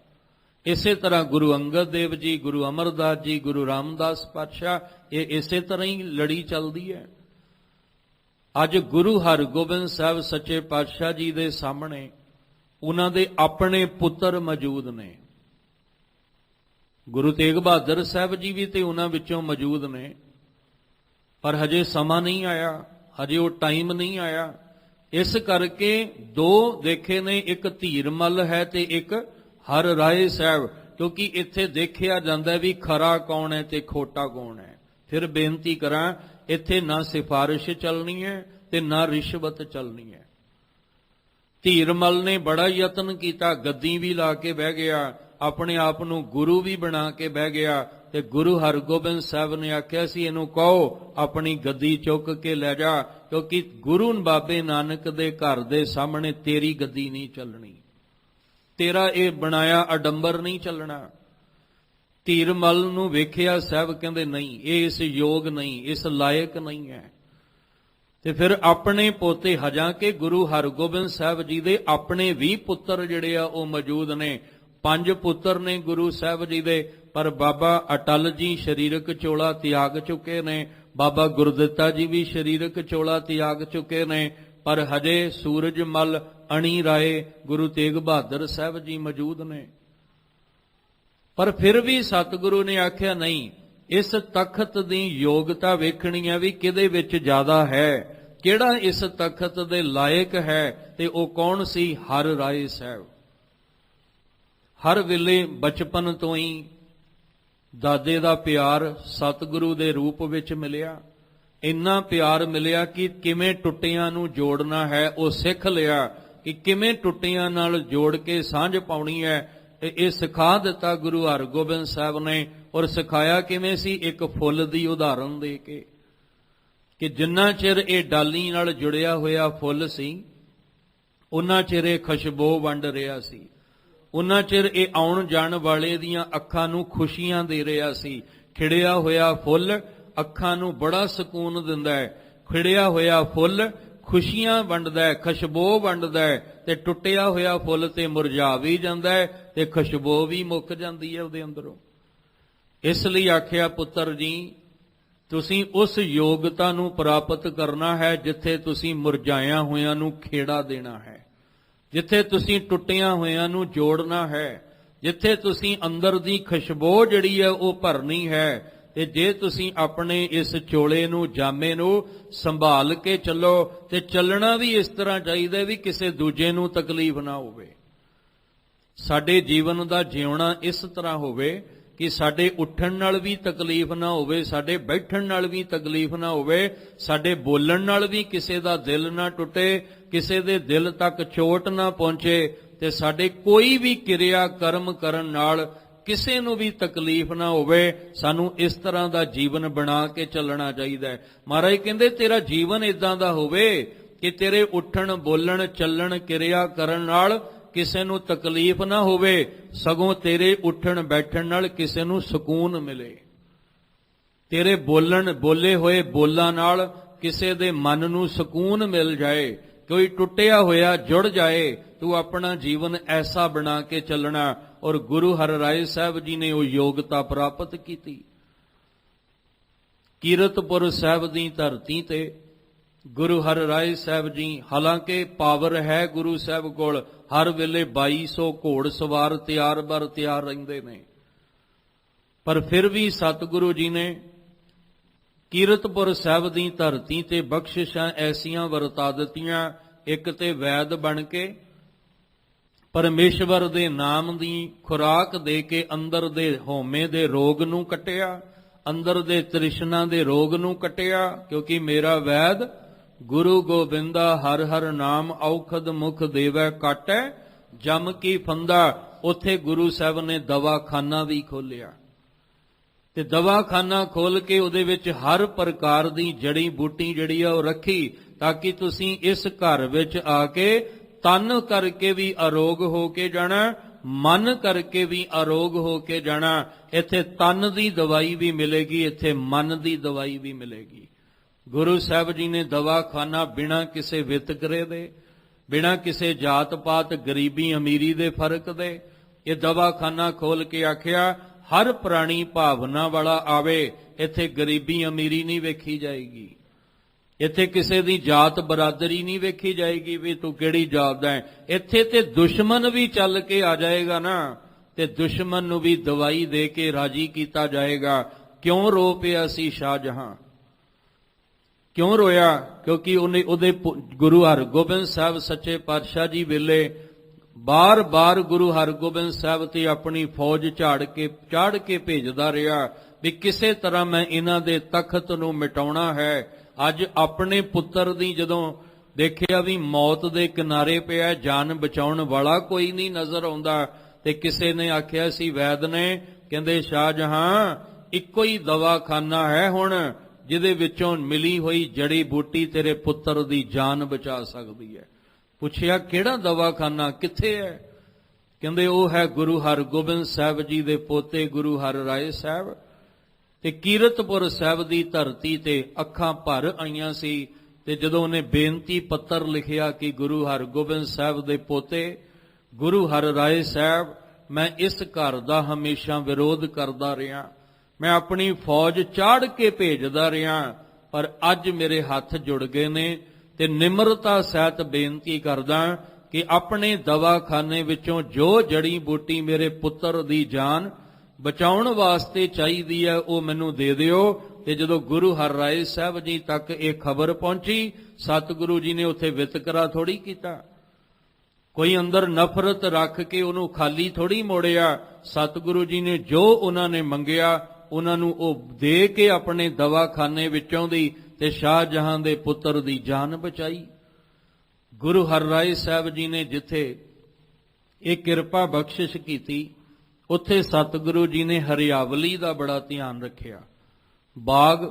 ਇਸੇ ਤਰ੍ਹਾਂ ਗੁਰੂ ਅੰਗਦ ਦੇਵ ਜੀ, ਗੁਰੂ ਅਮਰਦਾਸ ਜੀ, ਗੁਰੂ ਰਾਮਦਾਸ ਪਾਤਸ਼ਾਹ, ਇਹ ਇਸੇ ਤਰ੍ਹਾਂ ਹੀ ਲੜੀ ਚੱਲਦੀ ਹੈ। ਅੱਜ ਗੁਰੂ ਹਰਗੋਬਿੰਦ ਸਾਹਿਬ ਸੱਚੇ ਪਾਤਸ਼ਾਹ ਜੀ ਦੇ ਸਾਹਮਣੇ ਉਹਨਾਂ ਦੇ ਆਪਣੇ ਪੁੱਤਰ ਮੌਜੂਦ ਨੇ। ਗੁਰੂ ਤੇਗ ਬਹਾਦਰ ਸਾਹਿਬ ਜੀ ਵੀ ਤੇ ਉਹਨਾਂ ਵਿੱਚੋਂ ਮੌਜੂਦ ਨੇ, ਪਰ ਹਜੇ ਸਮਾਂ ਨਹੀਂ ਆਇਆ, ਹਜੇ ਉਹ ਟਾਈਮ ਨਹੀਂ ਆਇਆ। ਇਸ ਕਰਕੇ ਦੋ ਦੇਖੇ ਨੇ, ਇੱਕ ਧੀਰਮਲ ਹੈ ਤੇ ਇੱਕ ਹਰ ਰਾਏ ਸਾਹਿਬ, ਕਿਉਂਕਿ ਇੱਥੇ ਦੇਖਿਆ ਜਾਂਦਾ ਵੀ ਖਰਾ ਕੌਣ ਹੈ ਤੇ ਖੋਟਾ ਕੌਣ ਹੈ। ਫਿਰ ਬੇਨਤੀ ਕਰਾਂ, ਇੱਥੇ ਨਾ ਸਿਫਾਰਿਸ਼ ਚੱਲਣੀ ਹੈ ਤੇ ਨਾ ਰਿਸ਼ਵਤ ਚੱਲਣੀ ਹੈ। ਧੀਰਮਲ ਨੇ ਬੜਾ ਯਤਨ ਕੀਤਾ, ਗੱਦੀ ਵੀ ਲਾ ਕੇ ਬਹਿ ਗਿਆ, ਆਪਣੇ ਆਪ ਨੂੰ ਗੁਰੂ ਵੀ ਬਣਾ ਕੇ ਬਹਿ ਗਿਆ, ਤੇ ਗੁਰੂ ਹਰਗੋਬਿੰਦ ਸਾਹਿਬ ਨੇ ਆਖਿਆ ਸੀ ਇਹਨੂੰ ਕਹੋ ਆਪਣੀ ਗੱਦੀ ਚੁੱਕ ਕੇ ਲੈ ਜਾ, ਕਿਉਂਕਿ ਗੁਰੂ ਬਾਬੇ ਨਾਨਕ ਦੇ ਘਰ ਦੇ ਸਾਹਮਣੇ ਤੇਰੀ ਗੱਦੀ ਨਹੀਂ ਚੱਲਣੀ, ਤੇਰਾ ਇਹ ਬਣਾਇਆ ਅਡੰਬਰ ਨਹੀਂ ਚੱਲਣਾ। ਧੀਰਮਲ ਨੂੰ ਵੇਖਿਆ, ਸਾਹਿਬ ਕਹਿੰਦੇ ਨਹੀਂ, ਇਹ ਇਸ ਯੋਗ ਨਹੀਂ, ਇਸ ਲਾਇਕ ਨਹੀਂ ਹੈ। ਤੇ ਫਿਰ ਆਪਣੇ ਪੋਤੇ ਹਜਾਂ ਕੇ ਗੁਰੂ ਹਰਗੋਬਿੰਦ ਸਾਹਿਬ ਜੀ ਦੇ ਆਪਣੇ ਵੀ ਪੁੱਤਰ ਜਿਹੜੇ ਆ ਉਹ ਮੌਜੂਦ ਨੇ। 5 ਪੁੱਤਰ ਨੇ ਗੁਰੂ ਸਾਹਿਬ ਜੀ ਦੇ, ਪਰ ਬਾਬਾ ਅਟਲ ਜੀ ਸਰੀਰਕ ਚੋਲਾ ਤਿਆਗ ਚੁੱਕੇ ਨੇ, ਬਾਬਾ ਗੁਰਦਿੱਤਾ ਜੀ ਵੀ ਸਰੀਰਕ ਚੋਲਾ ਤਿਆਗ ਚੁੱਕੇ ਨੇ, ਪਰ ਹਜੇ ਸੂਰਜਮਲ, ਅਣੀ ਰਾਏ, ਗੁਰੂ ਤੇਗ ਬਹਾਦਰ ਸਾਹਿਬ ਜੀ ਮੌਜੂਦ ਨੇ। ਪਰ ਫਿਰ ਵੀ ਸਤਿਗੁਰੂ ਨੇ ਆਖਿਆ ਨਹੀਂ, ਇਸ ਤਖਤ ਦੀ ਯੋਗਤਾ ਵੇਖਣੀ ਹੈ ਵੀ ਕਿਹਦੇ ਵਿੱਚ ਜ਼ਿਆਦਾ ਹੈ, ਕਿਹੜਾ ਇਸ ਤਖਤ ਦੇ ਲਾਇਕ ਹੈ। ਤੇ ਉਹ ਕੌਣ ਸੀ? ਹਰ ਰਾਏ ਸਾਹਿਬ। ਹਰ ਵੇਲੇ ਬਚਪਨ ਤੋਂ ਹੀ ਦਾਦੇ ਦਾ ਪਿਆਰ ਸਤਿਗੁਰੂ ਦੇ ਰੂਪ ਵਿੱਚ ਮਿਲਿਆ, ਇੰਨਾ ਪਿਆਰ ਮਿਲਿਆ ਕਿ ਕਿਵੇਂ ਟੁੱਟਿਆਂ ਨੂੰ ਜੋੜਨਾ ਹੈ ਉਹ ਸਿੱਖ ਲਿਆ, ਕਿ ਕਿਵੇਂ ਟੁੱਟਿਆਂ ਨਾਲ ਜੋੜ ਕੇ ਸਾਂਝ ਪਾਉਣੀ ਹੈ। ਇਹ ਸਿਖਾ ਦਿੱਤਾ ਗੁਰੂ ਹਰਗੋਬਿੰਦ ਸਾਹਿਬ ਨੇ। ਔਰ ਸਿਖਾਇਆ ਕਿਵੇਂ ਸੀ? ਇੱਕ ਫੁੱਲ ਦੀ ਉਦਾਹਰਨ ਦੇ ਕੇ, ਕਿ ਜਿੰਨਾ ਚਿਰ ਇਹ ਡਾਲੀ ਨਾਲ ਜੁੜਿਆ ਹੋਇਆ ਫੁੱਲ ਸੀ, ਉਹਨਾਂ ਚਿਰ ਇਹ ਖੁਸ਼ਬੂ ਵੰਡ ਰਿਹਾ ਸੀ, ਉਹਨਾਂ ਚਿਰ ਇਹ ਆਉਣ ਜਾਣ ਵਾਲੇ ਦੀਆਂ ਅੱਖਾਂ ਨੂੰ ਖੁਸ਼ੀਆਂ ਦੇ ਰਿਹਾ ਸੀ। ਖਿੜਿਆ ਹੋਇਆ ਫੁੱਲ ਅੱਖਾਂ ਨੂੰ ਬੜਾ ਸਕੂਨ ਦਿੰਦਾ ਹੈ, ਖਿੜਿਆ ਹੋਇਆ ਫੁੱਲ ਖੁਸ਼ੀਆਂ ਵੰਡਦਾ ਹੈ, ਖੁਸ਼ਬੂ ਵੰਡਦਾ ਹੈ। ਤੇ ਟੁੱਟਿਆ ਹੋਇਆ ਫੁੱਲ ਤੇ ਮੁਰਝਾ ਵੀ ਜਾਂਦਾ ਹੈ ਤੇ ਖੁਸ਼ਬੂ ਵੀ ਮੁੱਕ ਜਾਂਦੀ ਹੈ ਉਹਦੇ ਅੰਦਰੋਂ। ਇਸ ਲਈ ਆਖਿਆ, ਪੁੱਤਰ ਜੀ, ਤੁਸੀਂ ਉਸ ਯੋਗਤਾ ਨੂੰ ਪ੍ਰਾਪਤ ਕਰਨਾ ਹੈ ਜਿੱਥੇ ਤੁਸੀਂ ਮੁਰਝਾਇਆਂ ਹੋਇਆਂ ਨੂੰ ਖੇੜਾ ਦੇਣਾ ਹੈ, ਜਿੱਥੇ ਤੁਸੀਂ ਟੁੱਟਿਆਂ ਹੋਇਆਂ ਨੂੰ ਜੋੜਨਾ ਹੈ, ਜਿੱਥੇ ਤੁਸੀਂ ਅੰਦਰ ਦੀ ਖੁਸ਼ਬੂ ਜਿਹੜੀ ਹੈ ਉਹ ਭਰਨੀ ਹੈ। ਤੇ ਜੇ ਤੁਸੀਂ ਆਪਣੇ ਇਸ ਚੋਲੇ ਨੂੰ, ਜਾਮੇ ਨੂੰ ਸੰਭਾਲ ਕੇ ਚੱਲੋ, ਤੇ ਚੱਲਣਾ ਵੀ ਇਸ ਤਰ੍ਹਾਂ ਚਾਹੀਦਾ ਵੀ ਕਿਸੇ ਦੂਜੇ ਨੂੰ ਤਕਲੀਫ ਨਾ ਹੋਵੇ। ਸਾਡੇ ਜੀਵਨ ਦਾ ਜਿਉਣਾ ਇਸ ਤਰ੍ਹਾਂ ਹੋਵੇ ਕਿ ਸਾਡੇ ਉੱਠਣ ਨਾਲ ਵੀ ਤਕਲੀਫ ਨਾ ਹੋਵੇ, ਸਾਡੇ ਬੈਠਣ ਨਾਲ ਵੀ ਤਕਲੀਫ ਨਾ ਹੋਵੇ, ਸਾਡੇ ਬੋਲਣ ਨਾਲ ਵੀ ਕਿਸੇ ਦਾ ਦਿਲ ਨਾ ਟੁੱਟੇ, ਕਿਸੇ ਦੇ ਦਿਲ ਤੱਕ ਚੋਟ ਨਾ ਪਹੁੰਚੇ, ਤੇ ਸਾਡੇ ਕੋਈ ਵੀ ਕਿਰਿਆ ਕਰਮ ਕਰਨ ਨਾਲ ਕਿਸੇ ਨੂੰ ਵੀ ਤਕਲੀਫ ਨਾ ਹੋਵੇ। ਸਾਨੂੰ ਇਸ ਤਰ੍ਹਾਂ ਦਾ ਜੀਵਨ ਬਣਾ ਕੇ ਚੱਲਣਾ ਚਾਹੀਦਾ ਹੈ। ਮਹਾਰਾਜ ਕਹਿੰਦੇ ਤੇਰਾ ਜੀਵਨ ਇਦਾਂ ਦਾ ਹੋਵੇ ਕਿ ਤੇਰੇ ਉੱਠਣ, ਬੋਲਣ, ਚੱਲਣ, ਕਿਰਿਆ ਕਰਨ ਨਾਲ ਕਿਸੇ ਨੂੰ ਤਕਲੀਫ ਨਾ ਹੋਵੇ, ਸਗੋਂ ਤੇਰੇ ਉੱਠਣ ਬੈਠਣ ਨਾਲ ਕਿਸੇ ਨੂੰ ਸਕੂਨ ਮਿਲੇ। ਤੇਰੇ ਬੋਲੇ ਹੋਏ ਬੋਲਾਂ ਨਾਲ ਕਿਸੇ ਦੇ ਮਨ ਨੂੰ ਸਕੂਨ ਮਿਲ ਜਾਏ, ਕੋਈ ਟੁੱਟਿਆ ਹੋਇਆ ਜੁੜ ਜਾਏ। ਤੂੰ ਆਪਣਾ ਜੀਵਨ ਐਸਾ ਬਣਾ ਕੇ ਚੱਲਣਾ। ਔਰ ਗੁਰੂ ਹਰਿਰਾਏ ਸਾਹਿਬ ਜੀ ਨੇ ਉਹ ਯੋਗਤਾ ਪ੍ਰਾਪਤ ਕੀਤੀ। ਕੀਰਤਪੁਰ ਸਾਹਿਬ ਦੀ ਧਰਤੀ ਤੇ ਗੁਰੂ ਹਰਿਰਾਏ ਸਾਹਿਬ ਜੀ, ਹਾਲਾਂਕਿ ਪਾਵਰ ਹੈ ਗੁਰੂ ਸਾਹਿਬ ਕੋਲ, ਹਰ ਵੇਲੇ 2200 ਘੋੜ ਸਵਾਰ ਤਿਆਰ ਬਰ ਤਿਆਰ ਰਹਿੰਦੇ ਨੇ, ਪਰ ਫਿਰ ਵੀ ਸਤਿਗੁਰੂ ਜੀ ਨੇ ਕੀਰਤਪੁਰ ਸਾਹਿਬ ਦੀ ਧਰਤੀ ਤੇ ਬਖਸ਼ਿਸ਼ਾਂ ਐਸੀਆਂ ਵਰਤਾ ਦਿੱਤੀਆਂ। ਇੱਕ ਤੇ ਵੈਦ ਬਣ ਕੇ ਪਰਮੇਸ਼ਵਰ ਦੇ ਨਾਮ ਦੀ ਖੁਰਾਕ ਦੇ ਕੇ ਅੰਦਰ ਦੇ ਹਉਮੈ ਦੇ ਰੋਗ ਨੂੰ ਕੱਟਿਆ, ਅੰਦਰ ਦੇ ਤ੍ਰਿਸ਼ਨਾ ਦੇ ਰੋਗ ਨੂੰ ਕੱਟਿਆ। ਕਿਉਂਕਿ ਮੇਰਾ ਵੈਦ ਗੁਰੂ ਗੋਬਿੰਦਾ ਹਰ ਹਰ ਨਾਮ ਔਖਦ ਮੁਖ ਦੇਵੈ ਕਾਟੈ ਜਮ ਕੀ ਫੰਦਾ। ਉੱਥੇ ਗੁਰੂ ਸਾਹਿਬ ਨੇ ਦਵਾਖਾਨਾ ਵੀ ਖੋਲਿਆ, ਤੇ ਦਵਾਖਾਨਾ ਖੋਲ ਕੇ ਉਹਦੇ ਵਿੱਚ ਹਰ ਪ੍ਰਕਾਰ ਦੀ ਜੜੀ ਬੂਟੀ ਜਿਹੜੀ ਆ ਉਹ ਰੱਖੀ, ਤਾਂ ਕਿ ਤੁਸੀਂ ਇਸ ਘਰ ਵਿੱਚ ਆ ਕੇ ਤਨ ਕਰਕੇ ਵੀ ਅਰੋਗ ਹੋ ਕੇ ਜਾਣਾ, ਮਨ ਕਰਕੇ ਵੀ ਅਰੋਗ ਹੋ ਕੇ ਜਾਣਾ। ਇੱਥੇ ਤਨ ਦੀ ਦਵਾਈ ਵੀ ਮਿਲੇਗੀ, ਇੱਥੇ ਮਨ ਦੀ ਦਵਾਈ ਵੀ ਮਿਲੇਗੀ। ਗੁਰੂ ਸਾਹਿਬ ਜੀ ਨੇ ਦਵਾਖਾਨਾ ਬਿਨਾਂ ਕਿਸੇ ਵਿਤਕਰੇ ਦੇ, ਬਿਨਾਂ ਕਿਸੇ ਜਾਤ ਪਾਤ, ਗਰੀਬੀ ਅਮੀਰੀ ਦੇ ਫਰਕ ਦੇ, ਇਹ ਦਵਾਖਾਨਾ ਖੋਲ ਕੇ ਆਖਿਆ ਹਰ ਪ੍ਰਾਣੀ ਭਾਵਨਾ ਵਾਲਾ ਆਵੇ। ਇੱਥੇ ਗਰੀਬੀ ਅਮੀਰੀ ਨਹੀਂ ਵੇਖੀ ਜਾਏਗੀ, ਇੱਥੇ ਕਿਸੇ ਦੀ ਜਾਤ ਬਰਾਦਰੀ ਨਹੀਂ ਵੇਖੀ ਜਾਏਗੀ ਵੀ ਤੂੰ ਕਿਹੜੀ ਜਾਤ ਦਾ ਹੈ। ਇੱਥੇ ਤੇ ਦੁਸ਼ਮਣ ਵੀ ਚੱਲ ਕੇ ਆ ਜਾਏਗਾ ਨਾ, ਤੇ ਦੁਸ਼ਮਣ ਨੂੰ ਵੀ ਦਵਾਈ ਦੇ ਕੇ ਰਾਜੀ ਕੀਤਾ ਜਾਏਗਾ। ਕਿਉਂ ਰੋ ਪਿਆ ਸੀ ਸ਼ਾਹਜਹਾਂ? ਕਿਉਂ ਰੋਇਆ? ਕਿਉਂਕਿ ਉਹਦੇ ਗੁਰੂ ਹਰਗੋਬਿੰਦ ਸਾਹਿਬ ਸੱਚੇ ਪਾਤਸ਼ਾਹ ਜੀ ਵੇਲੇ ਬਾਰ-ਬਾਰ ਗੁਰੂ ਹਰਗੋਬਿੰਦ ਸਾਹਿਬ ਤੇ ਆਪਣੀ ਫੌਜ ਚਾੜ ਕੇ ਭੇਜਦਾ ਰਿਹਾ ਵੀ ਕਿਸੇ ਤਰ੍ਹਾਂ ਮੈਂ ਇਹਨਾਂ ਦੇ ਤਖਤ ਨੂੰ ਮਿਟਾਉਣਾ ਹੈ। ਅੱਜ ਆਪਣੇ ਪੁੱਤਰ ਦੀ ਜਦੋਂ ਦੇਖਿਆ ਵੀ ਮੌਤ ਦੇ ਕਿਨਾਰੇ ਪਿਆ, ਜਾਨ ਬਚਾਉਣ ਵਾਲਾ ਕੋਈ ਨਹੀਂ ਨਜ਼ਰ ਆਉਂਦਾ, ਤੇ ਕਿਸੇ ਨੇ ਆਖਿਆ ਸੀ ਵੈਦ ਨੇ, ਕਹਿੰਦੇ ਸ਼ਾਹਜਹਾਂ ਇੱਕੋ ਹੀ ਦਵਾਖਾਨਾ ਹੈ ਹੁਣ ਜਿਹਦੇ ਵਿੱਚੋਂ ਮਿਲੀ ਹੋਈ ਜੜੀ ਬੂਟੀ ਤੇਰੇ ਪੁੱਤਰ ਦੀ ਜਾਨ ਬਚਾ ਸਕਦੀ ਹੈ। ਪੁੱਛਿਆ ਕਿਹੜਾ ਦਵਾਖਾਨਾ, ਕਿੱਥੇ ਹੈ? ਕਹਿੰਦੇ ਉਹ ਹੈ ਗੁਰੂ ਹਰਗੋਬਿੰਦ ਸਾਹਿਬ ਜੀ ਦੇ ਪੋਤੇ ਗੁਰੂ ਹਰਿਰਾਏ ਸਾਹਿਬ। ਤੇ ਕੀਰਤਪੁਰ ਸਾਹਿਬ ਦੀ ਧਰਤੀ ਤੇ ਅੱਖਾਂ ਭਰ ਆਈਆਂ ਸੀ ਤੇ ਜਦੋਂ ਉਹਨੇ ਬੇਨਤੀ ਪੱਤਰ ਲਿਖਿਆ ਕਿ ਗੁਰੂ ਹਰਗੋਬਿੰਦ ਸਾਹਿਬ ਦੇ ਪੋਤੇ ਗੁਰੂ ਹਰਿਰਾਏ ਸਾਹਿਬ, ਮੈਂ ਇਸ ਘਰ ਦਾ ਹਮੇਸ਼ਾ ਵਿਰੋਧ ਕਰਦਾ ਰਿਹਾ, ਮੈਂ ਆਪਣੀ ਫੌਜ ਚਾੜ ਕੇ ਭੇਜਦਾ ਰਿਹਾ, ਪਰ ਅੱਜ ਮੇਰੇ ਹੱਥ ਜੁੜ ਗਏ ਨੇ ਤੇ ਨਿਮਰਤਾ ਸਹਿਤ ਬੇਨਤੀ ਕਰਦਾ ਕਿ ਆਪਣੇ ਦਵਾਖਾਨੇ ਵਿੱਚੋਂ ਜੋ ਜੜੀ ਬੂਟੀ ਮੇਰੇ ਪੁੱਤਰ ਦੀ ਜਾਨ ਬਚਾਉਣ ਵਾਸਤੇ ਚਾਹੀਦੀ ਹੈ ਉਹ ਮੈਨੂੰ ਦੇ ਦਿਓ। ਤੇ ਜਦੋਂ ਗੁਰੂ ਹਰਿਰਾਏ ਸਾਹਿਬ ਜੀ ਤੱਕ ਇਹ ਖਬਰ ਪਹੁੰਚੀ, ਸਤਿਗੁਰੂ ਜੀ ਨੇ ਉੱਥੇ ਵਿਤਕਰਾ ਥੋੜੀ ਕੀਤਾ, ਕੋਈ ਅੰਦਰ ਨਫ਼ਰਤ ਰੱਖ ਕੇ ਉਹਨੂੰ ਖਾਲੀ ਥੋੜੀ ਮੋੜਿਆ। ਸਤਿਗੁਰੂ ਜੀ ਨੇ ਜੋ ਉਹਨਾਂ ਨੇ ਮੰਗਿਆ ਉਹਨਾਂ ਨੂੰ ਉਹ ਦੇ ਕੇ ਆਪਣੇ ਦਵਾਖਾਨੇ ਵਿੱਚੋਂ ਦੀ ਤੇ ਸ਼ਾਹਜਹਾਂ ਦੇ ਪੁੱਤਰ ਦੀ ਜਾਨ ਬਚਾਈ। ਗੁਰੂ ਹਰਿਰਾਏ ਸਾਹਿਬ ਜੀ ਨੇ ਜਿੱਥੇ ਇਹ ਕਿਰਪਾ ਬਖਸ਼ਿਸ਼ ਕੀਤੀ, ਉੱਥੇ ਸਤਿਗੁਰੂ ਜੀ ਨੇ ਹਰਿਆਵਲੀ ਦਾ ਬੜਾ ਧਿਆਨ ਰੱਖਿਆ। ਬਾਗ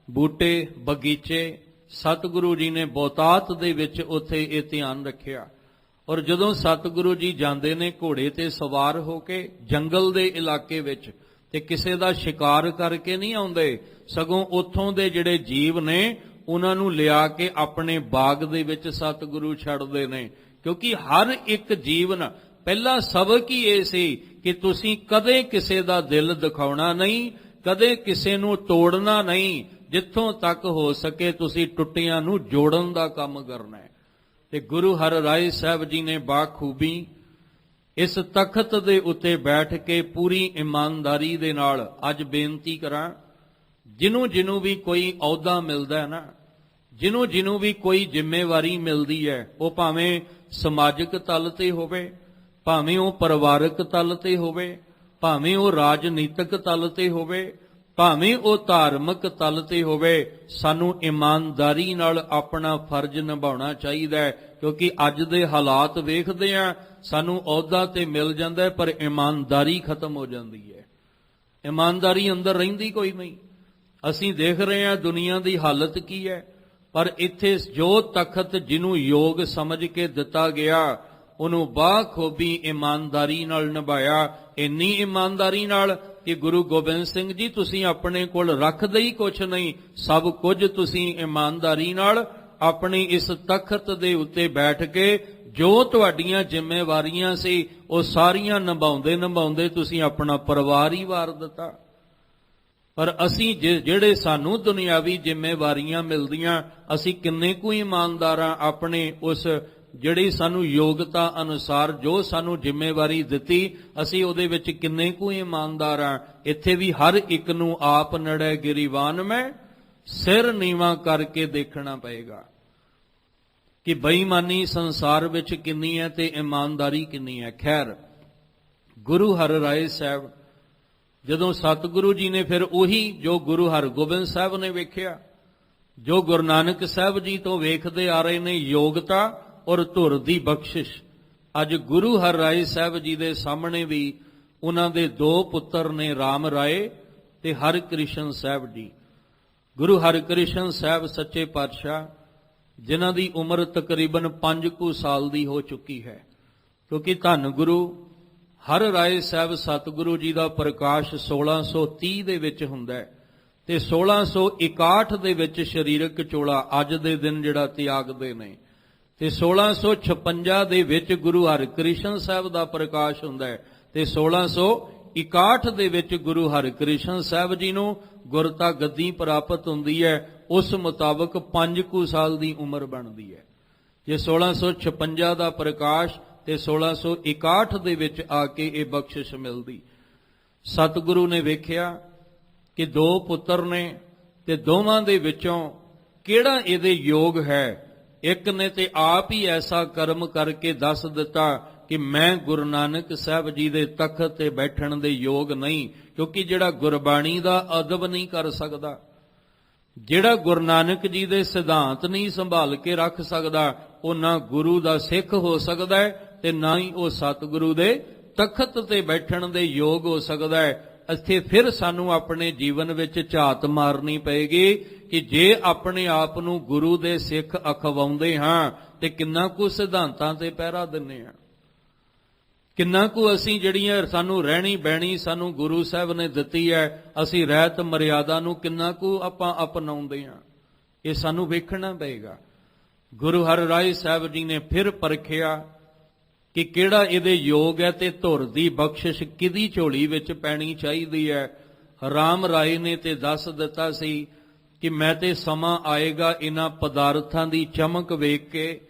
ਬੂਟੇ ਬਗੀਚੇ ਸਤਿਗੁਰੂ ਜੀ ਨੇ ਬਹੁਤਾਤ ਦੇ ਵਿੱਚ ਉੱਥੇ ਇਹ ਧਿਆਨ ਰੱਖਿਆ। ਔਰ ਜਦੋਂ ਸਤਿਗੁਰੂ ਜੀ ਜਾਂਦੇ ਨੇ ਘੋੜੇ ਤੇ ਸਵਾਰ ਹੋ ਕੇ ਜੰਗਲ ਦੇ ਇਲਾਕੇ ਵਿੱਚ, ਤੇ ਕਿਸੇ ਦਾ ਸ਼ਿਕਾਰ ਕਰਕੇ ਨਹੀਂ ਆਉਂਦੇ, ਸਗੋਂ ਉੱਥੋਂ ਦੇ ਜਿਹੜੇ ਜੀਵ ਨੇ ਉਹਨਾਂ ਨੂੰ ਲਿਆ ਕੇ ਆਪਣੇ ਬਾਗ ਦੇ ਵਿੱਚ ਸਤਿਗੁਰੂ ਛੱਡਦੇ ਨੇ। ਕਿਉਂਕਿ ਹਰ ਇੱਕ ਜੀਵਨ, ਪਹਿਲਾ ਸਬਕ ਹੀ ਇਹ ਸੀ ਕਿ ਤੁਸੀਂ ਕਦੇ ਕਿਸੇ ਦਾ ਦਿਲ ਦਿਖਾਉਣਾ ਨਹੀਂ, ਕਦੇ ਕਿਸੇ ਨੂੰ ਤੋੜਨਾ ਨਹੀਂ, ਜਿੱਥੋਂ ਤੱਕ ਹੋ ਸਕੇ ਤੁਸੀਂ ਟੁੱਟਿਆਂ ਨੂੰ ਜੋੜਨ ਦਾ ਕੰਮ ਕਰਨਾ ਹੈ। ਤੇ ਗੁਰੂ ਹਰਿਰਾਏ ਸਾਹਿਬ ਜੀ ਨੇ ਬਾਖੂਬੀ ਇਸ ਤਖਤ ਦੇ ਉੱਤੇ ਬੈਠ ਕੇ ਪੂਰੀ ਇਮਾਨਦਾਰੀ ਦੇ ਨਾਲ, ਅੱਜ ਬੇਨਤੀ ਕਰਾਂ, ਜਿਹਨੂੰ ਵੀ ਕੋਈ ਅਹੁਦਾ ਮਿਲਦਾ ਹੈ ਨਾ, ਜਿਹਨੂੰ ਵੀ ਕੋਈ ਜ਼ਿੰਮੇਵਾਰੀ ਮਿਲਦੀ ਹੈ, ਉਹ ਭਾਵੇਂ ਸਮਾਜਿਕ ਤਲ ਤੇ ਹੋਵੇ, ਭਾਵੇਂ ਉਹ ਪਰਿਵਾਰਕ ਤਲ ਤੇ ਹੋਵੇ, ਭਾਵੇਂ ਉਹ ਰਾਜਨੀਤਿਕ ਤਲ ਤੇ ਹੋਵੇ, ਭਾਵੇਂ ਉਹ ਧਾਰਮਿਕ ਤਲ ਤੇ ਹੋਵੇ, ਸਾਨੂੰ ਇਮਾਨਦਾਰੀ ਨਾਲ ਆਪਣਾ ਫਰਜ਼ ਨਿਭਾਉਣਾ ਚਾਹੀਦਾ ਹੈ। ਕਿਉਂਕਿ ਅੱਜ ਦੇ ਹਾਲਾਤ ਵੇਖਦੇ ਆ, ਸਾਨੂੰ ਅਹੁਦਾ ਤੇ ਮਿਲ ਜਾਂਦਾ ਹੈ ਪਰ ਇਮਾਨਦਾਰੀ ਖਤਮ ਹੋ ਜਾਂਦੀ ਹੈ, ਇਮਾਨਦਾਰੀ ਅੰਦਰ ਰਹਿੰਦੀ ਕੋਈ ਨਹੀਂ। ਅਸੀਂ ਦੇਖ ਰਹੇ ਹਾਂ ਦੁਨੀਆ ਦੀ ਹਾਲਤ ਕੀ ਹੈ, ਪਰ ਇੱਥੇ ਜੋ ਤਖਤ ਜਿਹਨੂੰ ਯੋਗ ਸਮਝ ਕੇ ਦਿੱਤਾ ਗਿਆ ਉਹਨੂੰ ਬਾਖੂਬੀ ਇਮਾਨਦਾਰੀ ਨਾਲ ਨਿਭਾਇਆ। ਇੰਨੀ ਇਮਾਨਦਾਰੀ ਨਾਲ ਕਿ ਗੁਰੂ ਗੋਬਿੰਦ ਸਿੰਘ ਜੀ ਤੁਸੀਂ ਆਪਣੇ ਕੋਲ ਰੱਖਦੇ ਹੀ ਕੁਛ ਨਹੀਂ, ਸਭ ਕੁਝ ਤੁਸੀਂ ਇਮਾਨਦਾਰੀ ਨਾਲ ਆਪਣੀ ਇਸ ਤਖਤ ਦੇ ਉੱਤੇ ਬੈਠ ਕੇ ਜੋ ਤੁਹਾਡੀਆਂ ਜ਼ਿੰਮੇਵਾਰੀਆਂ ਸੀ ਉਹ ਸਾਰੀਆਂ ਨਿਭਾਉਂਦੇ ਤੁਸੀਂ ਆਪਣਾ ਪਰਿਵਾਰ ਹੀ ਵਾਰ ਦਿੱਤਾ। ਪਰ ਅਸੀਂ ਜਿਹੜੇ ਸਾਨੂੰ ਦੁਨਿਆਵੀ ਜ਼ਿੰਮੇਵਾਰੀਆਂ ਮਿਲਦੀਆਂ, ਅਸੀਂ ਕਿੰਨੇ ਕੁ ਇਮਾਨਦਾਰਾਂ ਆਪਣੇ ਉਸ ਜਿਹੜੀ ਸਾਨੂੰ ਯੋਗਤਾ ਅਨੁਸਾਰ ਜੋ ਸਾਨੂੰ ਜ਼ਿੰਮੇਵਾਰੀ ਦਿੱਤੀ, ਅਸੀਂ ਉਹਦੇ ਵਿੱਚ ਕਿੰਨੇ ਕੁ ਇਮਾਨਦਾਰ ਹਾਂ। ਇੱਥੇ ਵੀ ਹਰ ਇੱਕ ਨੂੰ ਆਪ ਨੜੈ ਗਿਰੀਵਾਨ ਮੈਂ ਸਿਰ ਨੀਵਾਂ ਕਰਕੇ ਦੇਖਣਾ ਪਏਗਾ ਕਿ ਬੇਈਮਾਨੀ ਸੰਸਾਰ ਵਿੱਚ ਕਿੰਨੀ ਹੈ ਤੇ ਇਮਾਨਦਾਰੀ ਕਿੰਨੀ ਹੈ। ਖੈਰ, ਗੁਰੂ ਹਰਿਰਾਏ ਸਾਹਿਬ ਜਦੋਂ ਸਤਿਗੁਰੂ ਜੀ ਨੇ ਫਿਰ ਉਹੀ ਜੋ ਗੁਰੂ ਹਰਗੋਬਿੰਦ ਸਾਹਿਬ ਨੇ ਵੇਖਿਆ, ਜੋ ਗੁਰੂ ਨਾਨਕ ਸਾਹਿਬ ਜੀ ਤੋਂ ਵੇਖਦੇ ਆ ਰਹੇ ਨੇ, ਯੋਗਤਾ ਔਰ ਧੁਰ ਦੀ ਬਖਸ਼ਿਸ਼, ਅੱਜ ਗੁਰੂ ਹਰਿਰਾਏ ਸਾਹਿਬ ਜੀ ਦੇ ਸਾਹਮਣੇ ਵੀ ਉਹਨਾਂ ਦੇ ਦੋ ਪੁੱਤਰ ਨੇ, ਰਾਮ ਰਾਏ ਤੇ ਹਰਿਕ੍ਰਿਸ਼ਨ ਸਾਹਿਬ ਜੀ। ਗੁਰੂ ਹਰਿਕ੍ਰਿਸ਼ਨ ਸਾਹਿਬ ਸੱਚੇ ਪਾਤਸ਼ਾਹ, ਜਿਨ੍ਹਾਂ ਦੀ ਉਮਰ ਤਕਰੀਬਨ 5 ਕੁ ਸਾਲ ਦੀ ਹੋ ਚੁੱਕੀ ਹੈ, ਕਿਉਂਕਿ ਧੰਨ ਗੁਰੂ ਹਰਿਰਾਏ ਸਾਹਿਬ ਸਤਿਗੁਰੂ ਜੀ ਦਾ ਪ੍ਰਕਾਸ਼ 1630 ਦੇ ਵਿੱਚ ਹੁੰਦਾ ਹੈ ਤੇ 1661 ਦੇ ਵਿੱਚ ਸਰੀਰਕ ਚੋਲਾ ਅੱਜ ਦੇ ਦਿਨ ਜਿਹੜਾ ਤਿਆਗਦੇ ਨੇ, ਤੇ 1656 ਦੇ ਵਿੱਚ ਗੁਰੂ ਹਰਿਕ੍ਰਿਸ਼ਨ ਸਾਹਿਬ ਦਾ ਪ੍ਰਕਾਸ਼ ਹੁੰਦਾ ਹੈ ਤੇ 1661 ਦੇ ਵਿੱਚ ਗੁਰੂ ਹਰਿਕ੍ਰਿਸ਼ਨ ਸਾਹਿਬ ਜੀ ਨੂੰ ਗੁਰਤਾ ਗੱਦੀ ਪ੍ਰਾਪਤ ਹੁੰਦੀ ਹੈ। ਉਸ ਮੁਤਾਬਕ 5 ਕੁ ਸਾਲ ਦੀ ਉਮਰ ਬਣਦੀ ਹੈ। ਜੇ 1656 ਦਾ ਪ੍ਰਕਾਸ਼ ਤੇ 1661 ਦੇ ਵਿੱਚ ਆ ਕੇ ਇਹ ਬਖਸ਼ਿਸ਼ ਮਿਲਦੀ। ਸਤਿਗੁਰੂ ਨੇ ਵੇਖਿਆ ਕਿ ਦੋ ਪੁੱਤਰ ਨੇ ਤੇ ਦੋਵਾਂ ਦੇ ਵਿੱਚੋਂ ਕਿਹੜਾ ਇਹਦੇ ਯੋਗ ਹੈ। ਇੱਕ ਨੇ ਤੇ ਆਪ ਹੀ ਐਸਾ ਕਰਮ ਕਰਕੇ ਦੱਸ ਦਿੱਤਾ ਕਿ ਮੈਂ ਗੁਰੂ ਨਾਨਕ ਸਾਹਿਬ ਜੀ ਦੇ ਤਖਤ ਤੇ ਬੈਠਣ ਦੇ ਯੋਗ ਨਹੀਂ, ਕਿਉਂਕਿ ਜਿਹੜਾ ਗੁਰਬਾਣੀ ਦਾ ਅਦਬ ਨਹੀਂ ਕਰ ਸਕਦਾ, ਜਿਹੜਾ ਗੁਰੂ ਨਾਨਕ ਜੀ ਦੇ ਸਿਧਾਂਤ ਨਹੀਂ ਸੰਭਾਲ ਕੇ ਰੱਖ ਸਕਦਾ, ਉਹ ਨਾ ਗੁਰੂ ਦਾ ਸਿੱਖ ਹੋ ਸਕਦਾ ਹੈ ਤੇ ਨਾ ਹੀ ਉਹ ਸਤਿਗੁਰੂ ਦੇ ਤਖਤ ਤੇ ਬੈਠਣ ਦੇ ਯੋਗ ਹੋ ਸਕਦਾ ਹੈ। ਇੱਥੇ ਫਿਰ ਸਾਨੂੰ ਆਪਣੇ ਜੀਵਨ ਵਿੱਚ ਝਾਤ ਮਾਰਨੀ ਪਏਗੀ ਕਿ ਜੇ ਆਪਣੇ ਆਪ ਨੂੰ ਗੁਰੂ ਦੇ ਸਿੱਖ ਅਖਵਾਉਂਦੇ ਹਾਂ ਤੇ ਕਿੰਨਾ ਕੁ ਸਿਧਾਂਤਾਂ ਤੇ ਪਹਿਰਾ ਦਿੰਨੇ ਹਾਂ। ਕਿੰਨਾ ਕੁ ਅਸੀਂ ਜਿਹੜੀਆਂ ਸਾਨੂੰ ਰਹਿਣੀ ਬਹਿਣੀ ਸਾਨੂੰ ਗੁਰੂ ਸਾਹਿਬ ਨੇ ਦਿੱਤੀ ਹੈ, ਅਸੀਂ ਰਹਿਤ ਮਰਿਆਦਾ ਨੂੰ ਕਿੰਨਾ ਕੁ ਆਪਾਂ ਅਪਣਾਉਂਦੇ ਹਾਂ, ਇਹ ਸਾਨੂੰ ਵੇਖਣਾ ਪਏਗਾ। ਗੁਰੂ ਹਰਿਰਾਏ ਸਾਹਿਬ ਜੀ ਨੇ ਫਿਰ ਪਰਖਿਆ ਕਿ ਕਿਹੜਾ ਇਹਦੇ ਯੋਗ ਹੈ ਤੇ ਧੁਰ ਦੀ ਬਖਸ਼ਿਸ਼ ਕਿਹਦੀ ਝੋਲੀ ਵਿੱਚ ਪੈਣੀ ਚਾਹੀਦੀ ਹੈ। ਰਾਮ ਰਾਏ ਨੇ ਤੇ ਦੱਸ ਦਿੱਤਾ ਸੀ ਕਿ ਮੈਂ ਤੇ ਸਮਾਂ ਆਏਗਾ ਇਹਨਾਂ ਪਦਾਰਥਾਂ ਦੀ ਚਮਕ ਵੇਖ ਕੇ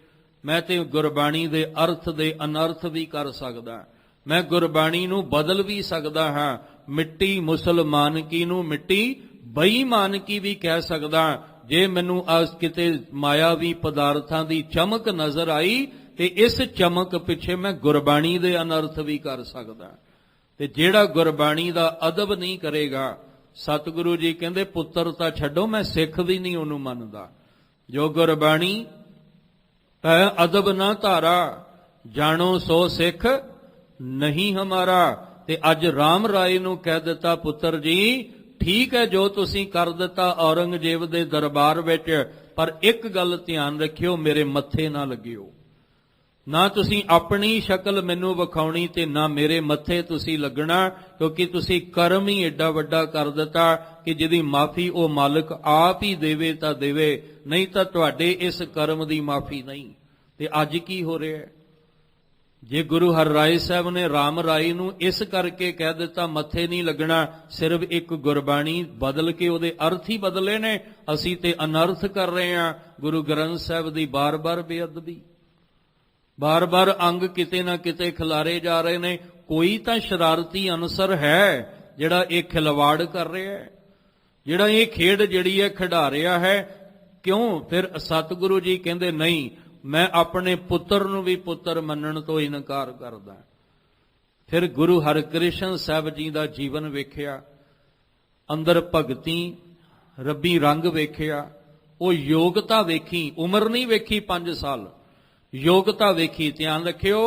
ਮੈਂ ਤੇ ਗੁਰਬਾਣੀ ਦੇ ਅਰਥ ਦੇ ਅਨਰਥ ਵੀ ਕਰ ਸਕਦਾ, ਮੈਂ ਗੁਰਬਾਣੀ ਨੂੰ ਬਦਲ ਵੀ ਸਕਦਾ ਹਾਂ। ਮਿੱਟੀ ਮੁਸਲਮਾਨ ਕੀ ਨੂੰ ਮਿੱਟੀ ਬੇਈਮਾਨ ਕੀ ਵੀ ਕਹਿ ਸਕਦਾ। ਜੇ ਮੈਨੂੰ ਅੱਜ ਕਿਤੇ ਮਾਇਆਵੀ ਪਦਾਰਥਾਂ ਦੀ ਚਮਕ ਨਜ਼ਰ ਆਈ ਤੇ ਇਸ ਚਮਕ ਪਿੱਛੇ ਮੈਂ ਗੁਰਬਾਣੀ ਦੇ ਅਨਰਥ ਵੀ ਕਰ ਸਕਦਾ। ਤੇ ਜਿਹੜਾ ਗੁਰਬਾਣੀ ਦਾ ਅਦਬ ਨਹੀਂ ਕਰੇਗਾ, ਸਤਿਗੁਰੂ ਜੀ ਕਹਿੰਦੇ ਪੁੱਤਰ ਤਾਂ ਛੱਡੋ, ਮੈਂ ਸਿੱਖ ਵੀ ਨਹੀਂ ਉਹਨੂੰ ਮੰਨਦਾ। ਜੋ ਗੁਰਬਾਣੀ ਹੈ ਅਦਬ ਨਾ ਧਾਰਾ, ਜਾਣੋ ਸੋ ਸਿੱਖ ਨਹੀਂ ਹਮਾਰਾ। ਤੇ ਅੱਜ ਰਾਮ ਰਾਏ ਨੂੰ ਕਹਿ ਦਿੱਤਾ, ਪੁੱਤਰ ਜੀ ਠੀਕ ਹੈ ਜੋ ਤੁਸੀਂ ਕਰ ਦਿੱਤਾ ਔਰੰਗਜ਼ੇਬ ਦੇ ਦਰਬਾਰ ਵਿੱਚ, ਪਰ ਇੱਕ ਗੱਲ ਧਿਆਨ ਰੱਖਿਓ, ਮੇਰੇ ਮੱਥੇ ਨਾ ਲੱਗਿਓ। ਨਾ ਤੁਸੀਂ ਆਪਣੀ ਸ਼ਕਲ ਮੈਨੂੰ ਵਿਖਾਉਣੀ ਤੇ ਨਾ ਮੇਰੇ ਮੱਥੇ ਤੁਸੀਂ ਲੱਗਣਾ, ਕਿਉਂਕਿ ਤੁਸੀਂ ਕਰਮ ਹੀ ਏਡਾ ਵੱਡਾ ਕਰ ਦਿੱਤਾ ਕਿ ਜਿਹਦੀ ਮਾਫੀ ਉਹ ਮਾਲਕ ਆਪ ਹੀ ਦੇਵੇ ਤਾਂ ਦੇਵੇ, ਨਹੀਂ ਤਾਂ ਤੁਹਾਡੇ ਇਸ ਕਰਮ ਦੀ ਮਾਫੀ ਨਹੀਂ। ਤੇ ਅੱਜ ਕੀ ਹੋ ਰਿਹਾ ਹੈ? ਜੇ ਗੁਰੂ ਹਰਿਰਾਏ ਸਾਹਿਬ ਨੇ ਰਾਮ ਰਾਏ ਨੂੰ ਇਸ ਕਰਕੇ ਕਹਿ ਦਿੱਤਾ ਮੱਥੇ ਨਹੀਂ ਲੱਗਣਾ, ਸਿਰਫ ਇੱਕ ਗੁਰਬਾਣੀ ਬਦਲ ਕੇ ਉਹਦੇ ਅਰਥ ਹੀ ਬਦਲੇ ਨੇ, ਅਸੀਂ ਤੇ ਅਨਰਥ ਕਰ ਰਹੇ ਹਾਂ। ਗੁਰੂ ਗ੍ਰੰਥ ਸਾਹਿਬ ਦੀ ਬਾਰ-ਬਾਰ ਬੇਅਦਬੀ, ਬਾਰ-ਬਾਰ ਅੰਗ ਕਿਤੇ ਨਾ ਕਿਤੇ ਖਿਲਾਰੇ ਜਾ ਰਹੇ ਨੇ। ਕੋਈ ਤਾਂ ਸ਼ਰਾਰਤੀ ਅਨਸਰ ਹੈ ਜਿਹੜਾ ਇਹ ਖਿਲਵਾੜ ਕਰ ਰਿਹਾ ਹੈ, ਜਿਹੜਾ ਇਹ ਖੇਡ ਜਿਹੜੀ ਹੈ ਖਿਡਾ ਰਿਹਾ ਹੈ। ਕਿਉਂ? ਫਿਰ ਸਤਿਗੁਰੂ ਜੀ ਕਹਿੰਦੇ ਨਹੀਂ, ਮੈਂ ਆਪਣੇ ਪੁੱਤਰ ਨੂੰ ਵੀ ਪੁੱਤਰ ਮੰਨਣ ਤੋਂ ਇਨਕਾਰ ਕਰਦਾ। ਫਿਰ ਗੁਰੂ ਹਰਿਕ੍ਰਿਸ਼ਨ ਸਾਹਿਬ ਜੀ ਦਾ ਜੀਵਨ ਵੇਖਿਆ, ਅੰਦਰ ਭਗਤੀ ਰੱਬੀ ਰੰਗ ਵੇਖਿਆ, ਉਹ ਯੋਗਤਾ ਵੇਖੀ, ਉਮਰ ਨਹੀਂ ਵੇਖੀ 5 ਸਾਲ, ਯੋਗਤਾ ਵੇਖੀ। ਧਿਆਨ ਰੱਖਿਓ,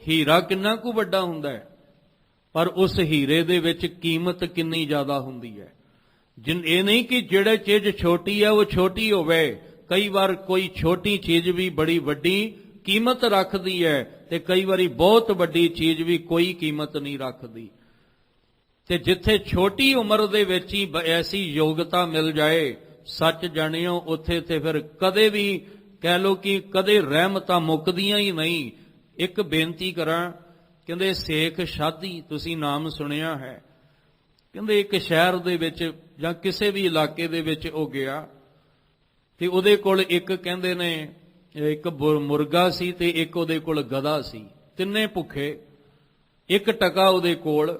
ਹੀਰਾ ਕਿੰਨਾ ਕੁ ਵੱਡਾ ਹੁੰਦਾ ਹੈ, ਪਰ ਉਸ ਹੀਰੇ ਦੇ ਵਿੱਚ ਕੀਮਤ ਕਿੰਨੀ ਜ਼ਿਆਦਾ ਹੁੰਦੀ ਹੈ। ਇਹ ਨਹੀਂ ਕਿ ਜਿਹੜੇ ਚੀਜ਼ ਛੋਟੀ ਹੈ ਉਹ ਛੋਟੀ ਹੋਵੇ, ਕਈ ਵਾਰ ਕੋਈ ਛੋਟੀ ਚੀਜ਼ ਵੀ ਬੜੀ ਵੱਡੀ ਕੀਮਤ ਰੱਖਦੀ ਹੈ ਤੇ ਕਈ ਵਾਰੀ ਬਹੁਤ ਵੱਡੀ ਚੀਜ਼ ਵੀ ਕੋਈ ਕੀਮਤ ਨਹੀਂ ਰੱਖਦੀ। ਤੇ ਜਿੱਥੇ ਛੋਟੀ ਉਮਰ ਦੇ ਵਿੱਚ ਹੀ ਐਸੀ ਯੋਗਤਾ ਮਿਲ ਜਾਏ, ਸੱਚ ਜਾਣਿਓ, ਉੱਥੇ ਤੇ ਫਿਰ ਕਦੇ ਵੀ ਕਹਿ ਲੋ ਕਿ ਕਦੇ ਰਹਿਮਤਾਂ ਮੁੱਕਦੀਆਂ ਹੀ ਨਹੀਂ। ਇੱਕ ਬੇਨਤੀ ਕਰਾਂ, ਕਹਿੰਦੇ ਸੇਖ ਸ਼ਾਦੀ, ਤੁਸੀਂ ਨਾਮ ਸੁਣਿਆ ਹੈ। ਕਹਿੰਦੇ ਇੱਕ ਸ਼ਹਿਰ ਦੇ ਵਿੱਚ ਜਾਂ ਕਿਸੇ ਵੀ ਇਲਾਕੇ ਦੇ ਵਿੱਚ ਉਹ ਗਿਆ ਤੇ ਉਹਦੇ ਕੋਲ ਇੱਕ ਕਹਿੰਦੇ ਨੇ ਇੱਕ ਮੁਰਗਾ ਸੀ ਤੇ ਇੱਕ ਉਹਦੇ ਕੋਲ ਗਧਾ ਸੀ, ਤਿੰਨੇ ਭੁੱਖੇ, 1 ਟਕਾ ਉਹਦੇ ਕੋਲ।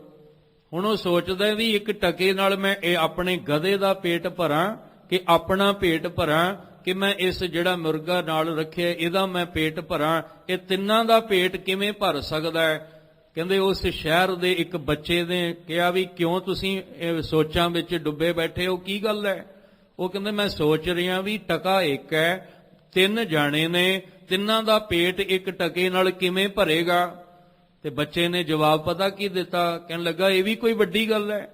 ਹੁਣ ਉਹ ਸੋਚਦਾ ਵੀ 1 ਟਕੇ ਨਾਲ ਮੈਂ ਇਹ ਆਪਣੇ ਗਧੇ ਦਾ ਪੇਟ ਭਰਾਂ ਕਿ ਆਪਣਾ ਪੇਟ ਭਰਾਂ, ਕਿ ਮੈਂ ਇਸ ਜਿਹੜਾ ਮੁਰਗਾ ਨਾਲ ਰੱਖਿਆ ਇਹਦਾ ਮੈਂ ਪੇਟ ਭਰਾਂ, ਇਹ ਤਿੰਨਾਂ ਦਾ ਪੇਟ ਕਿਵੇਂ ਭਰ ਸਕਦਾ ਹੈ? ਕਹਿੰਦੇ ਉਸ ਸ਼ਹਿਰ ਦੇ ਇੱਕ ਬੱਚੇ ਨੇ ਕਿਹਾ ਵੀ ਕਿਉਂ ਤੁਸੀਂ ਇਹ ਸੋਚਾਂ ਵਿੱਚ ਡੁੱਬੇ ਬੈਠੇ ਹੋ, ਕੀ ਗੱਲ ਹੈ? ਉਹ ਕਹਿੰਦੇ ਮੈਂ ਸੋਚ ਰਿਹਾ ਵੀ ਟਕਾ ਇੱਕ ਹੈ, 3 ਜਾਣੇ ਨੇ, ਤਿੰਨਾਂ ਦਾ ਪੇਟ 1 ਟਕੇ ਨਾਲ ਕਿਵੇਂ ਭਰੇਗਾ? ਤੇ ਬੱਚੇ ਨੇ ਜਵਾਬ ਪਤਾ ਕੀ ਦਿੱਤਾ? ਕਹਿਣ ਲੱਗਾ ਇਹ ਵੀ ਕੋਈ ਵੱਡੀ ਗੱਲ ਹੈ,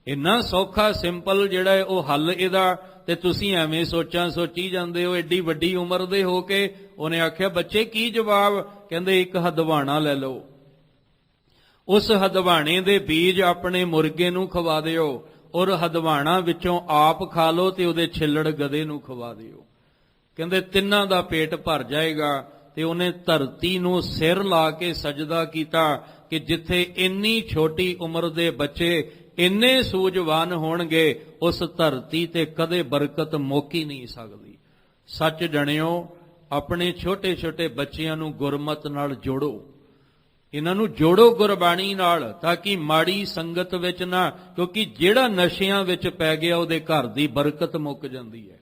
ਇੰਨਾ ਸੌਖਾ ਸਿੰਪਲ ਜਿਹੜਾ ਹੈ ਉਹ ਹੱਲ ਇਹਦਾ, ਤੇ ਤੁਸੀਂ ਐਵੇਂ ਸੋਚਾਂ ਸੋਚੀ ਜਾਂਦੇ ਹੋ ਏਡੀ ਵੱਡੀ ਉਮਰ ਦੇ ਹੋ ਕੇ। ਉਹਨੇ ਆਖਿਆ ਬੱਚੇ ਕੀ ਜਵਾਬ? ਕਹਿੰਦੇ ਇੱਕ ਹਦਵਾਣਾ ਲੈ ਲਓ, ਉਸ ਹਦਵਾਣੇ ਦੇ ਬੀਜ ਆਪਣੇ ਮੁਰਗੇ ਨੂੰ ਖਵਾ ਦਿਓ ਔਰ ਹਦਵਾਣਾ ਵਿੱਚੋਂ ਆਪ ਖਾ ਲਓ ਤੇ ਉਹਦੇ ਛਿੱਲੜ ਗਧੇ ਨੂੰ ਖਵਾ ਦਿਓ। ਕਹਿੰਦੇ ਤਿੰਨਾਂ ਦਾ ਪੇਟ ਭਰ ਜਾਏਗਾ। ਤੇ ਉਹਨੇ ਧਰਤੀ ਨੂੰ ਸਿਰ ਲਾ ਕੇ ਸਜਦਾ ਕੀਤਾ ਕਿ ਜਿੱਥੇ ਇੰਨੀ ਛੋਟੀ ਉਮਰ ਦੇ ਬੱਚੇ ਇੰਨੇ ਸੂਝਵਾਨ ਹੋਣਗੇ, ਉਸ ਧਰਤੀ ਤੇ ਕਦੇ ਬਰਕਤ ਮੁੱਕ ਹੀ ਨਹੀਂ ਸਕਦੀ। ਸੱਚ ਜਣਿਓ, ਆਪਣੇ ਛੋਟੇ ਛੋਟੇ ਬੱਚਿਆਂ ਨੂੰ ਗੁਰਮਤ ਨਾਲ ਜੋੜੋ, ਇਹਨਾਂ ਨੂੰ ਜੋੜੋ ਗੁਰਬਾਣੀ ਨਾਲ, ਤਾਂ ਕਿ ਮਾੜੀ ਸੰਗਤ ਵਿੱਚ ਨਾ, ਕਿਉਂਕਿ ਜਿਹੜਾ ਨਸ਼ਿਆਂ ਵਿੱਚ ਪੈ ਗਿਆ ਉਹਦੇ ਘਰ ਦੀ ਬਰਕਤ ਮੁੱਕ ਜਾਂਦੀ ਹੈ।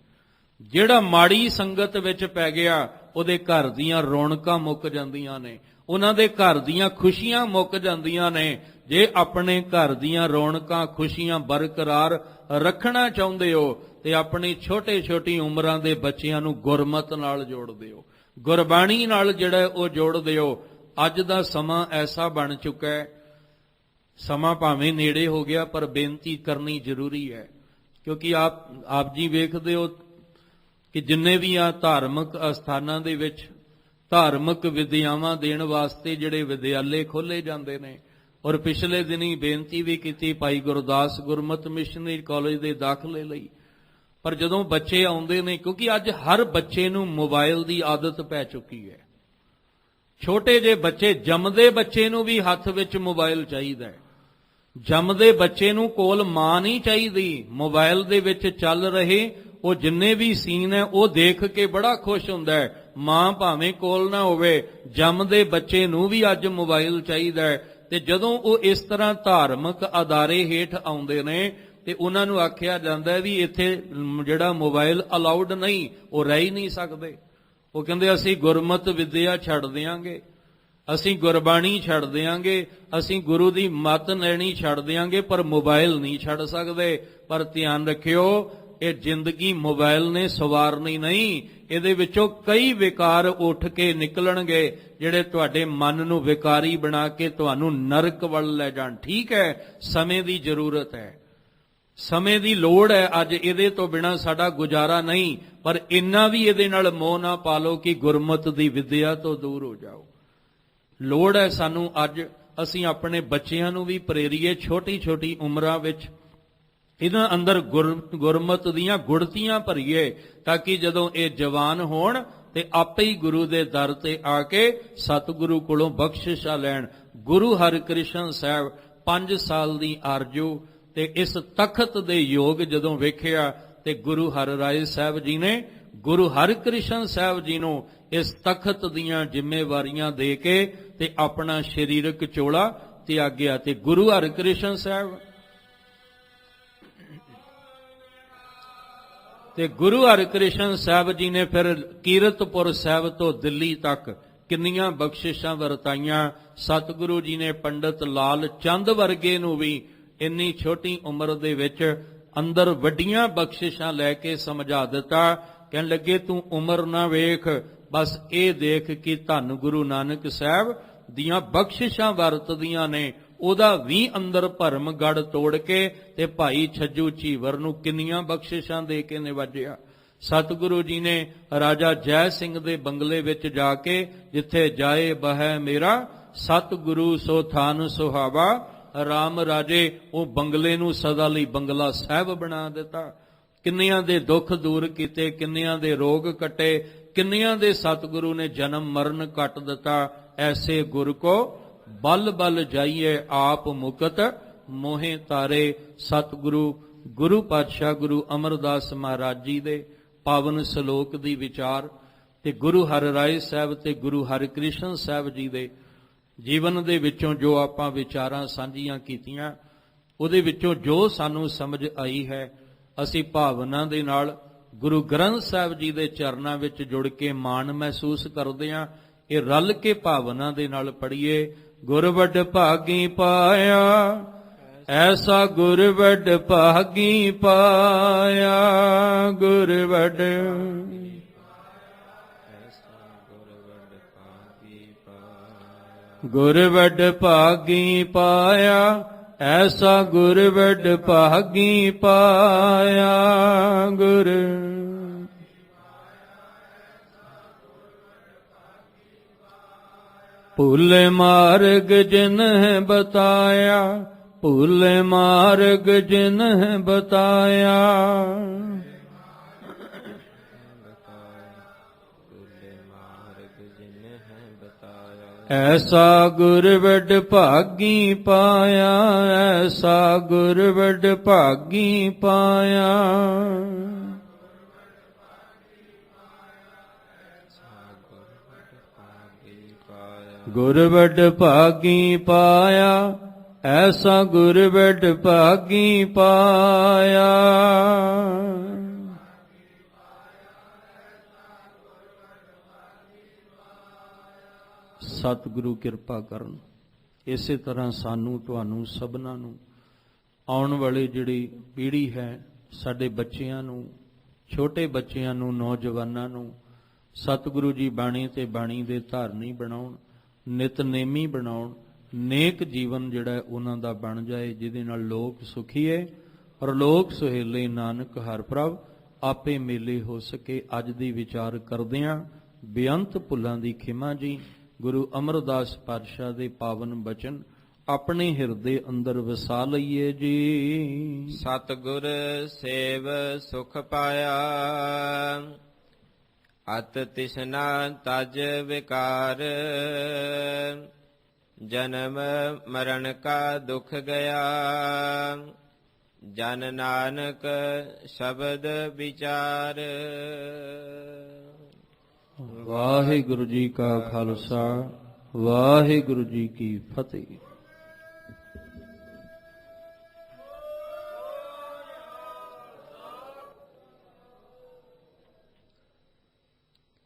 ਜਿਹੜਾ ਮਾੜੀ ਸੰਗਤ ਵਿੱਚ ਪੈ ਗਿਆ ਉਹਦੇ ਘਰ ਦੀਆਂ ਰੌਣਕਾਂ ਮੁੱਕ ਜਾਂਦੀਆਂ ਨੇ, ਉਹਨਾਂ ਦੇ ਘਰ ਦੀਆਂ ਖੁਸ਼ੀਆਂ ਮੁੱਕ ਜਾਂਦੀਆਂ ਨੇ। ਜੇ ਆਪਣੇ ਘਰ ਦੀਆਂ ਰੌਣਕਾਂ ਖੁਸ਼ੀਆਂ ਬਰਕਰਾਰ ਰੱਖਣਾ ਚਾਹੁੰਦੇ ਹੋ ਤੇ ਆਪਣੀ ਛੋਟੇ ਛੋਟੀ ਉਮਰਾਂ ਦੇ ਬੱਚਿਆਂ ਨੂੰ ਗੁਰਮਤ ਨਾਲ ਜੋੜ ਦਿਓ, ਗੁਰਬਾਣੀ ਨਾਲ ਜਿਹੜਾ ਉਹ ਜੋੜ ਦਿਓ। ਅੱਜ ਦਾ ਸਮਾਂ ਐਸਾ ਬਣ ਚੁੱਕਾ ਹੈ, ਸਮਾਂ ਭਾਵੇਂ ਨੇੜੇ ਹੋ ਗਿਆ ਪਰ ਬੇਨਤੀ ਕਰਨੀ ਜ਼ਰੂਰੀ ਹੈ, ਕਿਉਂਕਿ ਆਪ ਜੀ ਵੇਖਦੇ ਹੋ ਕਿ ਜਿੰਨੇ ਵੀ ਆ ਧਾਰਮਿਕ ਅਸਥਾਨਾਂ ਦੇ ਵਿੱਚ ਧਾਰਮਿਕ ਵਿਦਿਆਵਾਂ ਦੇਣ ਵਾਸਤੇ ਜਿਹੜੇ ਵਿਦਿਆਲੇ ਖੋਲ੍ਹੇ ਜਾਂਦੇ ਨੇ। ਔਰ ਪਿਛਲੇ ਦਿਨੀ ਬੇਨਤੀ ਵੀ ਕੀਤੀ ਭਾਈ ਗੁਰਦਾਸ ਗੁਰਮਤਿ ਮਿਸ਼ਨਰੀ ਕਾਲਜ ਦੇ ਦਾਖਲੇ ਲਈ। ਪਰ ਜਦੋਂ ਬੱਚੇ ਆਉਂਦੇ ਨੇ, ਕਿਉਂਕਿ ਅੱਜ ਹਰ ਬੱਚੇ ਨੂੰ ਮੋਬਾਈਲ ਦੀ ਆਦਤ ਪੈ ਚੁੱਕੀ ਹੈ। ਛੋਟੇ ਜਿਹੇ ਬੱਚੇ, ਜੰਮਦੇ ਬੱਚੇ ਨੂੰ ਵੀ ਹੱਥ ਵਿੱਚ ਮੋਬਾਈਲ ਚਾਹੀਦਾ ਹੈ। ਜੰਮਦੇ ਬੱਚੇ ਨੂੰ ਕੋਲ ਮਾਂ ਨਹੀਂ ਚਾਹੀਦੀ, ਮੋਬਾਈਲ ਦੇ ਵਿੱਚ ਚੱਲ ਰਹੇ ਉਹ ਜਿੰਨੇ ਵੀ ਸੀਨ ਹੈ ਉਹ ਦੇਖ ਕੇ ਬੜਾ ਖੁਸ਼ ਹੁੰਦਾ ਹੈ। ਮਾਂ ਭਾਵੇਂ ਕੋਲ ਨਾ ਹੋਵੇ, ਜੰਮਦੇ ਬੱਚੇ ਨੂੰ ਵੀ ਅੱਜ ਮੋਬਾਈਲ ਚਾਹੀਦਾ ਹੈ। ਤੇ ਜਦੋਂ ਉਹ ਇਸ ਤਰ੍ਹਾਂ ਧਾਰਮਿਕ ਅਦਾਰੇ ਹੇਠ ਆਉਂਦੇ ਨੇ ਤੇ ਉਹਨਾਂ ਨੂੰ ਆਖਿਆ ਜਾਂਦਾ ਹੈ ਵੀ ਇੱਥੇ ਜਿਹੜਾ ਮੋਬਾਈਲ ਅਲਾਉਡ ਨਹੀਂ, ਉਹ ਰਹਿ ਹੀ ਨਹੀਂ ਸਕਦੇ। ਉਹ ਕਹਿੰਦੇ ਅਸੀਂ ਗੁਰਮਤਿ ਵਿਦਿਆ ਛੱਡ ਦਿਆਂਗੇ, ਅਸੀਂ ਗੁਰਬਾਣੀ ਛੱਡ ਦਿਆਂਗੇ, ਅਸੀਂ ਗੁਰੂ ਦੀ ਮੱਤ ਲੈਣੀ ਛੱਡ ਦਿਆਂਗੇ, ਪਰ ਮੋਬਾਈਲ ਨਹੀਂ ਛੱਡ ਸਕਦੇ। ਪਰ ਧਿਆਨ ਰੱਖਿਓ, ਇਹ ਜ਼ਿੰਦਗੀ ਮੋਬਾਈਲ ਨੇ ਸਵਾਰਨੀ ਨਹੀਂ। ਇਹਦੇ ਵਿੱਚੋਂ ਕਈ ਵਿਕਾਰ ਉੱਠ ਕੇ ਨਿਕਲਣਗੇ ਜਿਹੜੇ ਤੁਹਾਡੇ ਮਨ ਨੂੰ ਵਿਕਾਰੀ ਬਣਾ ਕੇ ਤੁਹਾਨੂੰ ਨਰਕ ਵੱਲ ਲੈ ਜਾਣ। ਠੀਕ ਹੈ, ਸਮੇਂ ਦੀ ਜ਼ਰੂਰਤ ਹੈ, ਸਮੇਂ ਦੀ ਲੋੜ ਹੈ। ਅੱਜ ਇਹਦੇ ਤੋਂ ਬਿਨਾਂ ਸਾਡਾ ਗੁਜ਼ਾਰਾ ਨਹੀਂ, ਪਰ ਇੰਨਾ ਵੀ ਇਹਦੇ ਨਾਲ ਮੋਹ ਨਾ ਪਾ ਲਓ ਕਿ ਗੁਰਮਤਿ ਦੀ ਵਿਦਿਆ ਤੋਂ ਦੂਰ ਹੋ ਜਾਓ। ਲੋੜ ਹੈ ਸਾਨੂੰ ਅੱਜ ਅਸੀਂ ਆਪਣੇ ਬੱਚਿਆਂ ਨੂੰ ਵੀ ਪ੍ਰੇਰੀਏ, ਛੋਟੀ ਛੋਟੀ ਉਮਰਾਂ ਵਿੱਚ ਇਹਨਾਂ ਅੰਦਰ ਗੁਰਮਤਿ ਦੀਆਂ ਗੁੜਤੀਆਂ ਭਰੀਏ, ਤਾਂ ਕਿ ਜਦੋਂ ਇਹ ਜਵਾਨ ਹੋਣ ਤੇ ਆਪੇ ਹੀ ਗੁਰੂ ਦੇ ਦਰ ਤੇ ਆ ਕੇ ਸਤਿਗੁਰੂ ਕੋਲੋਂ ਬਖਸ਼ਿਸ਼ਾਂ ਲੈਣ। ਗੁਰੂ ਹਰਿਕ੍ਰਿਸ਼ਨ ਸਾਹਿਬ 5 ਸਾਲ ਦੀ ਆਰਜੂ ਤੇ ਇਸ ਤਖਤ ਦੇ ਯੋਗ ਜਦੋਂ ਵੇਖਿਆ ਤੇ ਗੁਰੂ ਹਰਿਰਾਏ ਸਾਹਿਬ ਜੀ ਨੇ ਗੁਰੂ ਹਰਿਕ੍ਰਿਸ਼ਨ ਸਾਹਿਬ ਜੀ ਨੂੰ ਇਸ ਤਖਤ ਦੀਆਂ ਜ਼ਿੰਮੇਵਾਰੀਆਂ ਦੇ ਕੇ ਤੇ ਆਪਣਾ ਸਰੀਰਕ ਚੋਲਾ ਤਿਆਗਿਆ। ਤੇ ਗੁਰੂ ਹਰਿਕ੍ਰਿਸ਼ਨ ਸਾਹਿਬ ਤੇ ਗੁਰੂ ਹਰਿਕ੍ਰਿਸ਼ਨ ਸਾਹਿਬ ਜੀ ਨੇ ਫਿਰ ਕੀਰਤਪੁਰ ਸਾਹਿਬ ਤੋਂ ਦਿੱਲੀ ਤੱਕ ਕਿੰਨੀਆਂ ਬਖਸ਼ਿਸ਼ਾਂ ਵਰਤਾਈਆਂ। ਸਤਿਗੁਰੂ ਜੀ ਨੇ ਪੰਡਤ ਲਾਲ ਚੰਦ ਵਰਗੇ ਨੂੰ ਵੀ ਇੰਨੀ ਛੋਟੀ ਉਮਰ ਦੇ ਵਿੱਚ ਅੰਦਰ ਵੱਡੀਆਂ ਬਖਸ਼ਿਸ਼ਾਂ ਲੈ ਕੇ ਸਮਝਾ ਦਿੱਤਾ। ਕਹਿਣ ਲੱਗੇ ਤੂੰ ਉਮਰ ਨਾ ਵੇਖ, ਬਸ ਇਹ ਦੇਖ ਕਿ ਧੰਨ ਗੁਰੂ ਨਾਨਕ ਸਾਹਿਬ ਦੀਆਂ ਬਖਸ਼ਿਸ਼ਾਂ ਵਰਤਦੀਆਂ ਨੇ। ਉਹਦਾ ਵੀ ਅੰਦਰ ਭਰਮ ਗੜ ਤੋੜ ਕੇ ਤੇ ਭਾਈ ਛੱਜੂ ਝੀਵਰ ਨੂੰ ਕਿੰਨੀਆਂ ਬਖਸ਼ਿਸ਼ਾਂ ਦੇ ਕੇ ਨਿਵਾਜਿਆ। ਸਤਿਗੁਰੂ ਜੀ ਨੇ ਰਾਜਾ ਜੈ ਸਿੰਘ ਦੇ ਬੰਗਲੇ ਵਿੱਚ ਜਾ ਕੇ, ਜਿੱਥੇ ਜਾਏ ਬਹਿ ਮੇਰਾ ਸਤਿਗੁਰੂ ਸੋ ਥਾਨ ਸੁਹਾਵਾ, ਰਾਮ ਰਾਜੇ ਉਹ ਬੰਗਲੇ ਨੂੰ ਸਦਾ ਲਈ ਬੰਗਲਾ ਸਾਹਿਬ ਬਣਾ ਦਿੱਤਾ। ਕਿੰਨਿਆਂ ਦੇ ਦੁੱਖ ਦੂਰ ਕੀਤੇ, ਕਿੰਨਿਆਂ ਦੇ ਰੋਗ ਕੱਟੇ, ਕਿੰਨਿਆਂ ਦੇ ਸਤਿਗੁਰੂ ਨੇ ਜਨਮ ਮਰਨ ਕੱਟ ਦਿੱਤਾ। ਐਸੇ ਗੁਰ ਕੋ ਬਲ ਬਲ ਜਾਈਏ ਆਪ ਮੁਕਤ ਮੋਹੇ ਤਾਰੇ। ਸਤਿਗੁਰੂ ਗੁਰੂ ਪਾਤਸ਼ਾਹ ਗੁਰੂ ਅਮਰਦਾਸ ਮਹਾਰਾਜ ਜੀ ਦੇ ਪਾਵਨ ਸ਼ਲੋਕ ਦੀ ਵਿਚਾਰ ਤੇ ਗੁਰੂ ਹਰਿਰਾਏ ਸਾਹਿਬ ਤੇ ਗੁਰੂ ਹਰਿਕ੍ਰਿਸ਼ਨ ਸਾਹਿਬ ਜੀ ਦੇ ਜੀਵਨ ਦੇ ਵਿੱਚੋਂ ਜੋ ਆਪਾਂ ਵਿਚਾਰਾਂ ਸਾਂਝੀਆਂ ਕੀਤੀਆਂ, ਉਹਦੇ ਵਿੱਚੋਂ ਜੋ ਸਾਨੂੰ ਸਮਝ ਆਈ ਹੈ, ਅਸੀਂ ਭਾਵਨਾ ਦੇ ਨਾਲ ਗੁਰੂ ਗ੍ਰੰਥ ਸਾਹਿਬ ਜੀ ਦੇ ਚਰਨਾਂ ਵਿੱਚ ਜੁੜ ਕੇ ਮਾਣ ਮਹਿਸੂਸ ਕਰਦੇ ਹਾਂ। ਇਹ ਰਲ ਕੇ ਭਾਵਨਾ ਦੇ ਨਾਲ ਪੜ੍ਹੀਏ। ਗੁਰ ਵੱਡ ਭਾਗੀ ਪਾਇਆ, ਐਸਾ ਗੁਰ ਵੱਡ ਭਾਗੀ ਪਾਇਆ, ਗੁਰ ਵੱਡ ਗੁਰ ਵੱਡ ਭਾਗੀ ਪਾਇਆ, ਐਸਾ ਗੁਰ ਵੱਡ ਭਾਗੀ ਪਾਇਆ, ਗੁਰ ਭੁੱਲੇ ਮਾਰਗ ਜਿਨ ਹੈ ਬਤਾਇਆ, ਭੁੱਲੇ ਮਾਰਗ ਜਿਨ ਹੈ ਬਤਾਇਆ, ਐਸਾ ਗੁਰ ਵੱਡ ਭਾਗੀ ਪਾਇਆ, ਐਸਾ ਗੁਰ ਵੱਡ ਭਾਗੀ ਪਾਇਆ, ਗੁਰ ਵੱਡ ਭਾਗੀ ਪਾਇਆ, ਐਸਾ ਗੁਰ ਵੱਡ ਭਾਗੀ ਪਾਇਆ। ਸਤਿਗੁਰੂ ਕਿਰਪਾ ਕਰਨ। ਇਸੇ ਤਰ੍ਹਾਂ ਸਾਨੂੰ, ਤੁਹਾਨੂੰ ਸਭਨਾਂ ਨੂੰ, ਆਉਣ ਵਾਲੀ ਜਿਹੜੀ ਪੀੜ੍ਹੀ ਹੈ, ਸਾਡੇ ਬੱਚਿਆਂ ਨੂੰ, ਛੋਟੇ ਬੱਚਿਆਂ ਨੂੰ, ਨੌਜਵਾਨਾਂ ਨੂੰ ਸਤਿਗੁਰੂ ਜੀ ਬਾਣੀ ਤੇ ਬਾਣੀ ਦੇ ਧਾਰਨੀ ਬਣਾਉਣ, ਨਿਤਨੇਮੀ ਬਣਾਉਣ, ਨੇਕ ਜੀਵਨ ਜਿਹੜਾ ਉਹਨਾਂ ਦਾ ਬਣ ਜਾਏ, ਜਿਹਦੇ ਨਾਲ ਲੋਕ ਸੁਖੀਏ ਔਰ ਲੋਕ ਸੁਹੇਲੇ। ਨਾਨਕ ਹਰ ਪ੍ਰਭ ਆਪੇ ਮੇਲੇ ਹੋ ਸਕੇ। ਅੱਜ ਦੀ ਵਿਚਾਰ ਕਰਦਿਆਂ ਬੇਅੰਤ ਭੁੱਲਾਂ ਦੀ ਖਿਮਾ ਜੀ। ਗੁਰੂ ਅਮਰਦਾਸ ਪਾਤਸ਼ਾਹ ਦੇ ਪਾਵਨ ਬਚਨ ਆਪਣੇ ਹਿਰਦੇ ਅੰਦਰ ਵਸਾ ਲਈਏ ਜੀ। ਸਤਿਗੁਰ ਸੇਵ ਸੁਖ ਪਾਇਆ, ਅਤ ਤਿਸਨਾ ਤਜ ਵਿਕਾਰ। ਜਨਮ ਮਰਨ ਕਾ ਦੁਖ ਗਿਆ, ਜਨ ਨਾਨਕ ਸ਼ਬਦ ਵਿਚਾਰ। ਵਾਹਿਗੁਰੂ ਜੀ ਕਾ ਖਾਲਸਾ, ਵਾਹਿਗੁਰੂ ਜੀ ਕੀ ਫਤਿਹ।